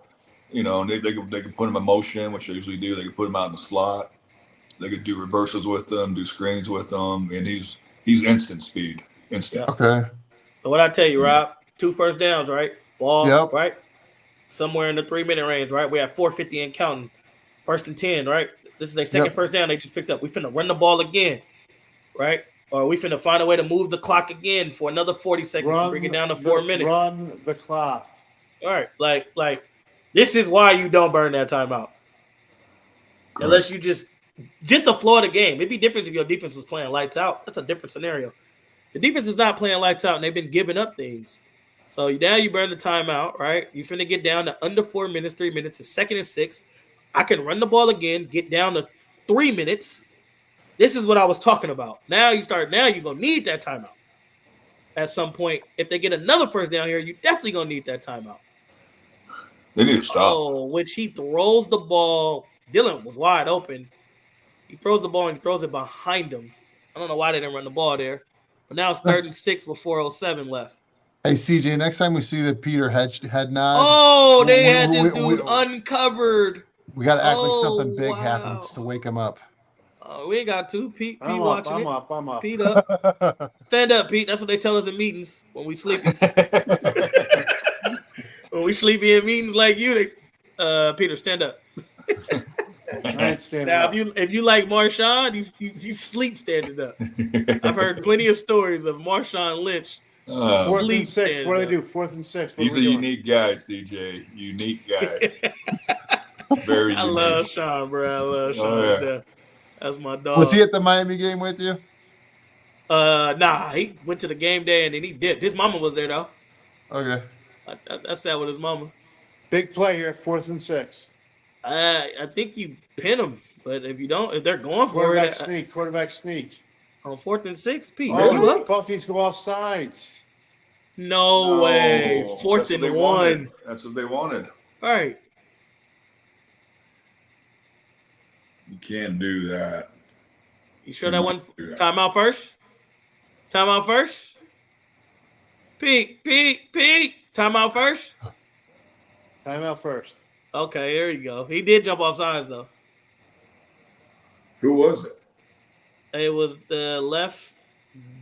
and they can put him in motion, which they usually do. They can put him out in the slot. They could do reversals with them, do screens with them, and he's instant speed. Instant. Okay. So what I tell you, Rob, 2 first downs, right? Ball, right? Somewhere in the 3-minute range, right? We have 4:50 and counting. 1st and 10, right? This is their second first down they just picked up. We finna run the ball again, right? Or we finna find a way to move the clock again for another 40 seconds to bring it down to 4 minutes. Run the clock. All right, like this is why you don't burn that timeout. Correct. Unless you just the flow of the game. It'd be different if your defense was playing lights out. That's a different scenario. The defense is not playing lights out, and they've been giving up things. So now you burn the timeout, right? You're finna get down to under 4 minutes, 3 minutes. It's 2nd and 6. I can run the ball again, get down to 3 minutes, This is what I was talking about. Now you're gonna need that timeout at some point. If they get another first down here, you're definitely gonna need that timeout. They need to stop. Oh, which he throws the ball. Dylan was wide open. He throws the ball and he throws it behind him. I don't know why they didn't run the ball there. But now it's 3rd and 6 with 4:07 left. Hey, CJ, next time we see that Peter head nod. Oh, they had this dude uncovered. We got to act like something big happens to wake him up. Oh, we ain't got to. Pete I'm watching up. I'm up. Pete up. Stand up, Pete. That's what they tell us in meetings when we sleepy. When we sleepy in meetings like you, Peter, stand up. Now, if you like Marshawn, you sleep standing up. I've heard plenty of stories of Marshawn Lynch. 4th and 6. What do they do? 4th and 6. He's a unique guy, CJ. Unique guy. Very unique. I love Sean, bro. I love Sean. Oh, yeah. That's my dog. Was he at the Miami game with you? Nah, he went to the game day and then he dipped. His mama was there though. Okay. I sat with his mama. Big play here, 4th and 6. I think you pin them, but if you don't, if they're going for it, Quarterback sneak. On 4th and 6, Pete. Oh, Buffy's go off sides. No way. 4th and 1. That's what they wanted. All right. You can't do that. You sure that one? Timeout first? Timeout first? Pete. Timeout first? Timeout first. Okay, there you go. He did jump off sides, though. Who was it? It was the left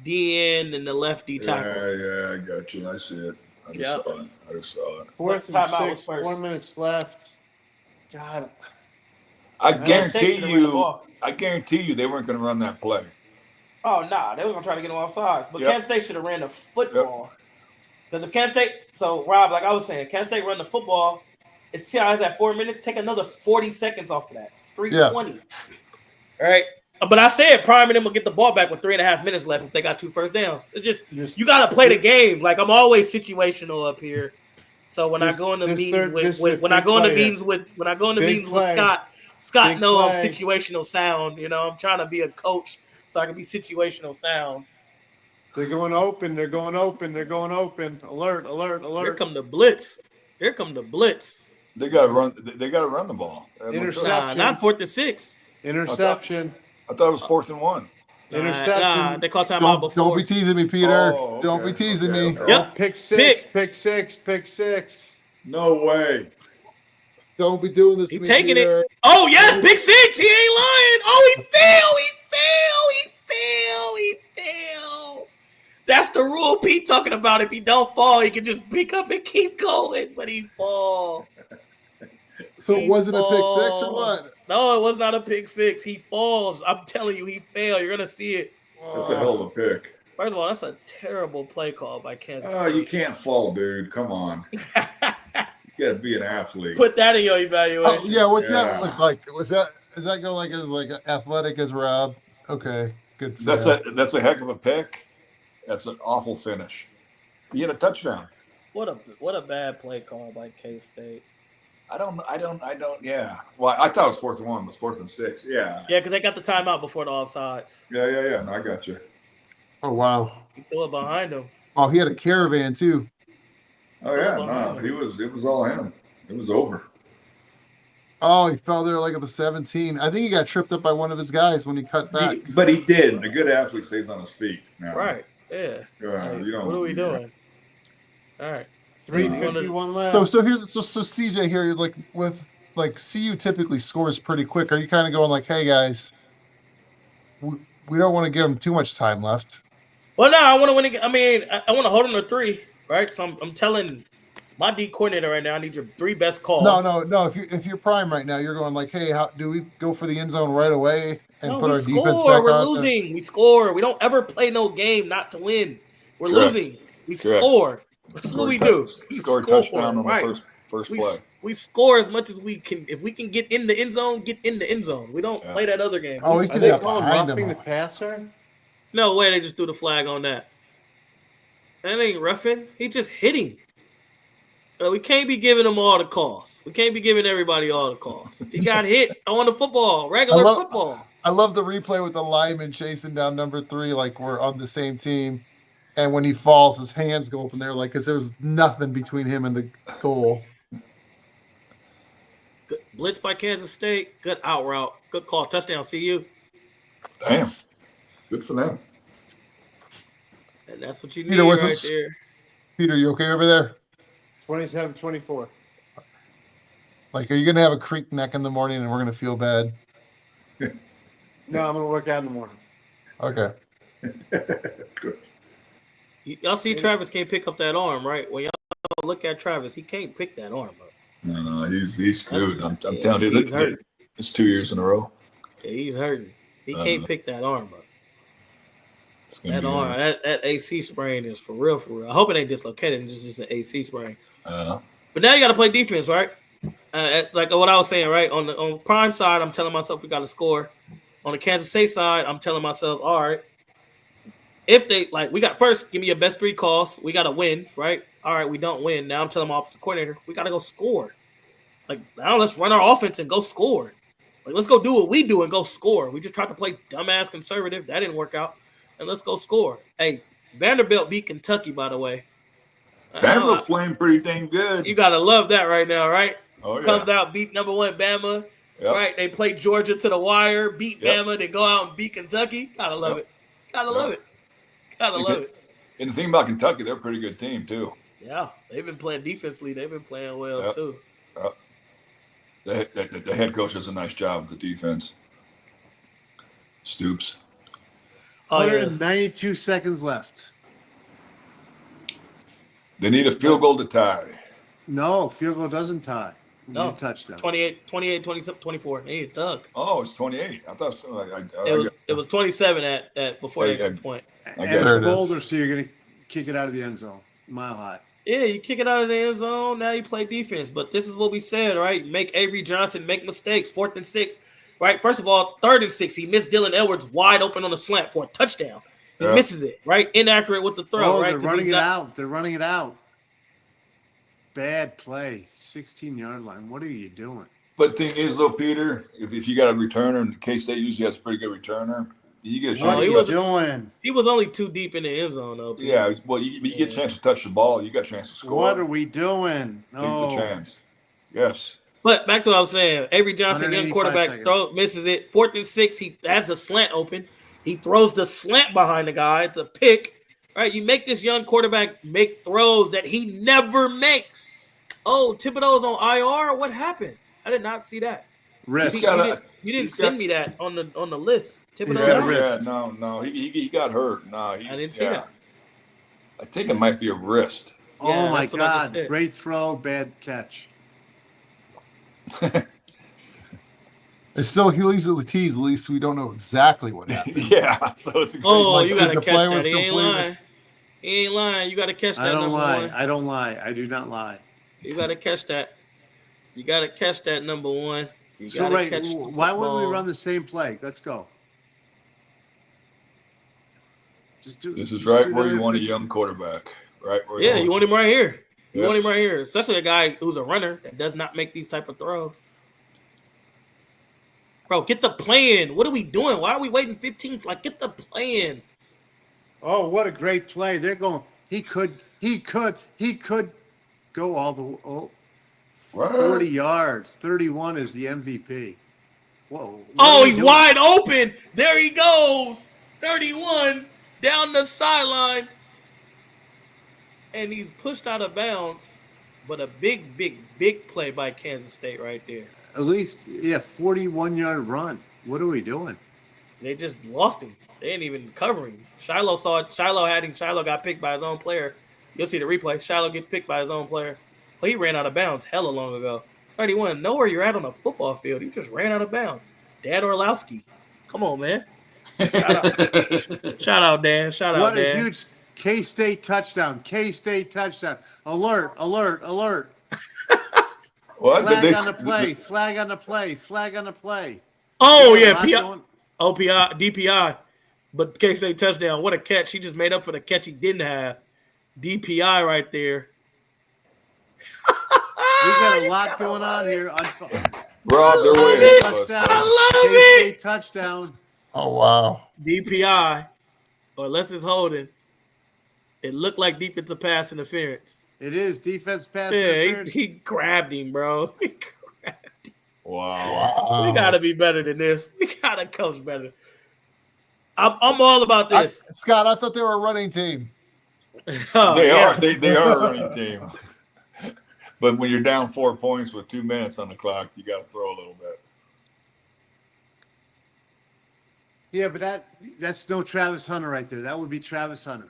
DN and the lefty tackle. Yeah, I got you. I see it. I just saw it. 4th and 6, 4 minutes left. God. I guarantee you they weren't going to run that play. Oh, nah. They were going to try to get him off sides. But Kansas State should have ran the football. Because if Kansas State – so, Rob, like I was saying, Kansas State run the football. It's at 4 minutes. Take another 40 seconds off of that. It's 3:20. All right. But I said Prime and them will get the ball back with 3.5 minutes left if they got 2 first downs. It's just you got to play the game. Like I'm always situational up here. So when I go into meetings with Scott knows I'm situational sound. You know, I'm trying to be a coach so I can be situational sound. They're going open. Alert. Here come the blitz. They got to run. They got to run the ball. Interception. Not 4th and 6. Interception. I thought it was 4th and 1. Interception. They call timeout before. Don't be teasing me, Peter. Don't be teasing me. Yep. Pick six. No way. Don't be doing this. He's taking it. Oh yes, pick 6. He ain't lying. Oh, he fell. That's the rule Pete talking about. If he don't fall, he can just pick up and keep going, but he falls. So it wasn't a pick 6 or what? No, it was not a pick 6. He falls. I'm telling you, he fell. You're gonna see it. That's a hell of a pick. First of all, that's a terrible play call by Kansas. Oh, you can't fall, dude. Come on. You got to be an athlete. Put that in your evaluation. Oh, yeah, what's that look like? Does that go like as athletic as Rob? Okay, good. That's a heck of a pick. That's an awful finish. He had a touchdown. What a bad play call by KState. I don't. Yeah. Well, I thought it was 4th and 1. It was 4th and 6. Yeah. Yeah, because they got the timeout before the offsides. Yeah. No, I got you. Oh wow. He threw it behind him. Oh, he had a caravan too. Oh yeah. No, it was all him. It was over. Oh, he fell there like at the 17. I think he got tripped up by one of his guys when he cut back. But he did. A good athlete stays on his feet. Now. Right. Yeah. What are we doing? All right. 3:51 left. So CJ here, you're like with CU typically scores pretty quick. Are you kind of going like, hey guys, we don't want to give them too much time left? Well, no, I want to win. I mean, I want to hold them to 3, right? So I'm telling my D coordinator right now, I need your 3 best calls. No. If you're Prime right now, you're going like, hey, how do we go for the end zone right away and put our defense back on? We're losing. We score. We don't ever play no game not to win. We're losing. We score. That's what we do. We score a touchdown on the first play. We score as much as we can. If we can get in the end zone, get in the end zone. We don't play that other game. Oh, are they calling roughing the passer? No way. They just threw the flag on that. That ain't roughing. He just hitting. We can't be giving him all the calls. We can't be giving everybody all the calls. He got hit on the football, regular football. I love the replay with the lineman chasing down number 3 like we're on the same team. And when he falls, his hands go up in there because there was nothing between him and the goal. Good blitz by Kansas State. Good out route. Good call. Touchdown. CU. Damn. Good for them. And that's what you need Peter, right there. Peter, you okay over there? 27-24. Like, are you going to have a creak neck in the morning and we're going to feel bad? No, I'm going to work out in the morning. Okay. Good. Y'all see Travis can't pick up that arm, right? When y'all look at Travis, he can't pick that arm up. No, he's screwed. I'm telling you, it's 2 years in a row. Yeah, he's hurting. He can't pick that arm up. That arm, hard. that AC sprain is for real, for real. I hope it ain't dislocated and just an AC sprain. Uh, But now you got to play defense, right? Like what I was saying, right? On prime side, I'm telling myself we got to score. On the Kansas State side, I'm telling myself, all right, if they we got first, give me your best 3 calls. We got to win, right? All right, we don't win. Now I'm telling my offensive coordinator, we got to go score. Like, now let's run our offense and go score. Like, let's go do what we do and go score. We just tried to play dumbass conservative. That didn't work out. And let's go score. Hey, Vanderbilt beat Kentucky, by the way. Vanderbilt's playing pretty dang good. You got to love that right now, right? Oh, yeah. Comes out, beat number 1 Bama. Yep. Right? They play Georgia to the wire, beat Bama, then go out and beat Kentucky. Gotta love it. Gotta love it. Gotta love it. And the thing about Kentucky, they're a pretty good team, too. Yeah, they've been playing defensively. They've been playing well, too. The head coach does a nice job with the defense. Stoops. 192 seconds left. They need a field goal to tie. No, field goal doesn't tie. No, touchdown. 28, 27, 24. They need a tug. Oh, it's 28. I thought it was 27 at before that point. And it's Boulder, so you're going to kick it out of the end zone. Mile high. Yeah, you kick it out of the end zone. Now you play defense. But this is what we said, right? Make Avery Johnson make mistakes. 4th and 6, right? First of all, 3rd and 6, he missed Dylan Edwards wide open on the slant for a touchdown. He misses it, right? Inaccurate with the throw, right? They're running it out. They're running it out. Bad play. 16-yard line. What are you doing? But the thing is, though, Peter, if you got a returner, and K-State usually has a pretty good returner, you get a chance. What are you doing? He was only too deep in the end zone, though. Peter. Yeah, well, you get a chance to touch the ball. You got a chance to score. What are we doing? No. Take the chance. Yes. But back to what I was saying. Avery Johnson, young quarterback, misses it. 4th and 6, he has the slant open. He throws the slant behind the guy. It's a pick. Right? You make this young quarterback make throws that he never makes. Oh, Thibodeau's on IR? What happened? I did not see that. Risk. You didn't send me that on the list. Thibodeau. No. He got hurt. No, I didn't see that. I think it might be a wrist. Oh my God! Great throw, bad catch. It's still he leaves the tease. At least we don't know exactly what happened. Yeah. So it's you gotta catch that. He ain't lying. He ain't lying. You gotta catch that. I don't lie. I don't lie. I do not lie. You gotta catch that. You gotta catch that, number 1. So why wouldn't we run the same play? Let's go. This is right where you want a young quarterback. Right where you want him right here. You want him right here, especially a guy who's a runner that does not make these type of throws. Bro, get the play in. What are we doing? Why are we waiting 15? Get the play in. Oh, what a great play. They're going. He could go all the 40 yards. 31 is the MVP. Whoa. Oh, he's wide open. There he goes. 31 down the sideline. And he's pushed out of bounds. But a big play by Kansas State right there. At least, 41-yard run. What are we doing? They just lost him. They ain't even covering. Shiloh saw it. Shiloh had him. Shiloh got picked by his own player. You'll see the replay. Shiloh gets picked by his own player. Well, he ran out of bounds hella long ago. 31. Know where you're at on a football field. You just ran out of bounds. Dad Orlowski. Come on, man. Shout out, Dan. Shout out, Dan. What a huge K-State touchdown. K-State touchdown. Alert. What? Flag on the play. Flag on the play. Flag on the play. Oh, yeah. OPI, DPI. But K-State touchdown. What a catch. He just made up for the catch he didn't have. DPI right there. We got a lot going on here. Rob, they're way ahead of us. I love it. Touchdown. Oh, wow. DPI, or unless it's holding, it looked like defensive pass interference. It is defense pass interference. He grabbed him, bro. He grabbed him. Wow. We got to be better than this. We got to coach better. I'm all about this. Scott, I thought they were a running team. They are. They are a running team. But when you're down 4 points with 2 minutes on the clock, you got to throw a little bit. Yeah, but that's no Travis Hunter right there. That would be Travis Hunter.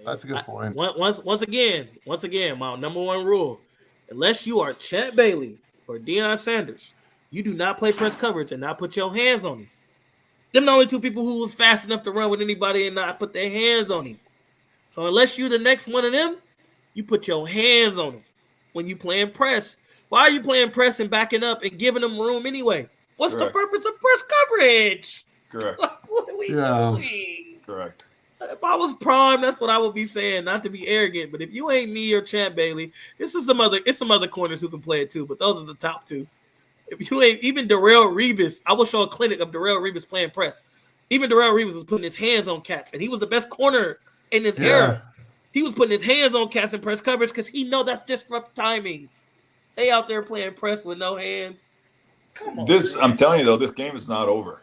That's a good point. Once again, my number one rule: unless you are Chet Bailey or Deion Sanders, you do not play press coverage and not put your hands on him. Them the only two people who was fast enough to run with anybody and not put their hands on him. So unless you're the next one of them, you put your hands on him when you playing press. Why are you playing press and backing up and giving them room anyway? What's the purpose of press coverage? Correct. What are we doing? Correct. If I was prime, that's what I would be saying. Not to be arrogant, but if you ain't me or Champ Bailey, it's some other corners who can play it too. But those are the top two. If you ain't even Darrelle Revis, I will show a clinic of Darrelle Revis playing press. Even Darrelle Revis was putting his hands on cats, and he was the best corner in his era. He was putting his hands on cats in press coverage because he know that's disrupt timing. They out there playing press with no hands. Come on, man. I'm telling you though, this game is not over.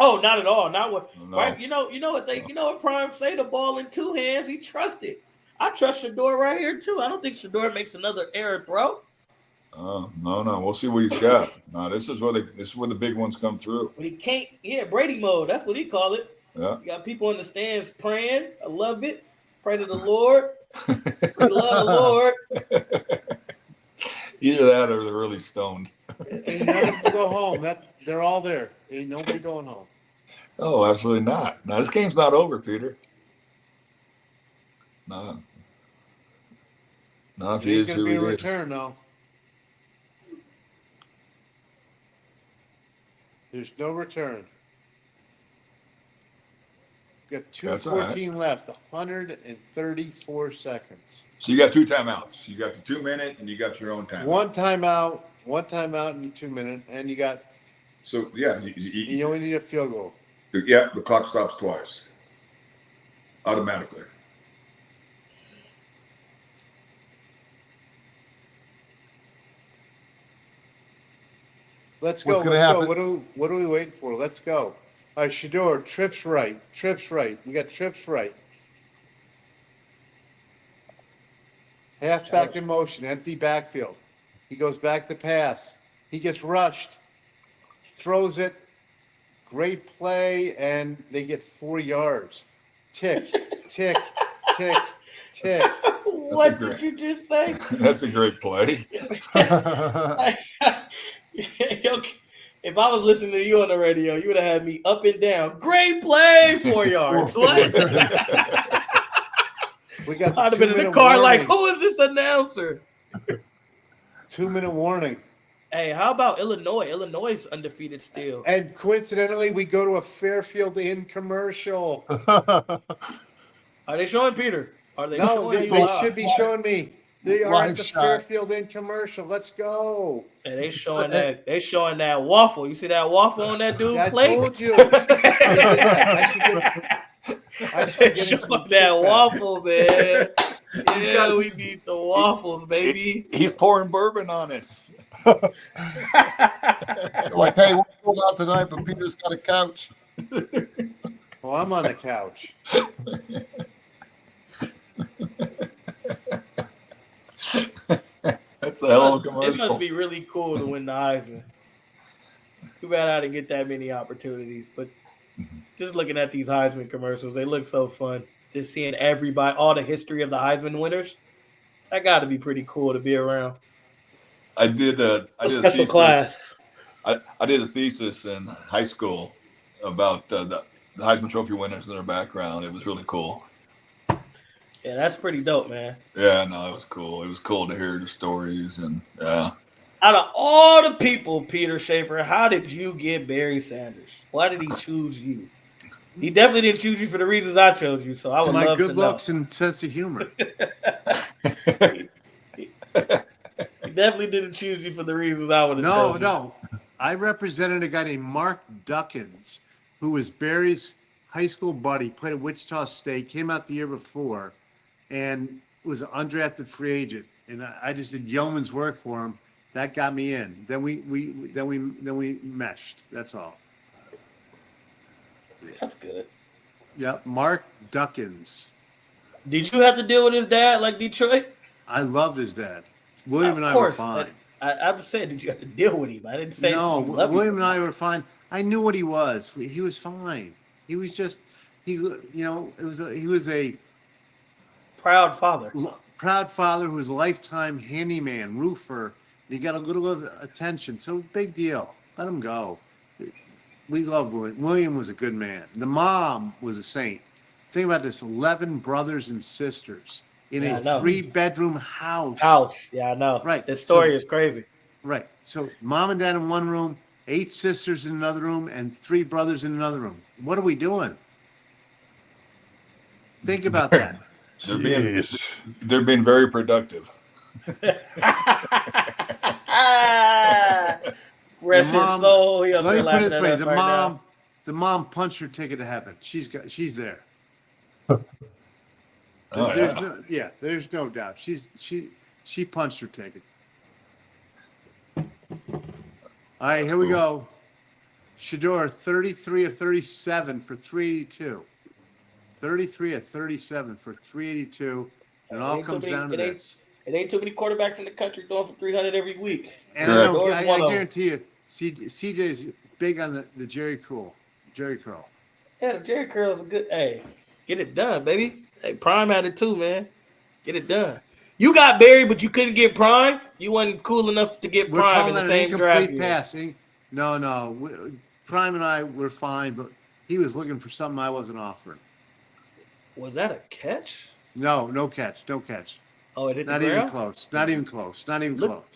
Oh, not at all. Not what. No. Right? You know what Prime say? The ball in two hands. He trusted. I trust Shador right here too. I don't think Shador makes another error throw. No. We'll see what he's got. No, this is where the big ones come through. But he can't. Yeah, Brady mode. That's what he call it. Yeah. You got people in the stands praying. I love it. Pray to the Lord. We love the Lord. Either that or they're really stoned. Ain't none of them go home. They're all there. Ain't nobody going home. Oh, absolutely not. No, this game's not over, Peter. No. Not if he is who he is. Return, though. There's no return. We've got 2:14 left, 134 seconds. So you got 2 timeouts. You got the 2 minute and you got your own timeout. One timeout in 2 minutes, and you got. So yeah, you only need a field goal. Yeah, the clock stops twice. Automatically. Let's go. What's going to happen? What are we waiting for? Let's go. All right, Shador, trips right. We got trips right. Half back in motion, empty backfield. He goes back to pass. He gets rushed. Throws it. Great play, and they get 4 yards. Tick, tick, tick, tick. What did you just say? That's a great play. If I was listening to you on the radio, you would have had me up and down. Great play, 4 yards. What? We got. I'd have been in the car like, who is this announcer? 2-minute warning. Hey, how about Illinois? Illinois is undefeated still. And coincidentally, we go to a Fairfield Inn commercial. Are they showing Peter? Are they? No, showing they should be showing me. They are Live at the shot. Fairfield Inn commercial. Let's go. And they showing that. They showing that waffle. You see that waffle on that dude's plate? I told you. I should get showing that waffle, man. Yeah, we need the waffles, baby. He's pouring bourbon on it. Like, hey, we're going out tonight, but Peter's got a couch. Well, I'm on the couch. That's a hell of a commercial. It must be really cool to win the Heisman. Too bad I didn't get that many opportunities, but just looking at these Heisman commercials, they look so fun. Just seeing everybody, all the history of the Heisman winners, that got to be pretty cool to be around. I did a special class. I did a thesis in high school about the Heisman Trophy winners and their background. It was really cool. Yeah, that's pretty dope, man. Yeah, no, it was cool. It was cool to hear the stories and yeah. Out of all the people, Peter Schaefer, how did you get Barry Sanders? Why did he choose you? He definitely didn't choose you for the reasons I chose you, so I would love to know. My good looks and sense of humor. He definitely definitely didn't choose you for the reasons I would have chosen. No. I represented a guy named Mark Duckins, who was Barry's high school buddy, played at Wichita State, came out the year before, and was an undrafted free agent. And I just did yeoman's work for him. That got me in. Then we meshed. That's all. That's good. Yep, Mark Duckins. Did you have to deal with his dad like Detroit? I loved his dad. William and I were fine. I just said, did you have to deal with him? I didn't say no. William and I were fine. I knew what he was. He was fine. He was just he was a proud father. Proud father who was a lifetime handyman, roofer. He got a little of attention, so big deal. Let him go. We love William. William was a good man. The mom was a saint. Think about this: 11 brothers and sisters in a 3-bedroom house. Yeah, I know. Right. This story is crazy. Right. So mom and dad in one room, 8 sisters in another room, and 3 brothers in another room. What are we doing? Think about that. They're being very productive. Rest his soul. Let me put it this way: the mom punched her ticket to heaven. She's there. There's no doubt. She punched her ticket. All right, here we go. Shedeur, 33 of 37 for 382. 33 of 37 for 382. And it all comes down to this. It ain't too many quarterbacks in the country going for 300 every week. And I guarantee you, CJ's big on the Jerry curl. Yeah, the Jerry curl's a good. Hey, get it done, baby. Hey, Prime had it too, man. Get it done. You got Barry, but you couldn't get Prime. You wasn't cool enough to get Prime in the same draft. Passing. No. Prime and I were fine, but he was looking for something I wasn't offering. Was that a catch? No catch. Oh, it hit Not the even ground? close. Not even close.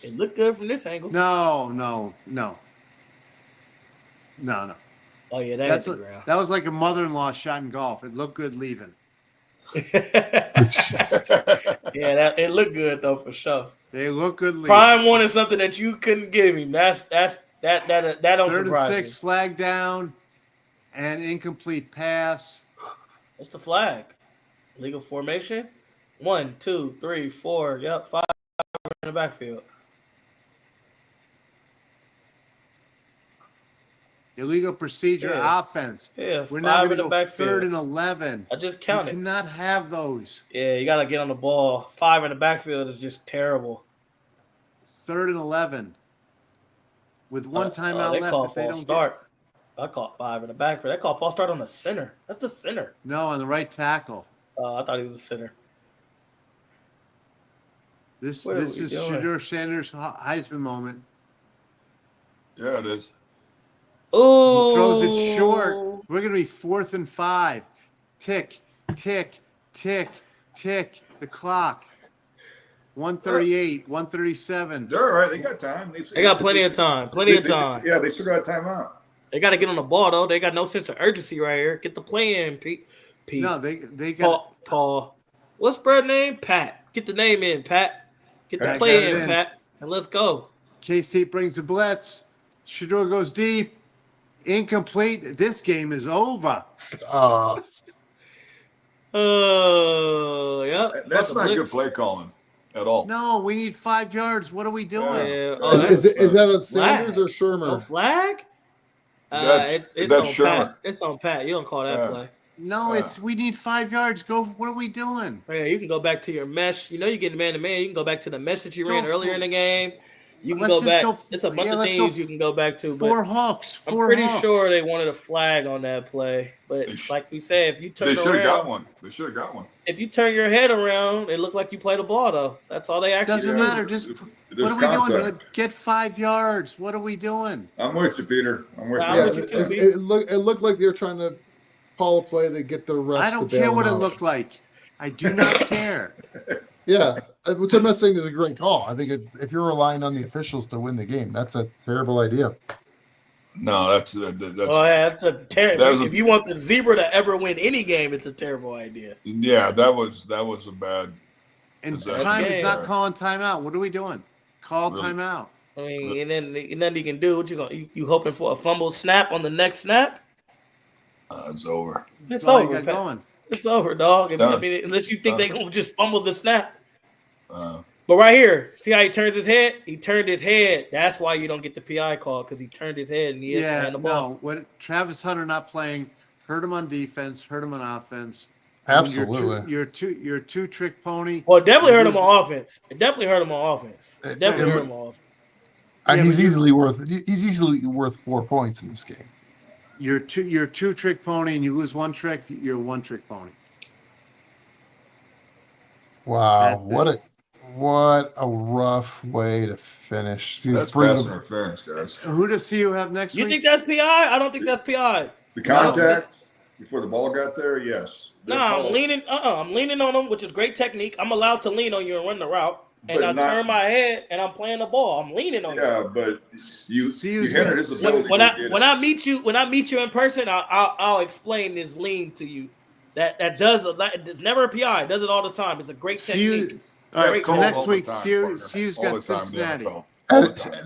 It looked good from this angle. No. Oh, yeah, that hit the ground. That was like a mother-in-law shot in golf. It looked good leaving. Yeah, it looked good though for sure. They look good leaving. Prime wanted something that you couldn't give him. That don't 3rd surprise and 6, me. flag down, and incomplete pass. What's the flag? Legal formation. 1, 2, 3, 4. Yep, 5 in the backfield. Illegal procedure offense. Yeah, we're not going to go backfield. 3rd and 11. I just counted. You cannot have those. Yeah, you got to get on the ball. 5 in the backfield is just terrible. 3rd and 11. With one timeout left, if they don't start. I caught 5 in the backfield. They called false start on the center. That's the center. No, on the right tackle. I thought he was a center. This is Shedeur Sanders' Heisman moment. Yeah, it is. Oh, he throws it short. We're going to be 4th and 5. Tick, tick, tick, tick. The clock. 138, 137. They're all right. They got time. They got plenty of time. Yeah, they still got timeout. They got to get on the ball, though. They got no sense of urgency right here. Get the play in, Pete. No, they got Paul. What's Brad's name? Pat. Get the name in, Pat. Get the play in, Pat. And let's go. KState brings the blitz. Shedeur goes deep. Incomplete. This game is over. Yeah. That's not good play calling at all. No, we need 5 yards. What are we doing? Yeah. Is that a Sanders or Shermer? No flag? That's on Shermer. Pat. It's on Pat. You don't call that play. No, we need 5 yards. Go. What are we doing? Yeah, you can go back to your mesh. You know you're getting man-to-man. You can go back to the mesh that you ran earlier in the game. You can go back. It's a bunch of things you can go back to. 4 hooks. I'm pretty sure they wanted a flag on that play. But like we said, if you turn around. They should have got one. They should have got one. If you turn your head around, it looked like you played a ball, though. That's all they actually Doesn't matter. Just what are we doing? Get 5 yards. What are we doing? I'm with you, Peter. I'm with you. It looked like they were trying to call a play that get the refs. I don't care what it looked like. I do not care. Yeah, which I'm not saying is a great call. I think if you're relying on the officials to win the game, that's a terrible idea. No, that's a terrible. If you want the zebra to ever win any game, it's a terrible idea. Yeah, that was a bad. And Prime is not calling timeout. What are we doing? Call timeout. I mean, and then nothing you can do. What you hoping for a fumble snap on the next snap? It's over. It's all over. you got going. It's over, dog. I mean, unless you think they're gonna just fumble the snap. But right here, see how he turns his head? He turned his head. That's why you don't get the PI call, because he turned his head and he ran the ball. No, when Travis Hunter not playing, hurt him on defense, hurt him on offense. Absolutely. You're a two-trick pony. Well, it definitely hurt him on offense. It definitely hurt him on offense. He's easily worth 4 points in this game. You're a two-trick pony, and you lose one trick, you're a one-trick pony. Wow, what a rough way to finish. Dude, that's pass interference, guys. Who does CU have next week? You think that's PI? I don't think that's PI. The contact before the ball got there, yes. I'm leaning on him, which is great technique. I'm allowed to lean on you and run the route. And I turn my head and I'm playing the ball. I'm leaning on you. Yeah, but you hindered his ability. When I meet you in person, I'll explain this lean to you. It's never a PI. It does it all the time. It's a great technique. All right, so next week, CU's got Cincinnati.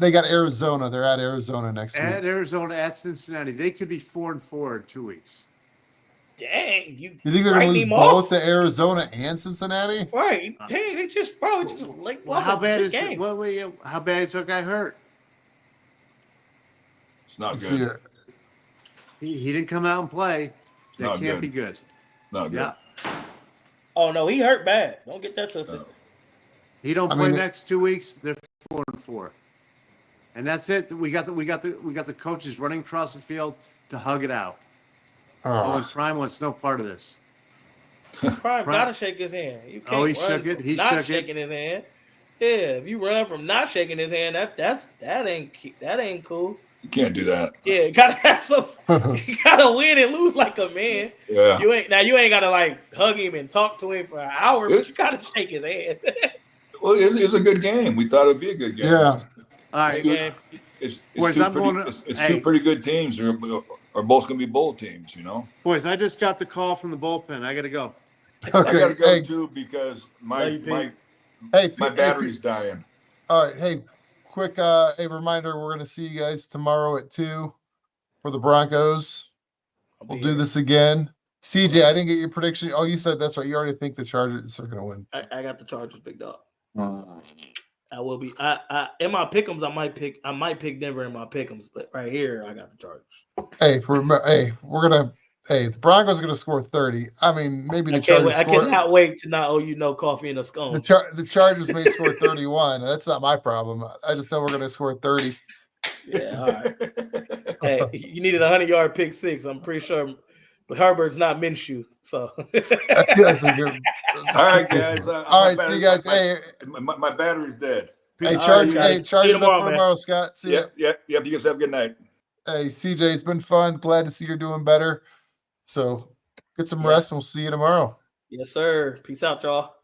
They got Arizona. They're at Arizona next week. At Arizona, at Cincinnati. They could be 4-4 in 2 weeks. Dang, you think they're going to lose both to Arizona and Cincinnati? Right. Dang, they just like lost how bad a is game. How bad is that guy hurt? It's not good. He didn't come out and play. That can't be good. Not good. Yeah. Oh no, he hurt bad. Don't get that twisted. No. He don't play next 2 weeks. They're 4-4, and that's it. We got the coaches running across the field to hug it out. And Prime wants no part of this. Prime gotta shake his hand. You can't he shook it. He not shook shaking his hand. Yeah, if you run from not shaking his hand, that ain't cool. You can't do that. Yeah, you gotta have some. You gotta win and lose like a man. Yeah. You ain't gotta like hug him and talk to him for an hour, but you gotta shake his hand. Well, it was a good game. We thought it'd be a good game. Yeah. All right. It's two pretty good teams. Are both going to be bowl teams, you know? Boys, I just got the call from the bullpen. I got to go. Okay. I got to go too because my battery's dying. All right. Hey, quick a reminder. We're going to see you guys tomorrow at 2 for the Broncos. We'll do this again. CJ, I didn't get your prediction. Oh, you said that's right. You already think the Chargers are going to win. I got the Chargers, big dog. I will be. In my pick'ems, I might pick Denver in my pick'ems, but right here I got the Chargers. The Broncos are gonna score 30. I mean, maybe the Chargers. I cannot wait to not owe you no coffee and a scone. The Chargers may score 31. That's not my problem. I just know we're gonna score 30. Yeah, all right. Hey, you needed a 100-yard pick six. I'm pretty sure. But Herbert's not Minshew, so. All right, guys. All right, see you guys. My battery's dead. Charge it up for tomorrow, Scott. See ya. Yep. You guys have a good night. Hey, CJ, it's been fun. Glad to see you're doing better. So get some rest, and we'll see you tomorrow. Yes, sir. Peace out, y'all.